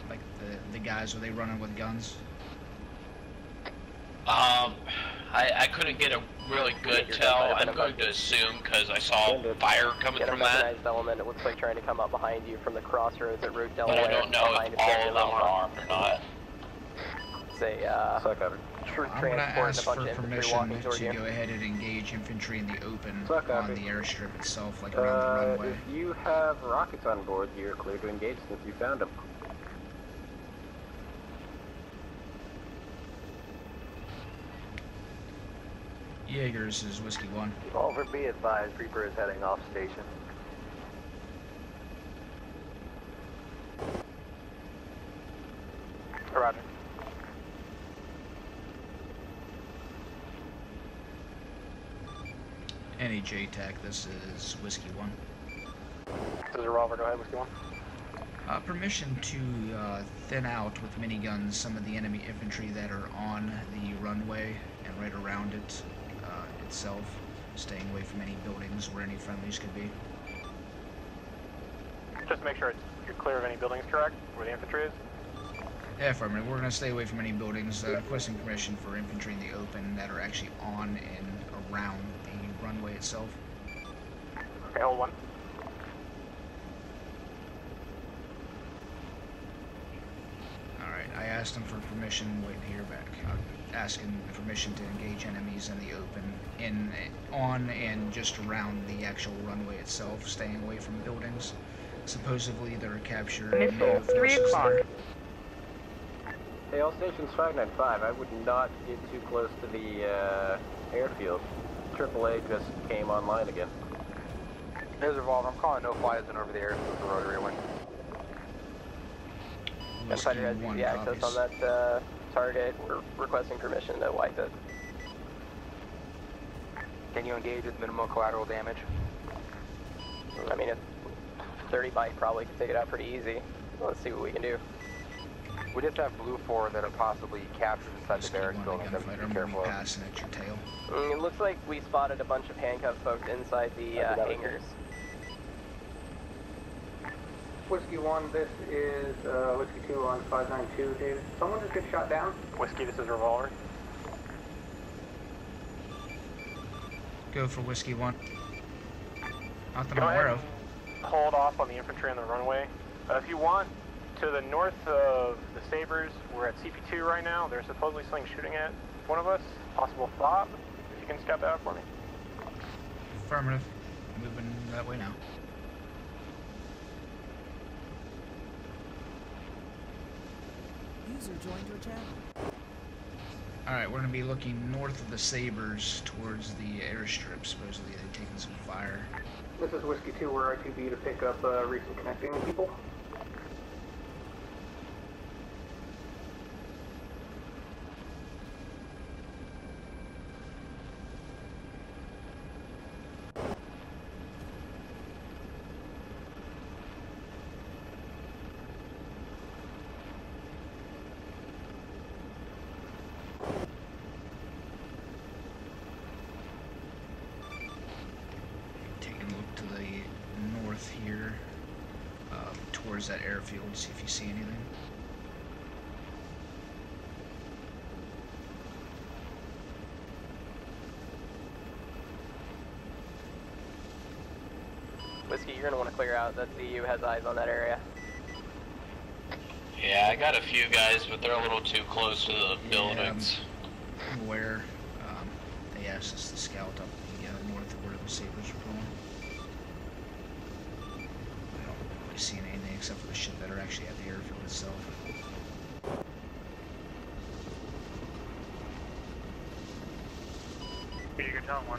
Like the guys, are they running with guns? I couldn't get a really good tell. I'm going to assume because I saw fire coming from that. Mechanized element, it looks like trying to come up behind you from the crossroads at Route Delaware. But I don't know if all of them are armed or not. Say, I'm going to ask for of permission to you. go ahead and engage infantry in the open on the airstrip itself, like around the runway. If you have rockets on board, you're clear to engage since you found them. Jaegers is Whiskey 1. Over, be advised, Reaper is heading off station. Roger. Any JTAC, this is Whiskey 1. This is a Revolver, go ahead, Whiskey 1. Permission to thin out with miniguns some of the enemy infantry that are on the runway and right around it itself, staying away from any buildings where any friendlies could be. Just make sure you're clear of any buildings, correct? Where the infantry is? Yeah, affirmative. We're going to stay away from any buildings. Requesting permission for infantry in the open that are actually on and around the runway itself. Okay, hold one. Alright, I asked him for permission, waiting to hear back. Asking permission to engage enemies in the open, on and just around the actual runway itself, staying away from buildings. Supposedly they're captured. Missile, 3 o'clock. Hey, all stations 595, I would not get too close to the airfield. AAA just came online again. Here's Revolver, I'm calling no-fly zone over the airfield for rotary wing. Gunfighter has easy access on that target. We're requesting permission to wipe it. Can you engage with minimal collateral damage? I mean, 30 bite probably could take it out pretty easy. Let's see what we can do. We just have Blue 4 that are possibly captured inside the barracks building. Be careful. Passing at your tail. It looks like we spotted a bunch of handcuffed folks inside the hangars. Whiskey 1, this is Whiskey 2 on 592, David. Someone just get shot down? Whiskey, this is Revolver. Go for Whiskey 1. Not that Go I'm aware ahead of. and hold off on the infantry on the runway. If you want, to the north of the Sabres, we're at CP2 right now. They're supposedly something shooting at one of us. Possible fob. If you can scout that out for me. Affirmative. Moving that way now. User joined your channel. Alright, we're going to be looking north of the Sabres towards the airstrip. Supposedly they've taken some fire. This is Whiskey 2, we're RTB to pick up recent connecting people. Here towards that airfield, see if you see anything. Whiskey, you're going to want to clear out. That CU has eyes on that area. Yeah, I got a few guys, but they're a little too close to the buildings. I'm aware. They asked us to scout up the north of where the Sabres are going. Seeing anything except for the shit that are actually at the airfield itself. You can tell one.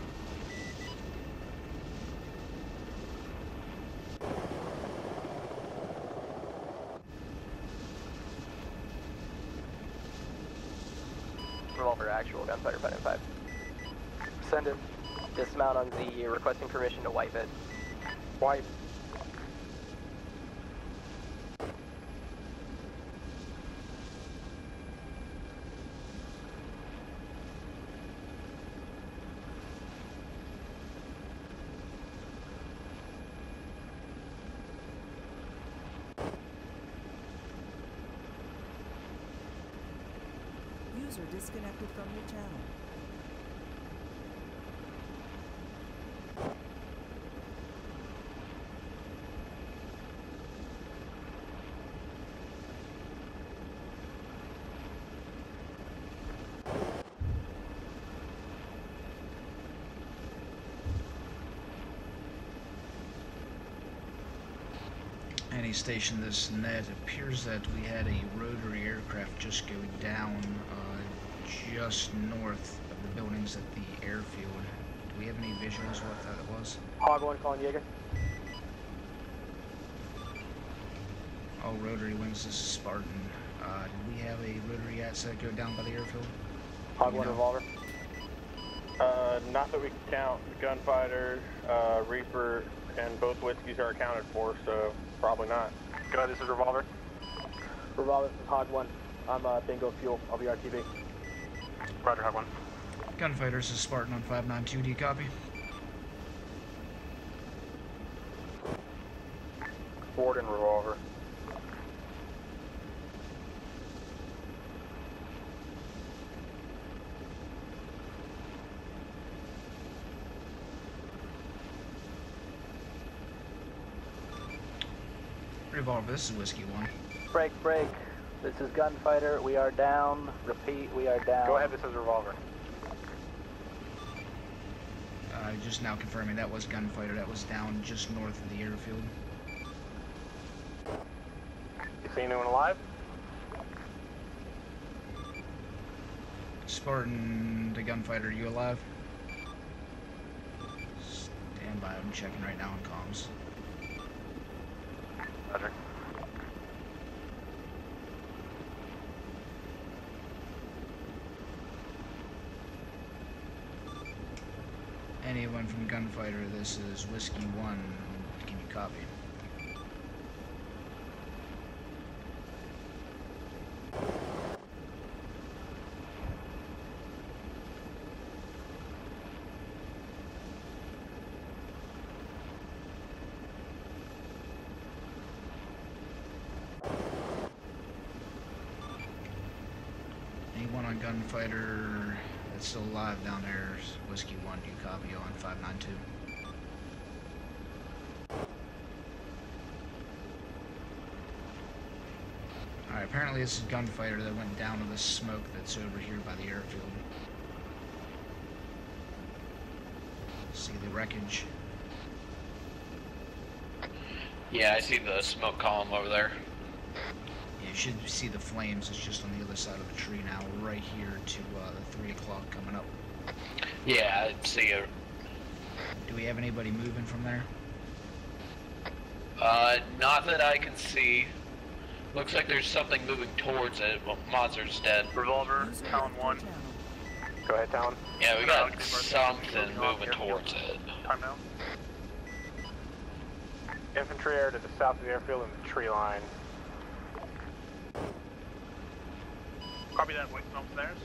Revolver actual gunfighter 595. Send it. Dismount on ZU, requesting permission to wipe it. Wipe. User disconnected from your channel. Any station this net, appears that we had a rotary aircraft just go down just north of the buildings at the airfield. Do we have any visuals what that was? Hog 1 calling Jaeger. All rotary wings, this is Spartan. Did we have a rotary asset go down by the airfield? Hog 1 revolver. Not that we can count. The gunfighter, Reaper, and both whiskeys are accounted for, so probably not. Go ahead, this is Revolver. Revolver, this is Hog 1. I'm Bingo Fuel. I'll be RTV. Roger, Hog 1. Gunfighter, this is Spartan on 592. Do you copy? Ford and Revolver. Revolver, this is Whiskey 1. Break. This is Gunfighter. We are down. Repeat, we are down. Go ahead, this is Revolver. Just now confirming that was Gunfighter. That was down just north of the airfield. You see anyone alive? Spartan, the Gunfighter, are you alive? Stand by, I'm checking right now on comms. Roger. Anyone from Gunfighter, this is Whiskey 1. Can you copy? Anyone on Gunfighter that's still alive down there? Whiskey 1, do you copy on 592? Alright, apparently this is Gunfighter that went down to the smoke that's over here by the airfield. See the wreckage. Yeah, I see the smoke column over there. Yeah, you should see the flames. It's just on the other side of the tree now, right here to the 3 o'clock coming up. Yeah, I see it. Do we have anybody moving from there? Not that I can see. Looks like there's something moving towards it. Well, Monster's dead. Revolver, Talon 1. Go ahead, Talon. Yeah, we got something moving towards it. Time now. Infantry air to the south of the airfield in the tree line. Copy that, wait, upstairs.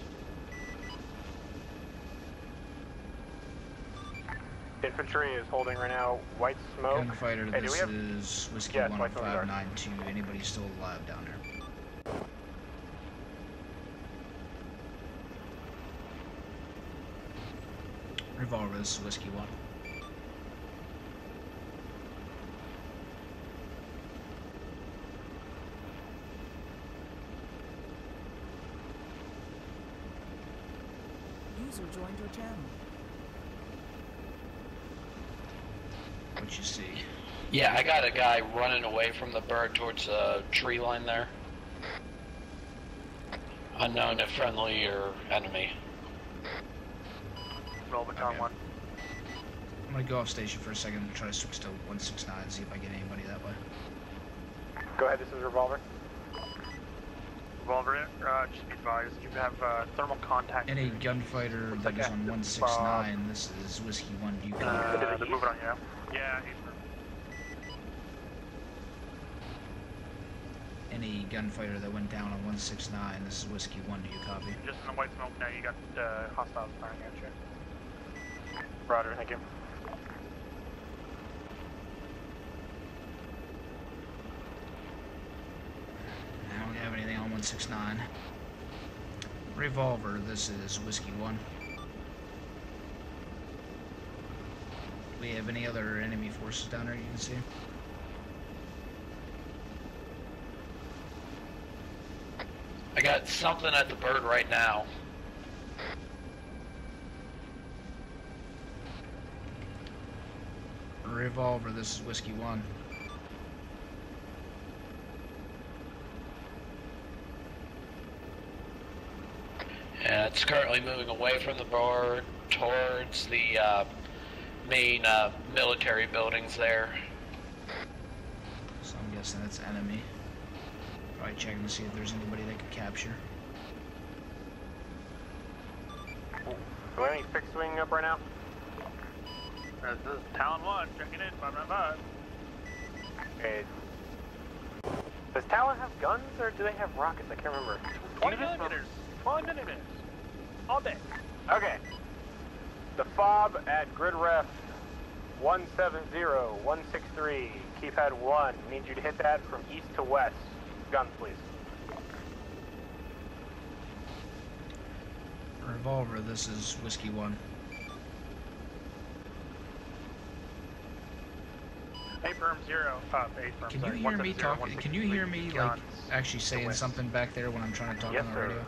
Infantry is holding right now white smoke. Gunfighter, hey, this is Whiskey 1 on 592. Anybody still alive down there? Revolver, this is Whiskey 1. User joined your channel. What you see? Yeah, I got a guy running away from the bird towards the tree line there. Unknown if friendly or enemy. Roll baton 1. I'm gonna go off station for a second and try to switch to 169 and see if I get anybody that way. Go ahead, this is Revolver. Revolver, just be advised, you have thermal contact. Any gunfighter that is on 169, this is Whiskey 1, do you copy? They're moving on you now. Yeah, Any gunfighter that went down on 169, this is Whiskey 1, do you copy? just in the white smoke now, you got hostiles firing at you. Roger, thank you. I don't have anything on 169. Revolver, this is Whiskey 1. Do we have any other enemy forces down there you can see? I got something at the bird right now. Revolver, this is Whiskey 1. Yeah, it's currently moving away from the bird towards the main military buildings there. So I'm guessing that's enemy. Probably checking to see if there's anybody they could capture. Do we have any fixed wing up right now? This is Talon 1, checking in, 595. Okay. Does Talon have guns, or do they have rockets? I can't remember. 20 millimeters. 20 millimeters. All day. Okay. The fob at grid ref 170163, keypad 1. Need you to hit that from east to west. Guns, please. Revolver, this is Whiskey 1. A-firm 0. A-firm, Can you sorry. hear me talking? Can you hear me like actually saying something back there when I'm trying to talk on the radio?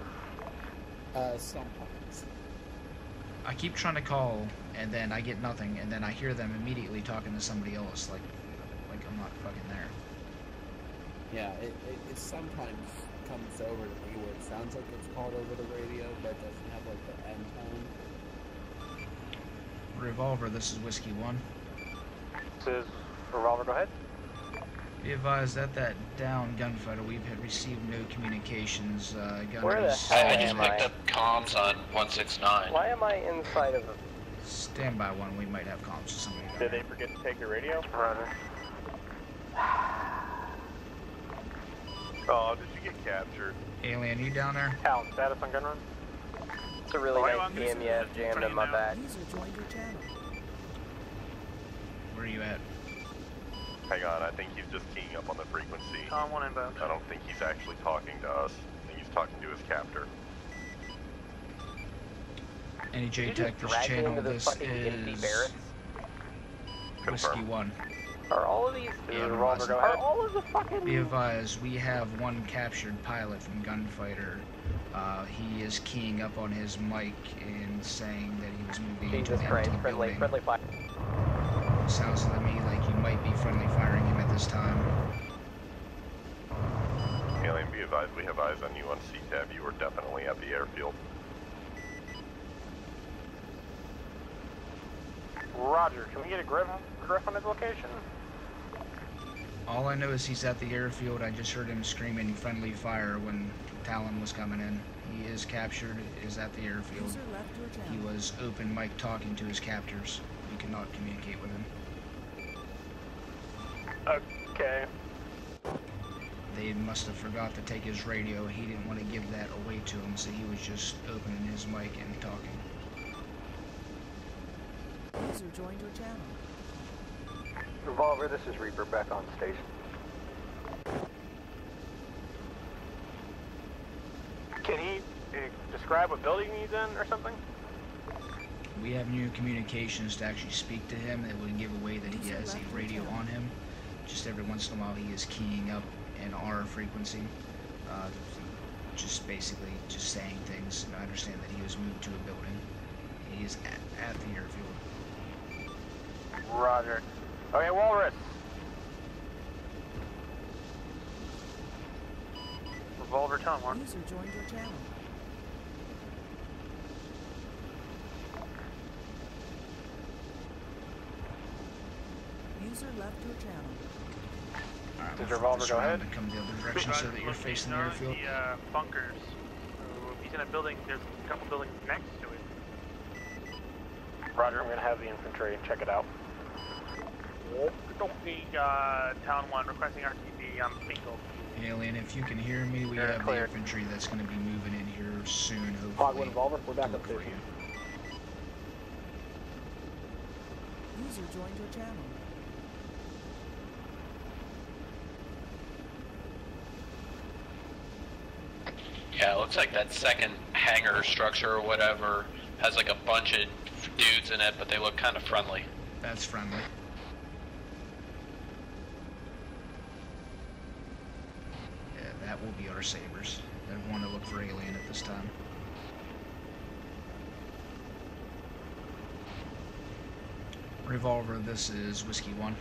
Sometimes. I keep trying to call and then I get nothing and then I hear them immediately talking to somebody else like I'm not fucking there. Yeah, it sometimes comes over to me where it sounds like it's called over the radio, but it doesn't have like the end tone. Revolver, this is Whiskey 1. This is Revolver, go ahead. Be advised that down gunfighter, we've had received no communications. Where the Gunners. hell I just picked up comms on 169. Why am I inside of a... Stand by one, we might have comms with somebody. Did they forget to take the radio? Roger. Oh, did you get captured? Alien, you down there? Talon, status on gun run? It's a really nice game you have jammed in my back. Where are you at? Hang on, I think he's just keying up on the frequency. Talon 1 inbound. I don't think he's actually talking to us. I think he's talking to his captor. NEJ Tech, this channel, this is Whiskey 1. Are all of these... Are all of the fucking... Be advised, we have one captured pilot from Gunfighter. He is keying up on his mic and saying that he was moving into the building. Friendly fire. Sounds to me like you might be friendly firing him at this time. Alien, be advised, we have eyes on you on CTAB. You are definitely at the airfield. Roger, can we get a grip on his location? All I know is he's at the airfield. I just heard him screaming friendly fire when Talon was coming in. He is captured, is at the airfield. He was open mic talking to his captors. We cannot communicate with him. Okay. They must have forgot to take his radio. He didn't want to give that away to him, so he was just opening his mic and talking. User joined your channel. Revolver, this is Reaper back on station. Can he describe what building he's in or something? We have new communications to actually speak to him that would give away that he has a radio on him. Just every once in a while he is keying up in our frequency. Just basically just saying things. And I understand that he was moved to a building. He is at the airfield. Roger. Okay, Walrus. Revolver, Talon 1. User joined your channel. User left your channel. Alright, Does Revolver go ahead? Come the other direction so that you're facing the airfield. The bunkers. He's in a building, there's a couple buildings next to it. Roger, I'm going to have the infantry check it out. Talon 1 requesting RTB on Bingo. Alien, if you can hear me, we have the infantry that's going to be moving in here soon, hopefully. Revolver, we're back up for you. User joined your channel. Yeah, it looks like that second hangar structure or whatever has like a bunch of dudes in it, but they look kind of friendly. That's friendly. Yeah, that will be our sabers. They want to look for alien at this time. Revolver, this is Whiskey 1.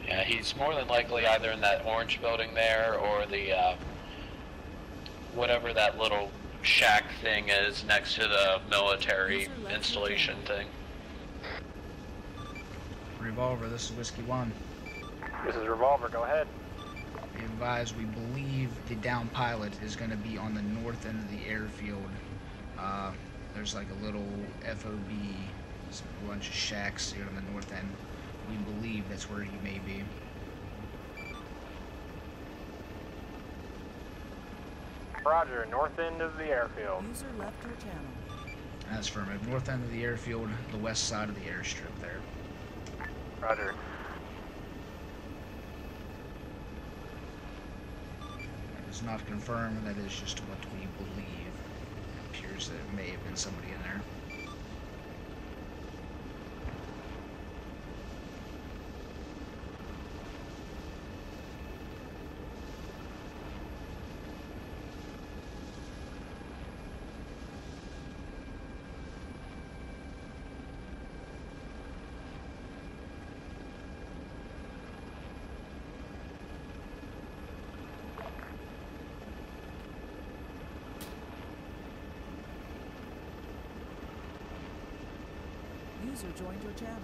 Yeah, he's more than likely either in that orange building there or the, whatever that little shack thing is next to the military installation thing. Revolver, this is Whiskey 1. This is Revolver, go ahead. Be advised, we believe the down pilot is going to be on the north end of the airfield. There's like a little FOB, a bunch of shacks here on the north end. We believe that's where he may be. Roger, north end of the airfield. User left your channel. That's affirmative. North end of the airfield, the west side of the airstrip there. Roger. That is not confirmed, that is just what we believe. It appears that it may have been somebody in there. User joined your channel.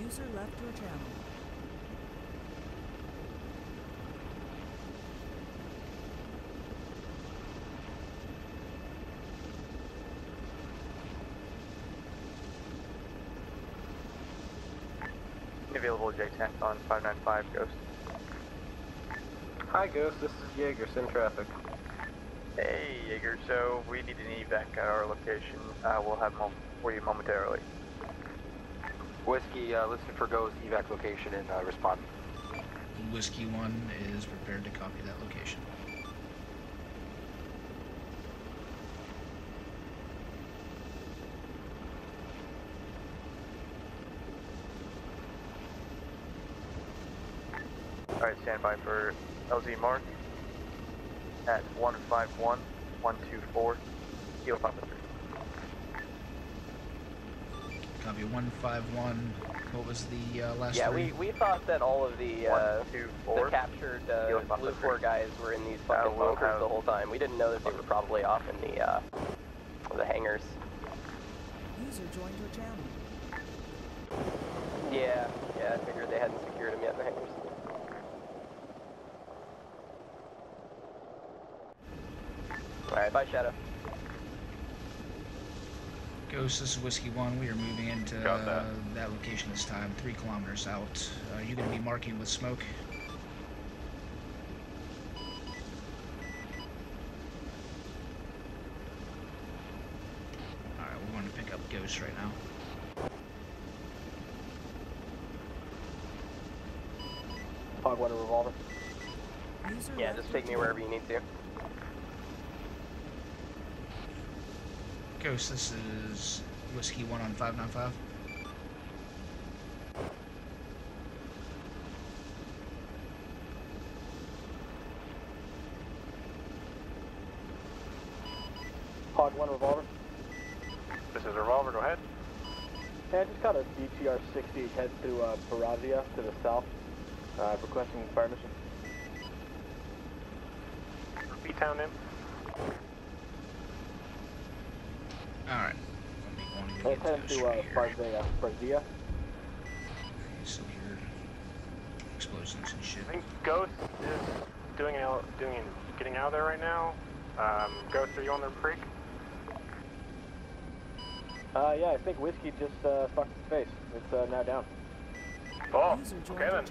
User left your channel. Available J10 on 595 Ghost. Hi Ghost, this is Jaeger, sim traffic. Hey Jaeger, so we need an evac at our location. We'll have them for you momentarily. Whiskey, listen for Ghost evac location and respond. Whiskey 1 is prepared to copy that location. Alright, stand by for LZ Mark at 151-124, Kilo Papa 3. Copy 151. What was the last three? we thought that all of the captured Blue 4 guys were in these fucking bunkers the whole time. We didn't know that they were probably off in the hangars. User joined your channel. Yeah, I figured they hadn't secured them yet in the hangars. Alright, bye Shadow. Ghost, this is Whiskey 1. We are moving into that location this time, 3 kilometers out. Are you going to be marking with smoke? Alright, we're going to pick up Ghost right now. Hog, what a revolver. Yeah, just take me wherever you need to. Ghost, this is Whiskey 1 on 595. Hog 1 revolver. This is Revolver, go ahead. Hey, I just got a DTR 60 head through Parazia to the south, requesting fire mission. B-Town in. Alright. Let's head to Parazia. So here, explosions and shit. I think Ghost is getting out of there right now. Ghost, are you on the creek? Yeah, I think Whiskey just fucked his face. It's now down. Oh, okay then.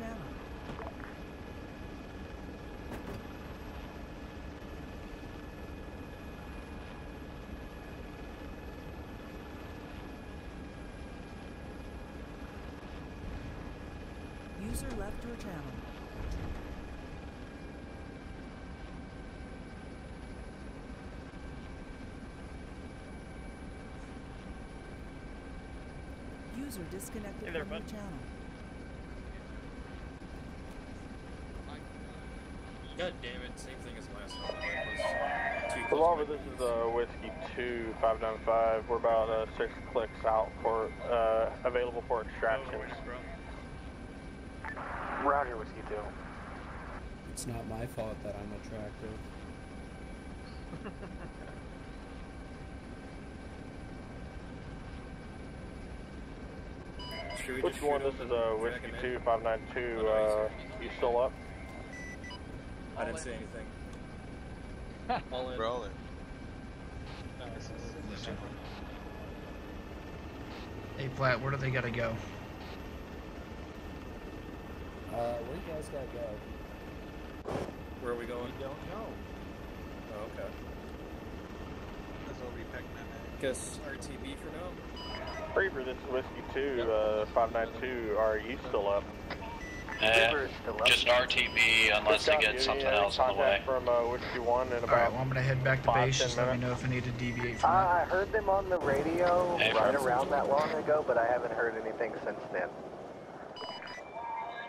User left your channel. User disconnected from your channel. God damn it, same thing as last time. It was too close. Revolver, this is Whiskey 2, 595. We're about 6 clicks out for available for extraction. Roger, Whiskey 2. It's not my fault that I'm attractive. Which one? This is Whiskey 2, 592. You still up? I didn't say anything. All in. We're all in. Hey, Platt, where do they gotta go? Where do you guys gotta go? Where are we going? We don't know. Oh, okay. That's all we pecking at. Guess RTB for now? Reaper, this is Whiskey 2, 592. Are you still up? Just RTB unless they get something else on the way. From Whiskey 1 in about Alright, well, I'm gonna head back to base. Just let me know if I need to deviate from that. I heard them on the radio right around that long ago, but I haven't heard anything since then.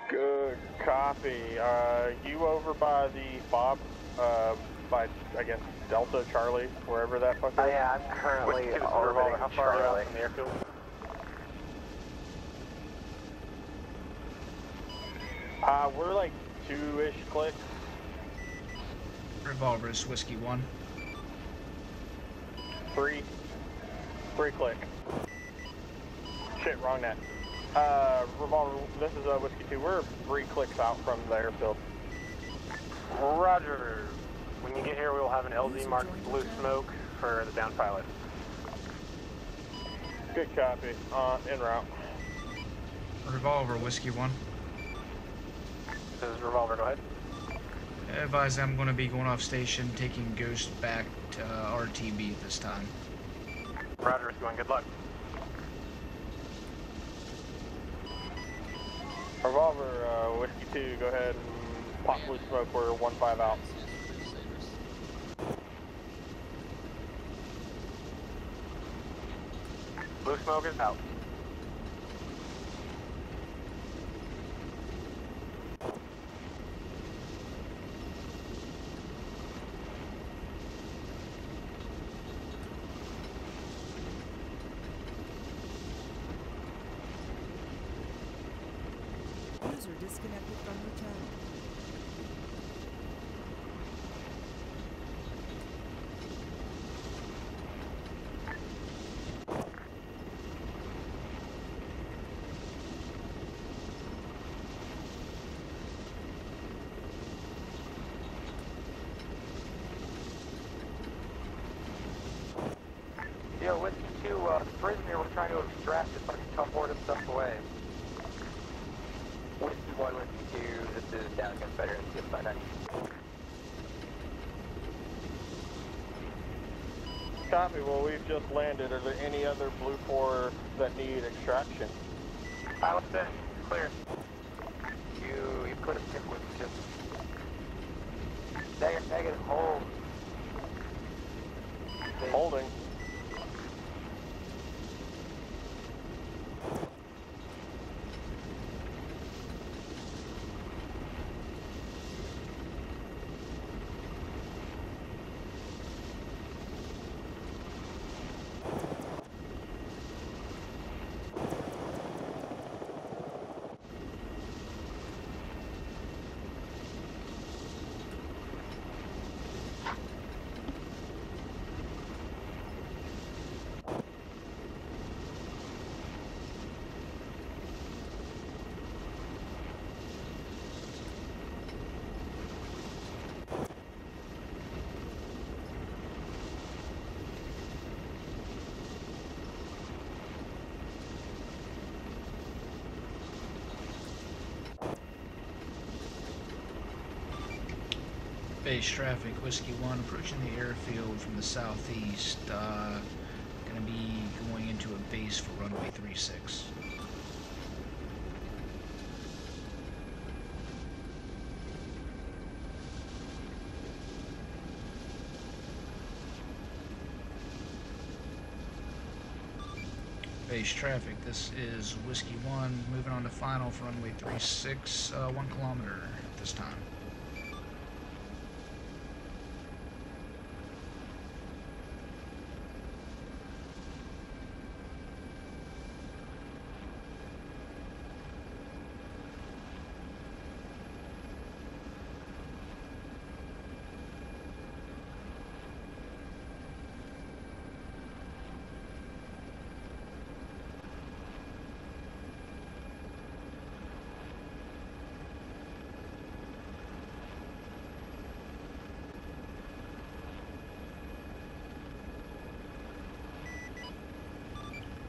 Good copy. You over by the fob, by, I guess, Delta, Charlie, wherever that fucker is? Yeah, I'm currently orbiting How far are you Charlie. out from the airfield? We're like 2-ish clicks. Revolver is Whiskey 1. 3 click. Shit, wrong net. Revolver, this is Whiskey 2. We're 3 clicks out from the airfield. Roger. When you get here, we will have an LZ marked blue smoke for the down pilot. Good copy. En route. Revolver, Whiskey 1. This is Revolver, go ahead. Advise I'm going to be going off station, taking Ghost back to RTB this time. Roger, it's going. Good luck. Revolver, Whiskey 2, go ahead and pop blue smoke. We're 1-5 out. Blue smoke is out. User disconnected from your channel. Yo, Whiskey 2, the prisoner was trying to extract it, but he teleported stuff away. Whiskey 1, Whiskey 2, this is down against veterans, get by 90. Copy, well, we've just landed. Are there any other Blue 4 that need extraction? Pilot set, clear. You could have picked with just... Negative, hold. Holding. Base traffic, Whiskey 1, approaching the airfield from the southeast. Gonna be going into a base for runway 36. Base traffic, this is Whiskey 1, moving on to final for runway 36, 1 kilometer at this time.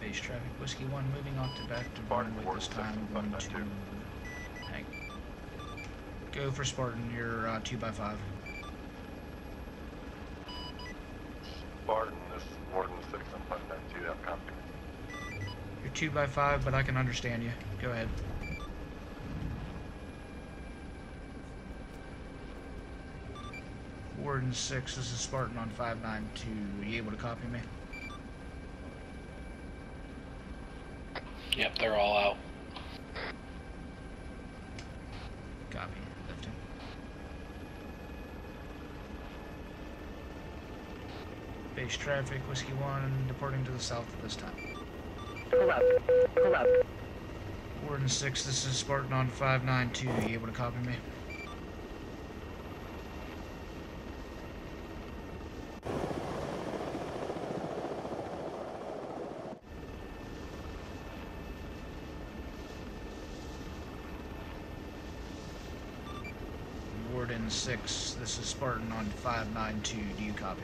Base traffic, Whiskey 1 moving off to back to runway this time, going to hang. Go for Spartan, you're 2x5. Spartan, this is Warden 6 on 592, have copy. You're 2x5, but I can understand you. Go ahead. Warden 6, this is Spartan on 592. Are you able to copy me? Yep, they're all out. Copy. Lifting. Base traffic, Whiskey 1, departing to the south at this time. Pull up. Pull up. Warden 6, this is Spartan on 592. Are you able to copy me? Warden 6, this is Spartan on 592. Do you copy?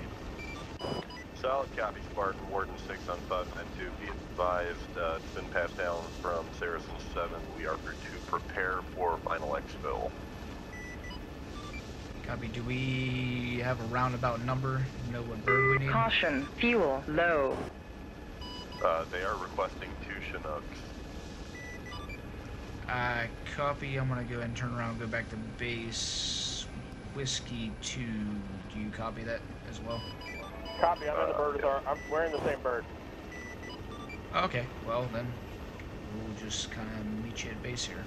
Solid copy, Spartan, Warden 6 on 592. Be advised, it's been passed down from Saracen 7. We are to prepare for final exfil. Copy. Do we have a roundabout number? Know what bird we need? Caution, fuel low. They are requesting 2 Chinooks. Copy. I'm gonna go ahead and turn around and go back to base. Whiskey 2. Do you copy that as well? Copy, I'm in the bird. We're in the same bird. Okay, well then, we'll just kind of meet you at base here.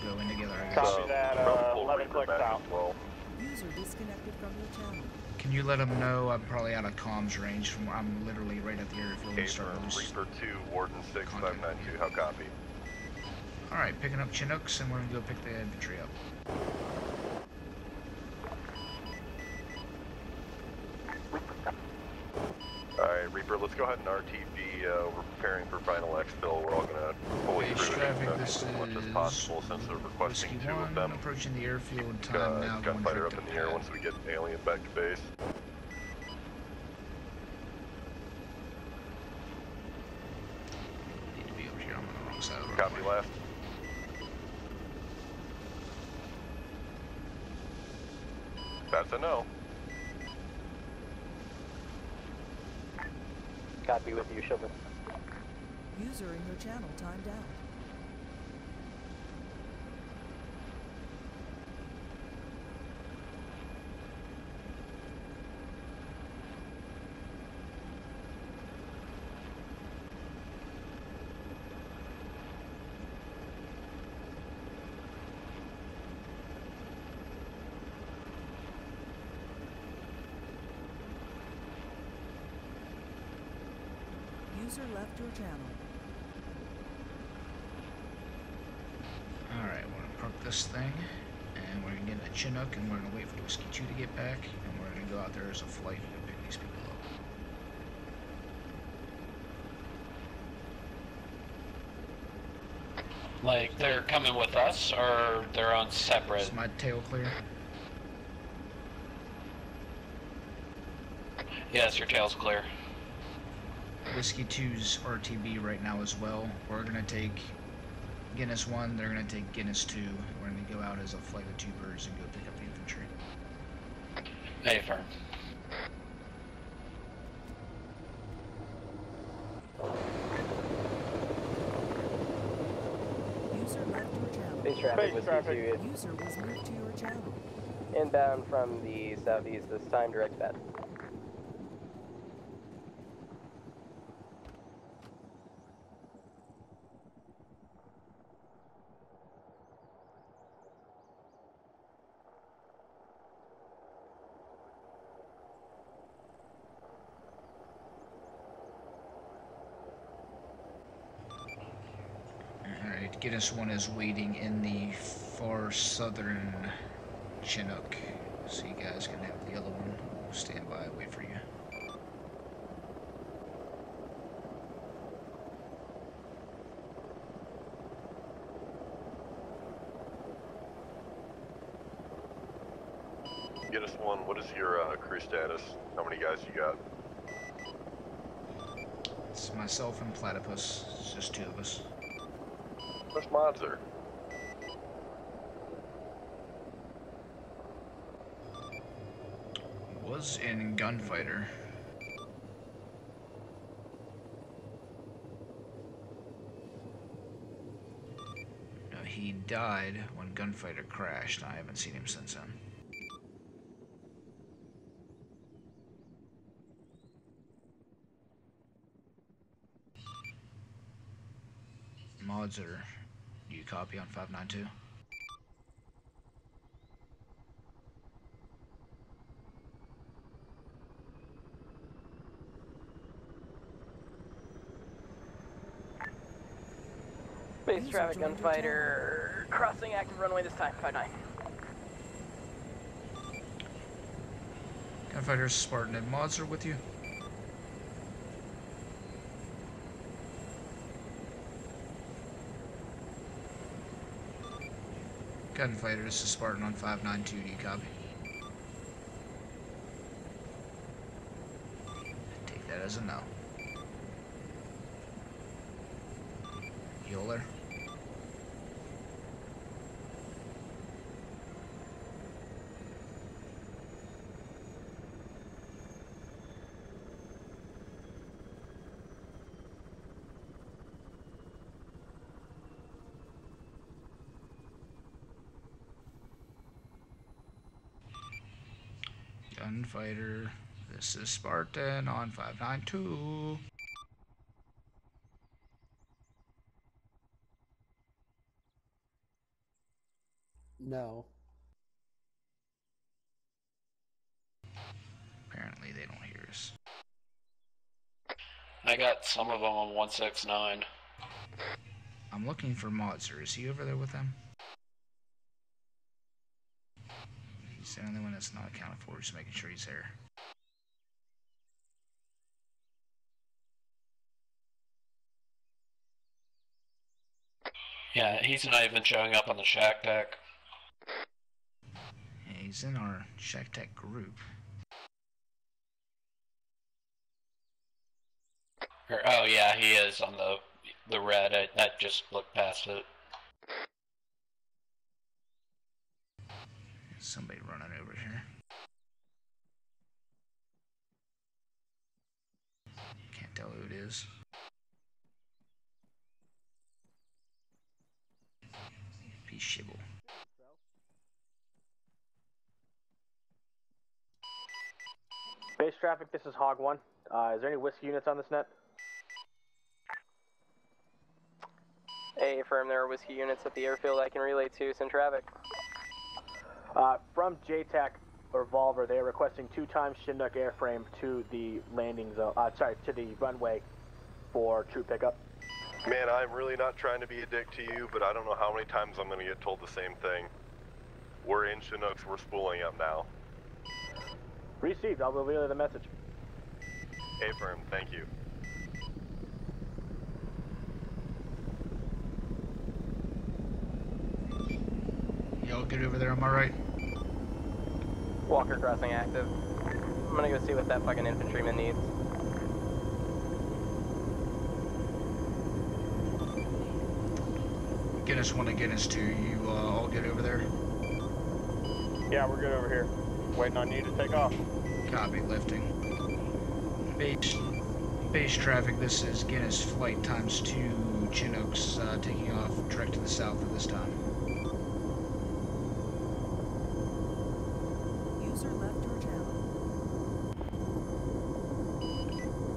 Go in together, I guess. Copy that, 11 clicks out. Well. User disconnected from your channel. Can you let them know I'm probably out of comms range from where I'm literally right at the airfield and start loose. Reaper 2, Warden 6, 592, how copy? Alright, picking up Chinooks and we're gonna go pick the infantry up. Alright, Reaper, let's go ahead and RTB. We're preparing for final exfil. We're all gonna fully crew as much as possible since they're requesting 2 of them. Approaching the airfield, time now. Gunfighter up in the air once we get alien back to base. Need to be over here. I'm on the wrong side of the road. Copy left. That's a no. Copy with you, Shilman. User in your channel timed out. User left your channel. Alright, we're gonna park this thing, and we're gonna get in a Chinook, and we're gonna wait for Whiskey 2 to get back, and we're gonna go out there as a flight and pick these people up. Like, they're coming with us, or they're on separate? Is my tail clear? Yes, your tail's clear. Whiskey 2's RTB right now as well. We're gonna take Guinness 1, they're gonna take Guinness 2. We're gonna go out as a flight of 2 birds and go pick up the infantry. Hey, firm. User left your channel. Base traffic, Whiskey 2. User was moved to your channel. Inbound from the southeast this time, direct bat. Alright, Guinness 1 is waiting in the far southern Chinook, so you guys can have the other one. We'll stand by and wait for you. Guinness 1, what is your crew status? How many guys you got? It's myself and Platypus. It's just 2 of us. Where's Modzer? Was in Gunfighter. No, he died when Gunfighter crashed. I haven't seen him since then. Mods are, do you copy on 592? Base traffic gunfighter crossing active runway this time, 5-9. Gunfighter, Spartan, and Mods are with you? Gunfighter, this is Spartan on 592, do you copy? Take that as a no. Euler? Gunfighter, this is Spartan on 592. No. Apparently they don't hear us. I got some of them on 169. I'm looking for Modzer. Is he over there with them? He's the only one that's not accounted for, just making sure he's there. Yeah, he's not even showing up on the shack deck. Yeah, he's in our shack tech group. Oh yeah, he is on the red. I just looked past it. Somebody running over here. Can't tell who it is. Peace shibble. Base traffic, this is Hog 1. Is there any whiskey units on this net? Hey, affirm there are whiskey units at the airfield I can relay to. Send traffic. From JTAC Revolver, they are requesting 2 times Chinook airframe to the landing zone, to the runway for true pickup. Man, I'm really not trying to be a dick to you, but I don't know how many times I'm going to get told the same thing. We're in Chinooks, we're spooling up now. Received, I'll relay the message. Affirm, thank you. Y'all get over there, am I right? Walker crossing active. I'm gonna go see what that fucking infantryman needs. Guinness 1 and Guinness 2, you all get over there? Yeah, we're good over here. Waiting on you to take off. Copy, lifting. Base traffic, this is Guinness flight times 2 Chinooks taking off direct to the south at this time. User left your channel.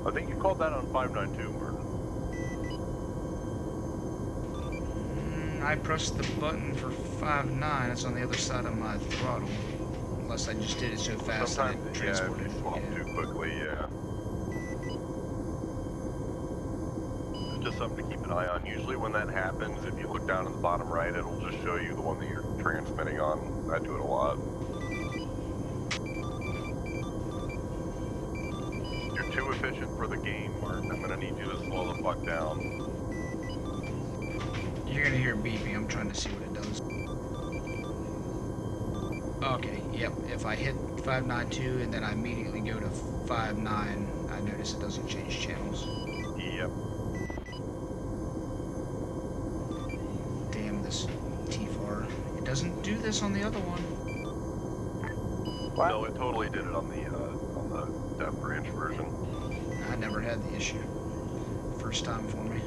I think you called that on 592, Martin. I pressed the button for 5.9, it's on the other side of my throttle. Unless I just did it so fast that it transported. Yeah, if you swap too quickly, yeah. Just something to keep an eye on. Usually when that happens, if you look down in the bottom right, it'll just show you the one that you're transmitting on. I do it a lot. You're too efficient for the game, Mark. I'm gonna need you to slow the fuck down. You're gonna hear beeping. I'm trying to see what it does. Okay, yep. If I hit 592 and then I immediately go to 59, I notice it doesn't change channels. Yep. Damn this TFAR. It doesn't do this on the other one. What? No, it totally did it on the Dev Branch version. I never had the issue. First time for me.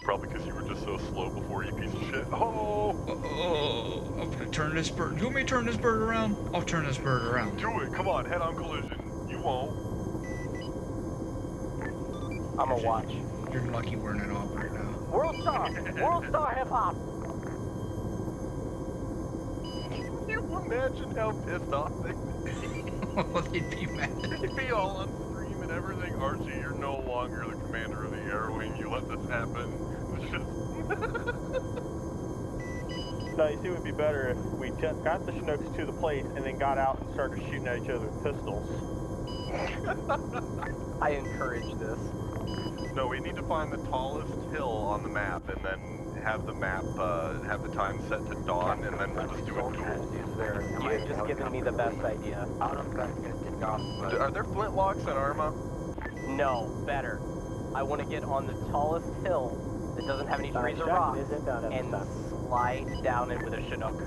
Probably because you were just so slow before, you piece of shit. Oh! I'm gonna turn this bird. You want me to turn this bird around? I'll turn this bird around. Do it! Come on, head-on collision. You won't. I'm a watch. You're lucky we're in an op right now. World Star! World Star Hip Hop! Can you imagine how pissed off they'd be? Oh, they'd be mad. They'd be all on stream and everything. Archie, you're no longer the commander of the air wing. You let this happen. No, you see, it would be better if we just got the Chinooks to the place and then got out and started shooting at each other with pistols. I encourage this. No, we need to find the tallest hill on the map and then have the map, have the time set to dawn, and then we'll just do a duel. You've just given me the best idea. Are there flintlocks in Arma? No, better. I want to get on the tallest hill that doesn't have any trees or rocks and slide down it with a Chinook.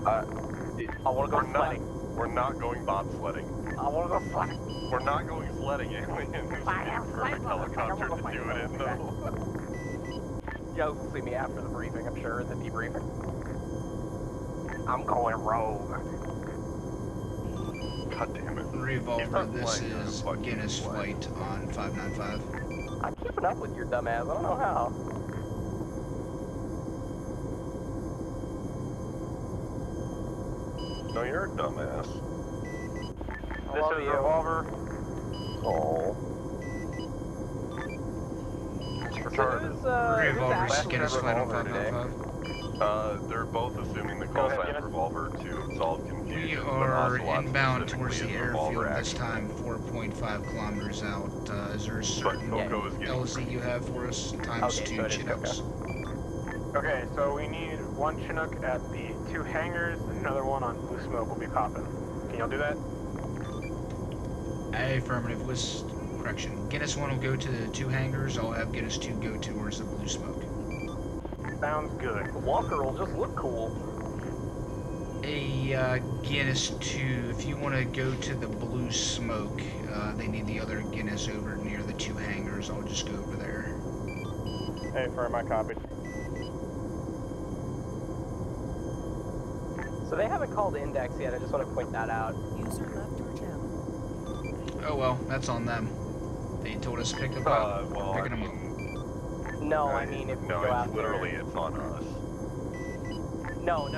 I want to go sledding. We're not going bobsledding. I want to go sledding. We're not going sledding, alien. This is the perfect helicopter to do it in, though. You'll see me after the briefing, I'm sure, the debriefing. I'm going rogue. God damn it. Revolver, this is Guinness Flight on 595. I'm keeping up with your dumbass, I don't know how. No, you're a dumbass. This is Revolver. Oh. Revolver's Guinness Flight on 595. They're both assuming the call sign Revolver to absolve confusion. We are inbound towards the airfield this time, 4.5 kilometers out. Is there a certain LZ you have for us? Times 2 Chinooks. Okay, so we need one Chinook at the 2 hangars, and another one on Blue Smoke will be popping. Can y'all do that? Affirmative. Correction. Guinness 1 will go to the 2 hangars. I'll have Guinness 2 go towards the Blue Smoke. Sounds good. Walker will just look cool. Guinness 2, if you want to go to the Blue Smoke, they need the other Guinness over near the 2 hangars. I'll just go over there. Hey, firm, I copied. So they haven't called index yet, I just want to point that out. User left your channel. Oh well, that's on them. They told us to pick them up. Picking them up. No, I mean if we go out literally it's on us. No,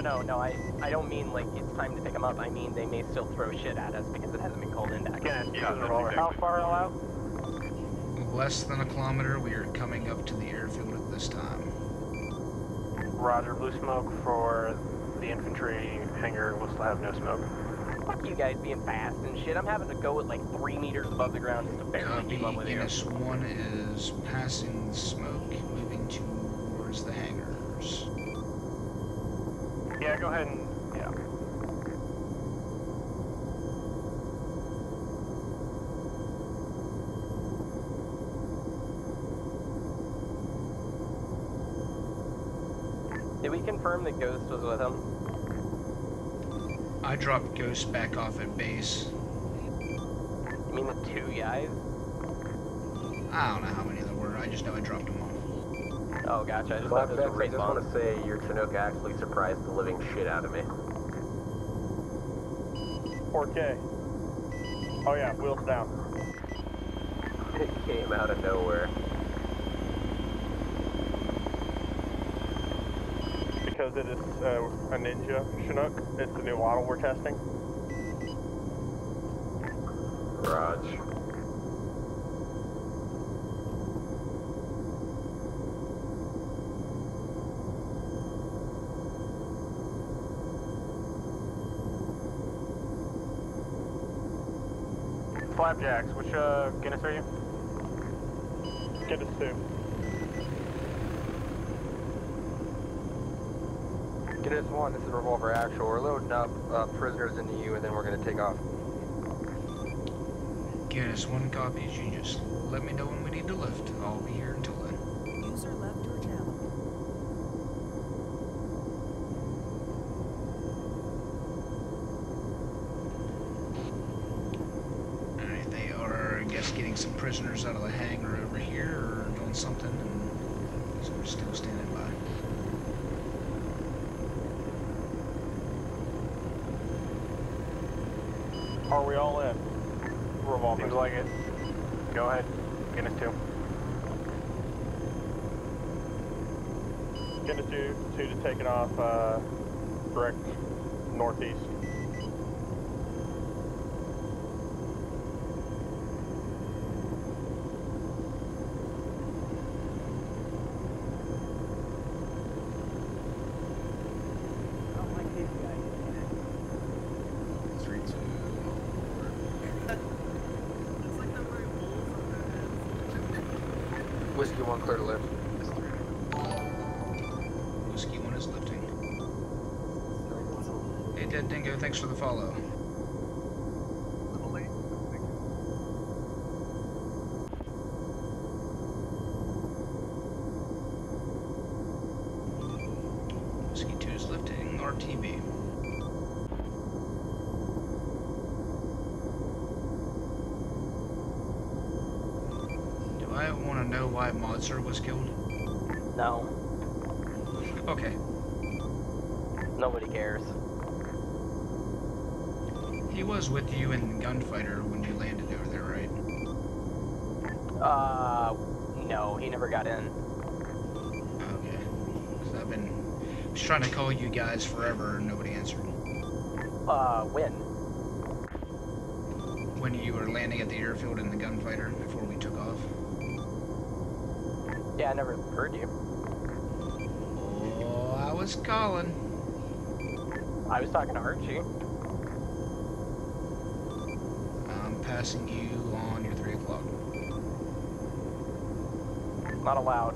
I don't mean like it's time to pick them up, I mean they may still throw shit at us because it hasn't been called index. Yeah, How far out? Less than a kilometer, we are coming up to the airfield at this time. Roger, Blue Smoke for the infantry hangar will still have no smoke. Fuck you guys being fast and shit. I'm having to go at like 3 meters above the ground just to barely keep up with you. Guinness 1 is passing the smoke, moving towards the hangars. Yeah, go ahead and, yeah. Did we confirm that Ghost was with him? I dropped Ghost back off at base. You mean the 2 guys? I don't know how many there were, I just know I dropped them off. Oh, gotcha. I just thought this was a I race just want to say your Chinook actually surprised the living shit out of me. 4K. Oh yeah, wheels down. It came out of nowhere. Because it is a Ninja Chinook. It's the new model we're testing. Raj. Flapjacks, which Guinness are you? Guinness 2. Guinness 1, this is Revolver Actual. We're loading up prisoners into you, and then we're going to take off. Guinness 1 copies. You just let me know when we need to lift. I'll be here until then. User left your channel. Alright, they are, I guess, getting some prisoners out of the hangar over here, or doing something, and so we're still standing by. Are we all in? Revolver. Seems like it. Go ahead. Guinness 2. Guinness 2 to take it off direct northeast. Whiskey 1 clear to lift. Whiskey 1 is lifting. Hey, Dead Dingo, thanks for the follow. Whiskey 2 is lifting. RTB. Do I want to know why Modzer was killed? No. Okay. Nobody cares. He was with you in Gunfighter when you landed over there, right? No, he never got in. Okay. 'Cause I've been just trying to call you guys forever and nobody answered. When? When you were landing at the airfield in the Gunfighter before we took off. Yeah, I never heard you. Oh, I was calling. I was talking to Archie. I'm passing you on your 3 o'clock. Not allowed.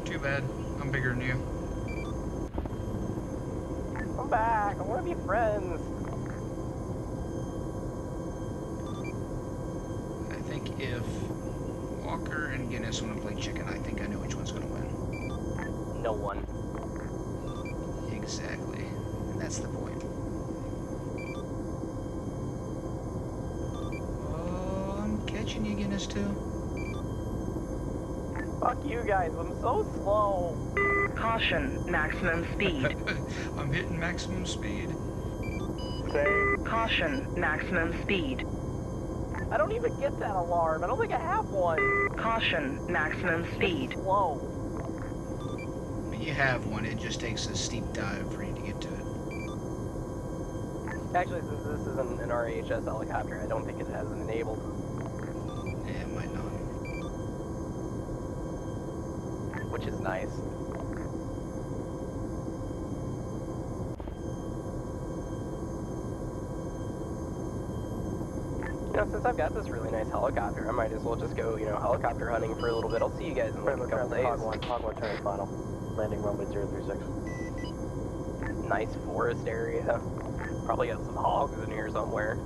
Too bad. I'm bigger than you. Come back. I want to be friends. I think if Walker and Guinness want to play chicken, I think I know which one's going to win. No one. Exactly. And that's the point. Oh, I'm catching you, Guinness, too. Fuck you guys. I'm so slow. Caution, maximum speed. I'm hitting maximum speed. Same. Caution, maximum speed. I don't even get that alarm. I don't think I have one. Caution, maximum speed. Slow. You have one, it just takes a steep dive for you to get to it. Actually, since this isn't an RHS helicopter, I don't think it has it enabled. Yeah, it might not. Which is nice. You know, since I've got this really nice helicopter, I might as well just go, helicopter hunting for a little bit. I'll see you guys in like a couple days. Hog 1 turning final. Landing runway 036. Nice forest area. Probably got some hogs in here somewhere.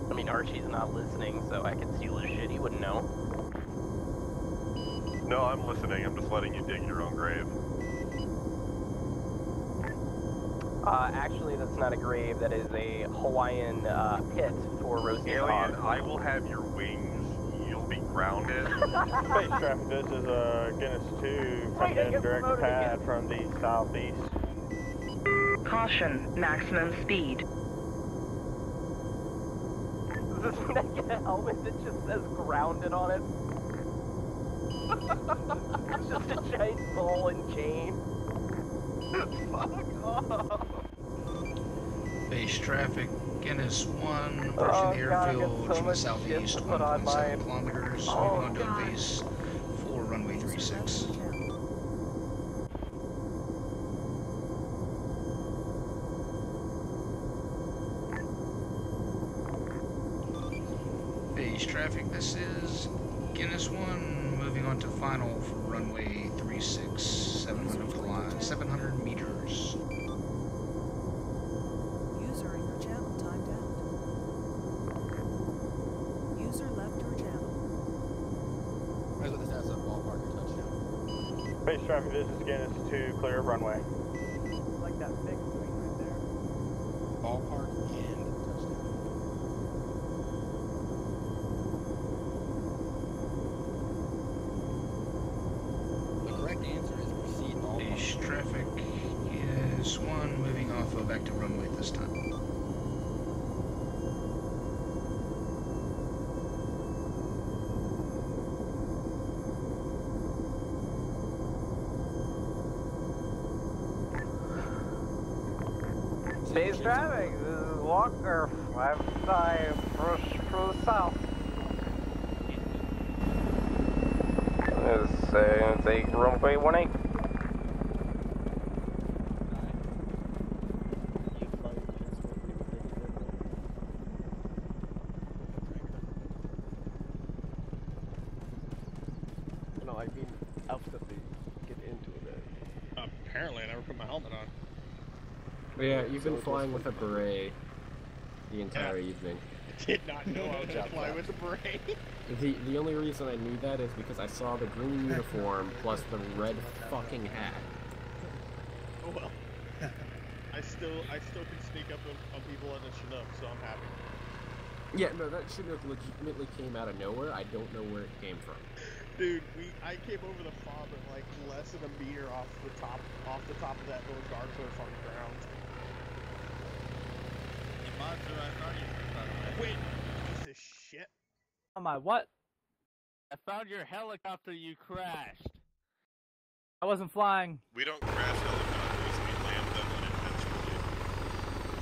I mean, Archie's not listening, so I could steal his shit. He wouldn't know. No, I'm listening. I'm just letting you dig your own grave. Actually, that's not a grave. That is a Hawaiian pit for roasting Alien, hogs. I will have your wings. You'll be grounded. Space traffic, this is Guinness 2 coming in direct pad from the southeast. Caution, maximum speed. Does this mean I get a helmet that just says grounded on it? It's just a giant ball and chain. Fuck off. Base traffic, Guinness 1, approaching the airfield from the southeast, 1.7 kilometers, moving on to a base 4, runway 36. Ace traffic, this is Guinness 1, moving on to final for runway 36, 700 meters. User in your channel timed out. User left your channel. Here's what this has up, ballpark or touchdown. Base traffic, this is Guinness to clear runway. Like that fixed wing right there. Ballpark and touchdown. The correct answer is proceed ballpark. Ace traffic, Guinness 1, moving off back to runway this time. Base traffic, this is Walker, 5-5, push through the south. Take runway 18. No, I mean after they get into it. Apparently, I never put my helmet on. But yeah, you've been flying with a beret the entire evening. Did not know I was going to fly with a beret. The only reason I knew that is because I saw the green uniform plus the red fucking hat. Oh well. I still can sneak up on people in a Chinook, so I'm happy. Yeah, no, that Chinook legitimately came out of nowhere. I don't know where it came from. Dude, I came over the fob at like less than a meter off the top of that little guard cliff on the ground. Monster, I found you, by the way. Wait, piece of shit. Oh my what? I found your helicopter, you crashed. I wasn't flying. We don't crash helicopters, we land them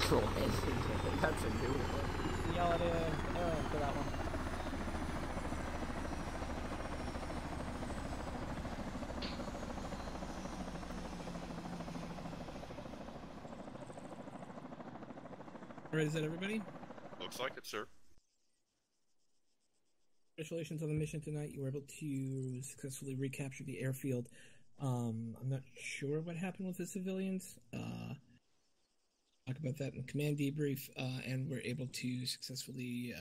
unintentionally. That's a new one. Yell it in for that one. Alright, is that everybody? Looks like it, sir. Congratulations on the mission tonight. You were able to successfully recapture the airfield. I'm not sure what happened with the civilians. Talk about that in the command debrief, and we're able to successfully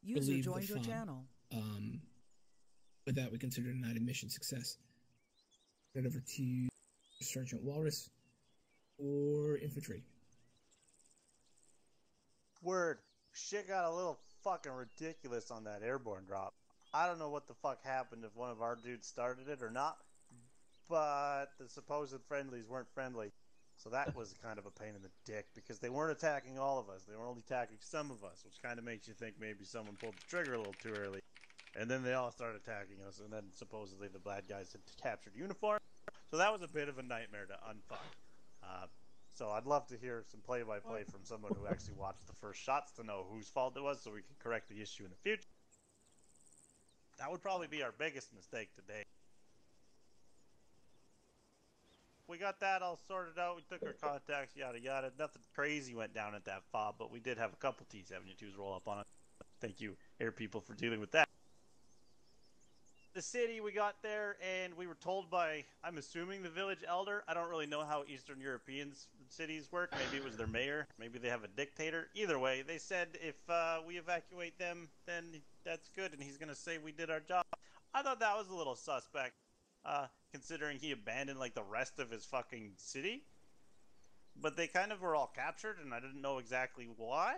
User relieve joined the your FOB. channel. With that, we consider tonight a mission success. Turn it over to Sergeant Walrus or infantry. Word. Shit got a little fucking ridiculous on that airborne drop. I don't know what the fuck happened, if one of our dudes started it or not, but the supposed friendlies weren't friendly. So that was kind of a pain in the dick, because they weren't attacking all of us. They were only attacking some of us, which kind of makes you think maybe someone pulled the trigger a little too early. And then they all started attacking us, and then supposedly the bad guys had captured uniform. So that was a bit of a nightmare to unfuck. So I'd love to hear some play-by-play from someone who actually watched the first shots to know whose fault it was, so we can correct the issue in the future. That would probably be our biggest mistake today. We got that all sorted out. We took our contacts, yada yada. Nothing crazy went down at that fob, but we did have a couple T-72s roll up on it. Thank you, air people, for dealing with that. The city, we got there, and we were told by, I'm assuming, the village elder. I don't really know how Eastern European cities work. Maybe it was their mayor. Maybe they have a dictator. Either way, they said if we evacuate them, then that's good, and he's going to say we did our job. I thought that was a little suspect, considering he abandoned, like, the rest of his fucking city. But they kind of were all captured, and I didn't know exactly why.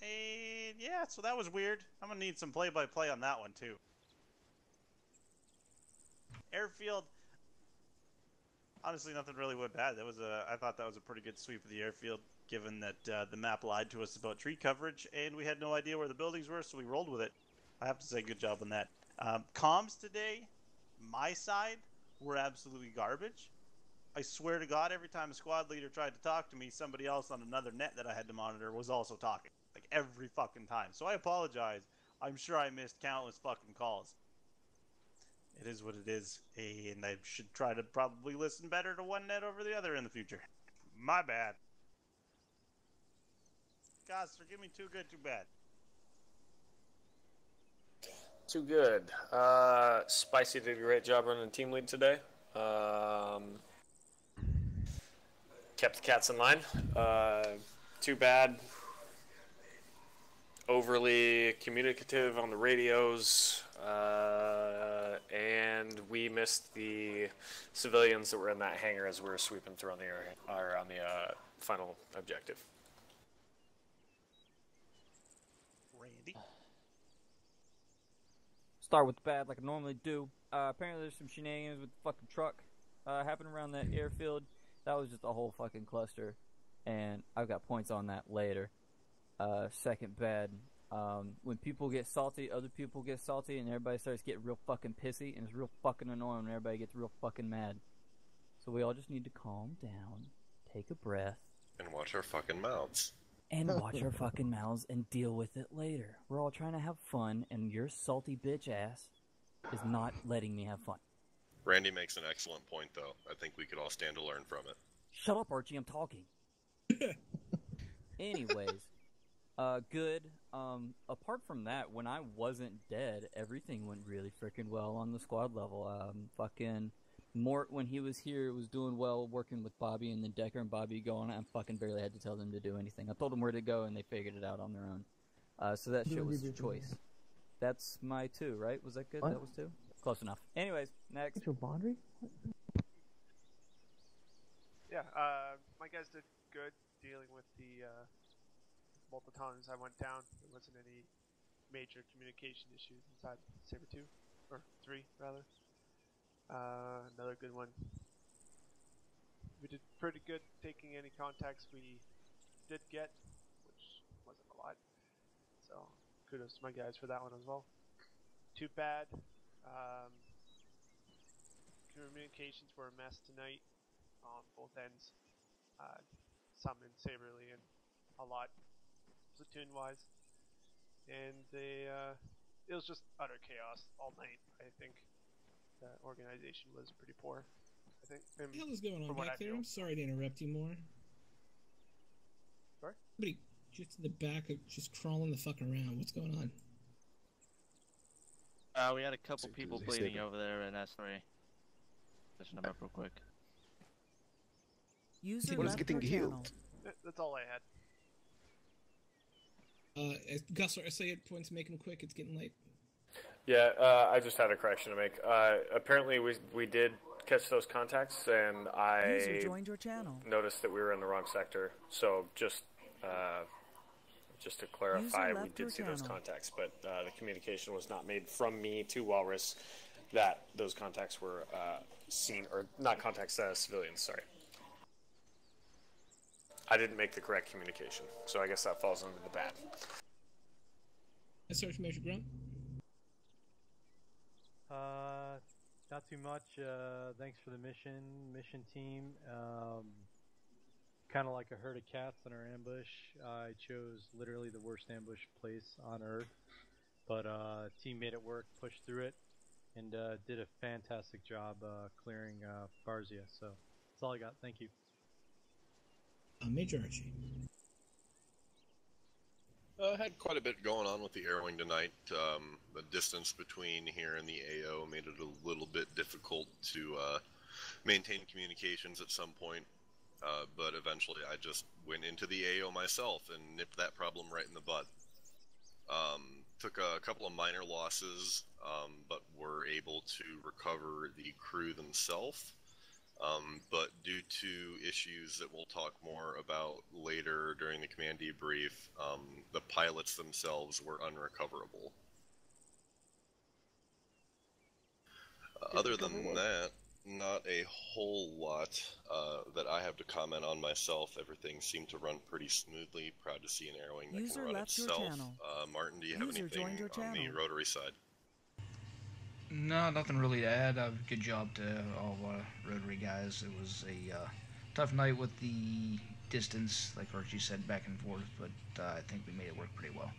And, yeah, so that was weird. I'm going to need some play-by-play on that one, too. Airfield, honestly, nothing really went bad. I thought that was a pretty good sweep of the airfield, given that the map lied to us about tree coverage, and we had no idea where the buildings were, so we rolled with it. I have to say, good job on that. Comms today, my side, were absolutely garbage. I swear to God, every time a squad leader tried to talk to me, somebody else on another net that I had to monitor was also talking. Like, every fucking time. So I apologize. I'm sure I missed countless fucking calls. It is what it is, and I should try to probably listen better to one net over the other in the future. My bad. Gosh, forgive me, too good, too bad. Too good. Spicy did a great job running team lead today. Kept the cats in line. Too bad. Overly communicative on the radios, and we missed the civilians that were in that hangar as we were sweeping through on the area, or on the final objective. Randy? Start with the bad like I normally do. Apparently there's some shenanigans with the fucking truck happening around that airfield. That was just a whole fucking cluster, and I've got points on that later. Second bad, when people get salty, other people get salty, and everybody starts getting real fucking pissy, and it's real fucking annoying when everybody gets real fucking mad. So we all just need to calm down, take a breath, And watch our fucking mouths. and watch our fucking mouths and deal with it later. We're all trying to have fun, and your salty bitch ass is not letting me have fun. Randy makes an excellent point, though. I think we could all stand to learn from it. Shut up, Archie, I'm talking. Anyways, good. Apart from that, when I wasn't dead, everything went really freaking well on the squad level. Fucking Mort, when he was here, was doing well working with Bobby and then Decker and Bobby going. I fucking barely had to tell them to do anything. I told them where to go and they figured it out on their own. So that shit was choice. That's my 2, right? Was that good? What? That was 2? Close enough. Anyways, next. What's your laundry? Yeah, my guys did good dealing with the multiple times I went down. There wasn't any major communication issues inside Saber 2, or 3 rather. Another good one. We did pretty good taking any contacts we did get, which wasn't a lot. So kudos to my guys for that one as well. Too bad. Communications were a mess tonight on both ends. Some in Saberly and a lot platoon-wise. And it was just utter chaos all night, I think. The organization was pretty poor, I think. What the hell is going on from what back I there? feel. I'm sorry to interrupt you more. Sorry? Somebody just in the back of just crawling the fuck around. What's going on? We had a couple people bleeding over there in S3. Fishing them up real quick. User What is left getting your healed? channel. That's all I had. Gus, I say it. Points, make them quick. It's getting late. Yeah, I just had a correction to make. Apparently we did catch those contacts, and I User joined your channel. noticed that we were in the wrong sector. So just to clarify, User we left your did see those channel. contacts, but the communication was not made from me to Walrus that those contacts were seen, or not contacts, civilians, sorry. I didn't make the correct communication, so I guess that falls under the bad. Search Major Grunt. Not too much. Thanks for the mission team. Kind of like a herd of cats in our ambush. I chose literally the worst ambush place on Earth, but team made it work, pushed through it, and did a fantastic job clearing Barzia. So that's all I got. Thank you. Major Archie. Had quite a bit going on with the air wing tonight. The distance between here and the AO made it a little bit difficult to maintain communications at some point. But eventually I just went into the AO myself and nipped that problem right in the bud. Took a couple of minor losses, but were able to recover the crew themselves. But due to issues that we'll talk more about later during the command debrief, the pilots themselves were unrecoverable. Other than that, not a whole lot that I have to comment on myself. Everything seemed to run pretty smoothly. Proud to see an air wing that User can run left your itself. channel. Martin, do you have User anything joined your on the channel. rotary side? No, nothing really to add. Good job to all Rotary guys. It was a tough night with the distance, like Archie said, back and forth, but I think we made it work pretty well.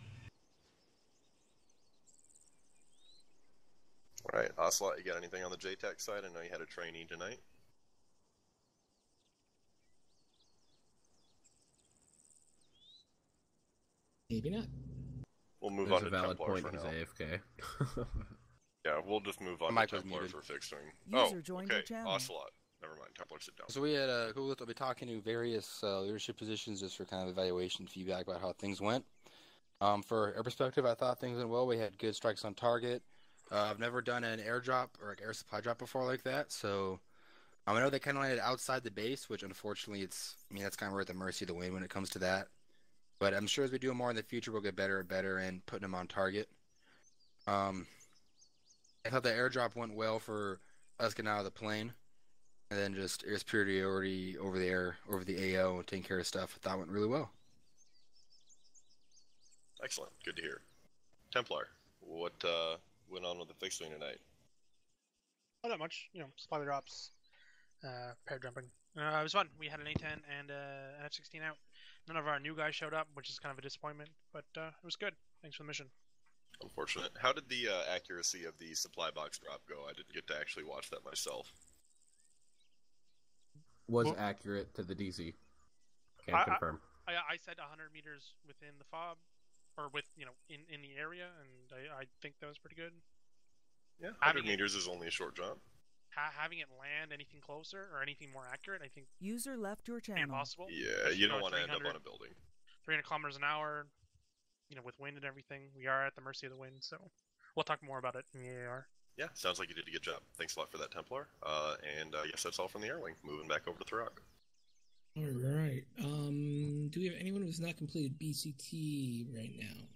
Alright, Ocelot, you got anything on the JTAC side? I know you had a trainee tonight. Maybe not. We'll move There's on a to valid Templar point. for He's now. AFK. Yeah, we'll just move on Mike to was Templar muted. for fixed wing. User joined your okay. channel. Ocelot. Never mind. Templar, sit down. So we had a cool to be talking to various leadership positions just for kind of evaluation feedback about how things went. For our perspective, I thought things went well. We had good strikes on target. I've never done an airdrop or an air supply drop before like that, so I know they kind of landed outside the base, which unfortunately that's kind of we're at the mercy of the wind when it comes to that. But I'm sure as we do more in the future, we'll get better and better and putting them on target. I thought the airdrop went well for us getting out of the plane, and then just air superiority over the air, over the AO, and taking care of stuff. I thought went really well. Excellent. Good to hear. Templar, what went on with the fixed wing tonight? Not that much, supply drops, pair jumping. It was fun. We had an A10 and an F-16 out. None of our new guys showed up, which is kind of a disappointment, but it was good. Thanks for the mission. Unfortunate. How did the accuracy of the supply box drop go? I didn't get to actually watch that myself. Was accurate to the DC. Can confirm. I said 100 meters within the fob, or in the area, and I think that was pretty good. Yeah, 100 meters is only a short jump. Having it land anything closer or anything more accurate, I think. User left your channel. Impossible. Yeah, you don't want to end up on a building. 300 kilometers an hour, with wind and everything. We are at the mercy of the wind, so we'll talk more about it in the AR. Yeah, sounds like you did a good job. Thanks a lot for that, Templar. And I guess that's all from the air wing. Moving back over to Throck. All right. Do we have anyone who's not completed BCT right now?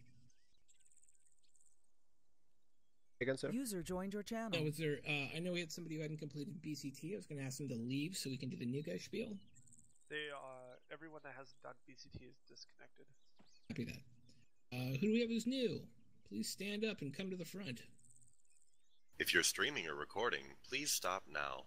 Again, sir? User joined your channel. No, was there? I know we had somebody who hadn't completed BCT. I was going to ask them to leave so we can do the new guy spiel. Everyone that hasn't done BCT is disconnected. Copy that. Who do we have who's new? Please stand up and come to the front. If you're streaming or recording, please stop now.